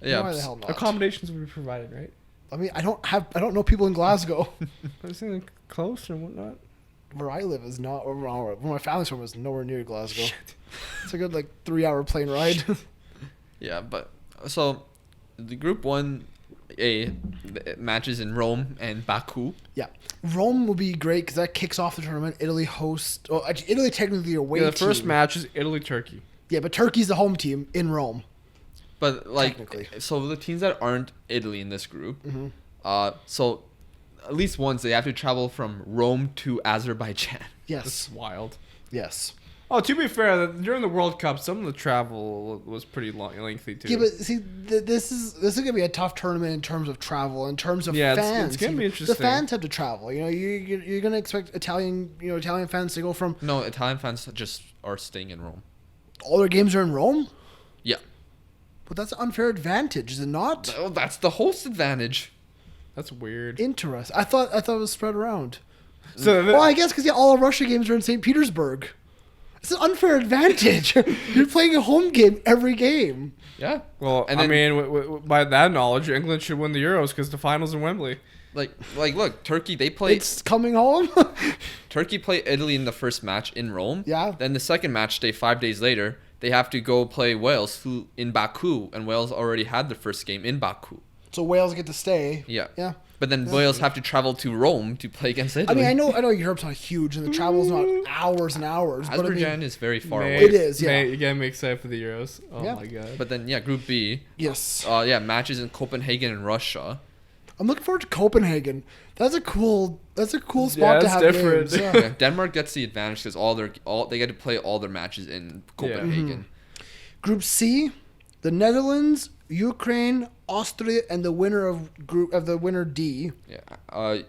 S2: yeah.
S1: Why the hell not?
S3: Accommodations will be provided, right?
S1: I mean, I don't know people in Glasgow.
S3: I was thinking close and whatnot.
S1: Where I live is not where my family's from is nowhere near Glasgow. It's a good like 3-hour plane ride.
S2: Yeah, but so the Group 1A matches in Rome and Baku.
S1: Yeah, Rome will be great because that kicks off the tournament. Italy hosts. Oh, actually, Italy technically away.
S3: Yeah, the first
S1: team.
S3: match is Italy-Turkey.
S1: Yeah, but Turkey's the home team in Rome.
S2: But like,
S1: Technically.
S2: so the teams that aren't Italy in this group,
S1: Mhm.
S2: so at least once they have to travel from Rome to Azerbaijan.
S1: Yes,
S3: That's wild.
S1: yes.
S3: Oh, to be fair, during the World Cup, some of the travel was pretty lengthy too.
S1: Yeah, but see, this is gonna be a tough tournament in terms of travel, in terms of
S3: Yeah,
S1: fans.
S3: it's gonna be
S1: The
S3: interesting.
S1: fans have to travel. You know, you're gonna expect Italian fans to go from
S2: No, Italian fans just are staying in Rome.
S1: all their games are in Rome.
S2: Yeah.
S1: But that's an unfair advantage, is it not?
S2: Oh, that's the host advantage.
S3: That's weird.
S1: Interesting. I thought it was spread around.
S3: So
S1: Well, I guess because all of Russia games are in St. Petersburg. It's an unfair advantage. You're playing a home game every game.
S2: Yeah.
S3: well,
S2: and
S3: I
S2: then-
S3: mean, by that knowledge, England should win the Euros because the finals in Wembley.
S2: Like look, Turkey they play
S1: It's coming home.
S2: Turkey play Italy in the first match in Rome.
S1: Yeah.
S2: Then the second match day 5 days later, they have to go play Wales in Baku, and Wales already had the first game in Baku.
S1: So Wales get to stay.
S2: Yeah.
S1: Yeah.
S2: But then Wales have to travel to Rome to play against
S1: I
S2: Italy.
S1: mean, I know Europe's not huge and the travel's not hours and hours, but I
S2: Azerbaijan
S1: mean,
S2: is very far
S3: Mate,
S2: away.
S1: It is, yeah.
S3: Mate, you get me excited for the Euros. Oh
S1: Yeah.
S3: my god.
S2: But then Group B,
S1: yes.
S2: matches in Copenhagen and Russia.
S1: I'm looking forward to Copenhagen. That's a cool spot
S3: Yeah,
S1: to
S3: it's
S1: have
S3: different.
S1: games. Yeah.
S2: Yeah, Denmark gets the advantage because they get to play all their matches in Copenhagen.
S1: Group C, the Netherlands, Ukraine, Austria, and the winner of winner D,
S2: Yeah.
S1: which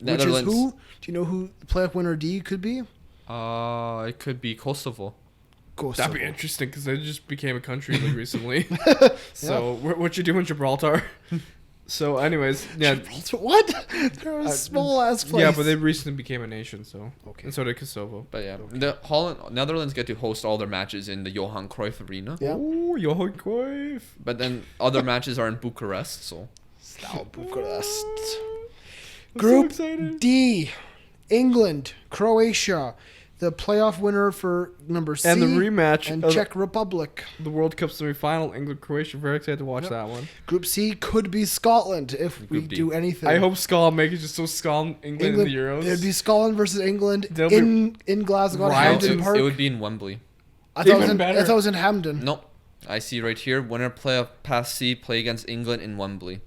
S2: Netherlands.
S1: is who? Do you know who the playoff winner D could be?
S2: It could be Kosovo.
S1: Kosovo.
S3: That'd be interesting because they just became a country like recently. So what you do in Gibraltar? So, anyways, yeah,
S1: Gibraltar? What? They're a small ass place.
S3: yeah, but they recently became a nation. So
S1: Okay.
S3: and so did Kosovo.
S2: But yeah, Netherlands get to host all their matches in the Johan Cruyff Arena.
S1: Yeah.
S3: Oh, Johan Cruyff.
S2: But then other matches are in Bucharest. So
S1: Now Bucharest.
S3: I'm
S1: Group
S3: so excited.
S1: D, England, Croatia, the playoff winner for number C.
S3: And the rematch.
S1: And
S3: of
S1: Czech Republic.
S3: the World Cup semifinal, England-Croatia. Very excited to watch that one.
S1: Group C could be Scotland if we do anything.
S3: I hope Scotland make it just so Scotland, England in the Euros.
S1: It would be Scotland versus England
S3: They'll
S1: in Glasgow at Hampden Park.
S2: It would be in Wembley.
S1: I thought
S3: Even better.
S1: it was in Hampden.
S2: Nope. I see right here. Winner playoff pass C play against England in Wembley.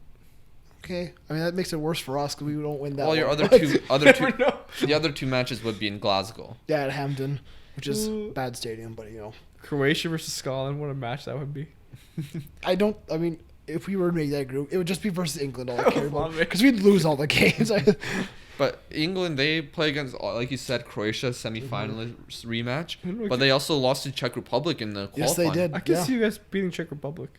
S1: Okay, I mean that makes it worse for us because we don't win that.
S2: Well, your
S1: one.
S2: the other two matches would be in Glasgow.
S1: Yeah, at Hampden, which is bad stadium, but
S3: Croatia versus Scotland. What a match that would be.
S1: I mean, if we were to make that group, it would just be versus England all I care about because we'd lose all the games.
S2: But England, they play against, like you said, Croatia semifinalist rematch. But they also lost to Czech Republic in the qualifying.
S1: Yes, they did.
S3: I can see you guys beating Czech Republic.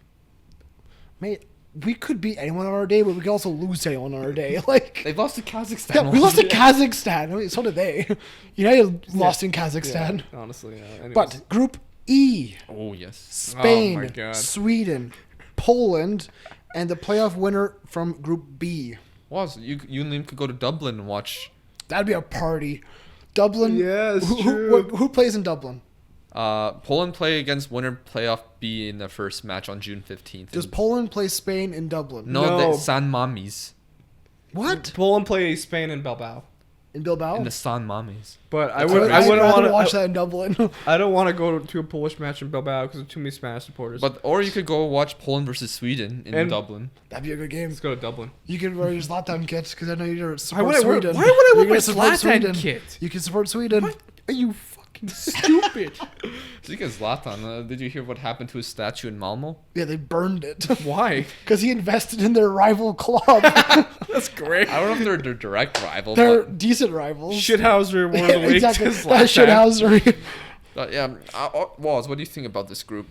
S1: Mate, we could beat anyone on our day, but we could also lose to anyone on our day. Like
S2: They've lost to Kazakhstan.
S1: yeah, we lost to Kazakhstan. I mean, so did they. United lost in Kazakhstan.
S3: Yeah, honestly, anyways.
S1: But Group E.
S2: Oh, yes.
S1: Spain,
S3: Oh my God.
S1: Sweden, Poland, and the playoff winner from Group B.
S2: Was you and Liam could go to Dublin and watch.
S1: That'd be a party. Dublin.
S3: Yes,
S1: who,
S3: true.
S1: who plays in Dublin?
S2: Poland play against winner playoff B in the first match on June 15th.
S1: Does Poland play Spain in Dublin?
S2: No. The San Mamis.
S1: What?
S3: Poland plays Spain in Bilbao.
S1: In Bilbao?
S2: In the San Mamis.
S3: But I
S1: I'd
S3: wouldn't
S1: rather
S3: want to
S1: watch that in Dublin.
S3: I don't want to go to a Polish match in Bilbao because of too many Spanish supporters.
S2: Or you could go watch Poland versus Sweden in Dublin.
S1: That'd be a good game.
S3: Let's go to Dublin.
S1: You can wear your Zlatan kit because I know you're
S3: Why
S1: support
S3: would I wear
S1: Sweden.
S3: my
S1: You're gonna support
S3: Zlatan
S1: Sweden.
S3: kit?
S1: You can support Sweden.
S3: What? Are you fucking stupid?
S2: Speaking of Zlatan, did you hear what happened to his statue in Malmo?
S1: Yeah, they burned it
S3: Why?
S1: because he invested in their rival club.
S3: That's great.
S2: I don't know if they're their direct rival.
S1: They're
S2: but,
S1: decent rivals.
S3: Shithouser wore the week
S1: exactly.
S3: to
S1: That's
S3: Zlatan.
S1: shithousery.
S2: but yeah, Waz, what do you think about this group?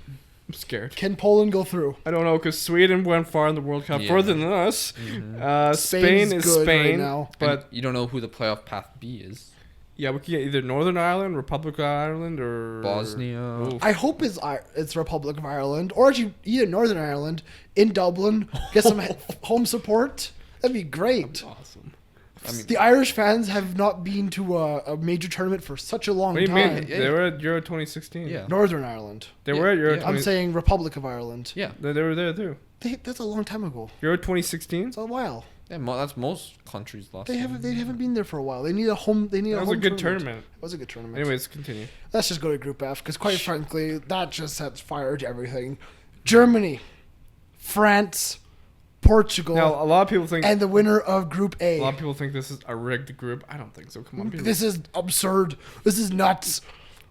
S3: I'm scared.
S1: Can Poland go through?
S3: I don't know because Sweden went far in the World Cup,
S2: Yeah.
S3: further than us. Spain
S1: Spain's
S3: is
S1: good
S3: Spain,
S1: right now.
S3: but
S2: And you don't know who the playoff path B is.
S3: yeah, we can get either Northern Ireland, Republic of Ireland, or
S2: Bosnia.
S3: Oof.
S1: I hope it's Republic of Ireland or actually either Northern Ireland in Dublin. Get some home support. That'd be great.
S3: Awesome.
S2: I mean,
S1: The Irish fans have not been to a major tournament for such a long
S3: What do you
S1: time.
S3: mean? They were at Euro 2016.
S2: Yeah.
S1: Northern Ireland.
S3: They were at Euro
S2: yeah.
S3: 20.
S1: I'm saying Republic of Ireland.
S2: yeah.
S3: They were there too.
S1: That's a long time ago.
S3: Euro 2016.
S1: It's a while.
S2: Yeah, that's most countries lost.
S1: They haven't been there for a while. They need a home. They need
S3: That
S1: a
S3: was
S1: home
S3: a good tournament.
S1: It was a good tournament.
S3: Anyways, continue.
S1: Let's just go to Group F because, quite frankly, that just sets fire to everything. Germany, France, Portugal,
S3: Now, a lot of people think
S1: and the winner of Group
S3: a lot
S1: A.
S3: of people think this is a rigged group. I don't think so. Come on, people.
S1: This is absurd. This is nuts.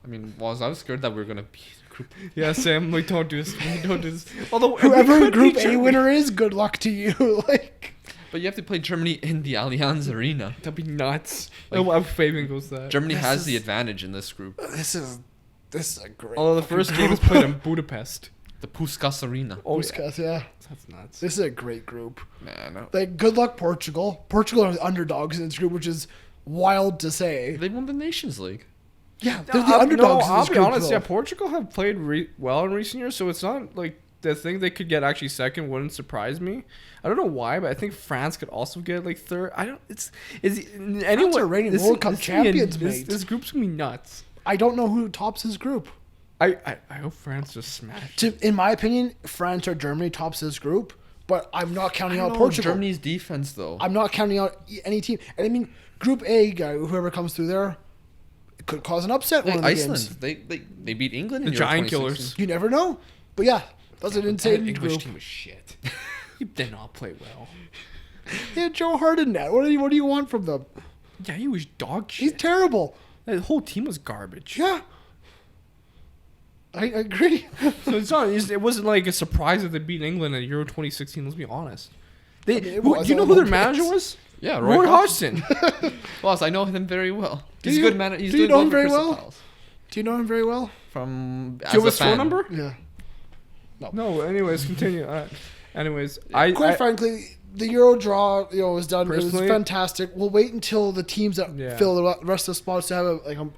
S2: I mean, I was scared that we were gonna be group.
S3: Yeah, Sam, like don't do this. Don't do this. Although
S1: Whoever
S3: we could
S1: Group
S3: beat
S1: A
S3: Germany.
S1: winner is, good luck to you. Like,
S2: But you have to play Germany in the Allianz Arena.
S3: That'd be nuts.
S2: Like-
S3: Like, Fabian goes that.
S2: Germany
S1: This
S2: has
S1: is-
S2: the advantage in this group.
S1: this is a great.
S3: Although the first game is played in Budapest.
S2: The Puskas Arena.
S3: Oh, yeah.
S1: Puskas, yeah.
S3: That's nuts.
S1: This is a great group.
S2: Man,
S1: Like, good luck, Portugal. Portugal are the underdogs in this group, which is wild to say.
S2: they won the Nations League.
S1: Yeah, they're the underdogs in
S3: I'll
S1: this
S3: be
S1: group.
S3: honest.
S1: though.
S3: Yeah, Portugal have played well in recent years, so it's not like the thing they could get actually second wouldn't surprise me. I don't know why, but I think France could also get like third. I don't. Is anyone
S1: are reigning World Cup champions, mate.
S3: This group's gonna be nuts.
S1: I don't know who tops his group.
S3: I hope France just smashed.
S1: In my opinion, France or Germany tops this group, but I'm not counting out Portugal.
S2: Germany's defense, though.
S1: I'm not counting out any team. And I mean, Group A guy, whoever comes through there, could cause an upset. One of the
S2: Iceland,
S1: games.
S2: they beat England.
S3: The
S2: in Euro
S3: Giant
S2: 2016.
S3: Killers.
S1: You never know. But yeah, that's an
S3: That
S1: insane
S3: English
S1: group.
S3: team was shit. He did not play well.
S1: Yeah, Joe Harden net. What do you want from them?
S3: Yeah, he was dog
S1: He's
S3: shit.
S1: terrible.
S3: The whole team was garbage.
S1: Yeah. I agree.
S3: So it wasn't like a surprise that they beat England at Euro 2016. Let's be honest.
S1: I mean, it
S3: Do
S1: was
S3: you know
S1: on
S3: who their
S1: home
S3: manager
S1: base.
S3: was?
S2: Yeah,
S3: Roy Hodgson.
S2: Boss, I know him very well.
S1: Do
S2: He's
S1: you-
S2: a good man. He's
S1: do you
S2: doing
S1: know
S2: well
S1: him
S2: for
S1: very
S2: Crystal
S1: well?
S2: Palace.
S1: Do you know him very well?
S2: From
S3: Do you have
S2: as
S3: his
S2: a
S3: phone
S2: fan.
S3: number?
S1: Yeah.
S3: No. Anyways, continue. Anyways,
S1: Quite
S3: I
S1: frankly, the Euro draw, was done.
S3: Personally,
S1: it was fantastic. We'll wait until the teams that fill the rest of the spots to have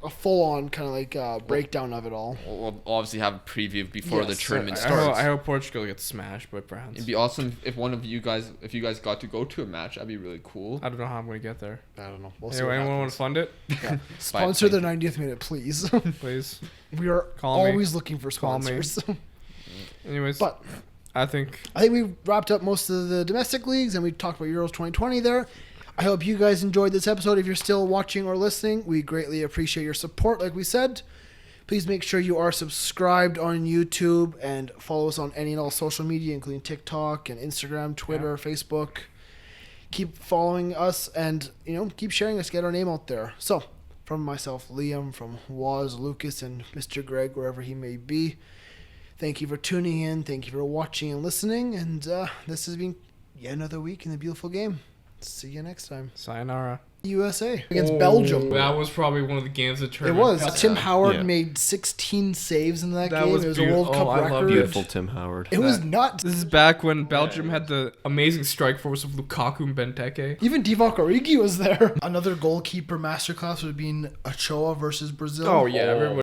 S1: a full-on kind of like breakdown of it all.
S2: We'll obviously have a preview before the tournament
S3: I
S2: starts.
S3: hope Portugal gets smashed by France.
S2: It'd be awesome if you guys got to go to a match. That'd be really cool.
S3: I don't know how I'm gonna get there.
S1: I don't know. We'll see.
S3: Anyway, anyone want to fund it?
S1: Yeah. Sponsor the 90th minute, please.
S3: Please.
S1: We are always looking for sponsors.
S3: Anyways,
S1: but
S3: I think
S1: we wrapped up most of the domestic leagues and we talked about Euros 2020 there. I hope you guys enjoyed this episode. If you're still watching or listening, we greatly appreciate your support. Like we said, please make sure you are subscribed on YouTube and follow us on any and all social media, including TikTok and Instagram, Twitter, Facebook. Keep following us and, keep sharing us, get our name out there. So, from myself, Liam, from Woz, Lucas, and Mr. Greg, wherever he may be, thank you for tuning in. Thank you for watching and listening. And this has been yet another week in the beautiful game. See you next time.
S3: Sayonara.
S1: USA against Belgium.
S3: That was probably one of the games that turned.
S1: It was. Tim Howard made 16 saves in that game. It was a World Cup record.
S4: Beautiful Tim Howard.
S1: It was nuts.
S3: This is back when Belgium had the amazing strike force of Lukaku and Benteke.
S1: Even Divock Origi was there. Another goalkeeper masterclass would have been Ochoa versus Brazil.
S3: Oh yeah, everybody.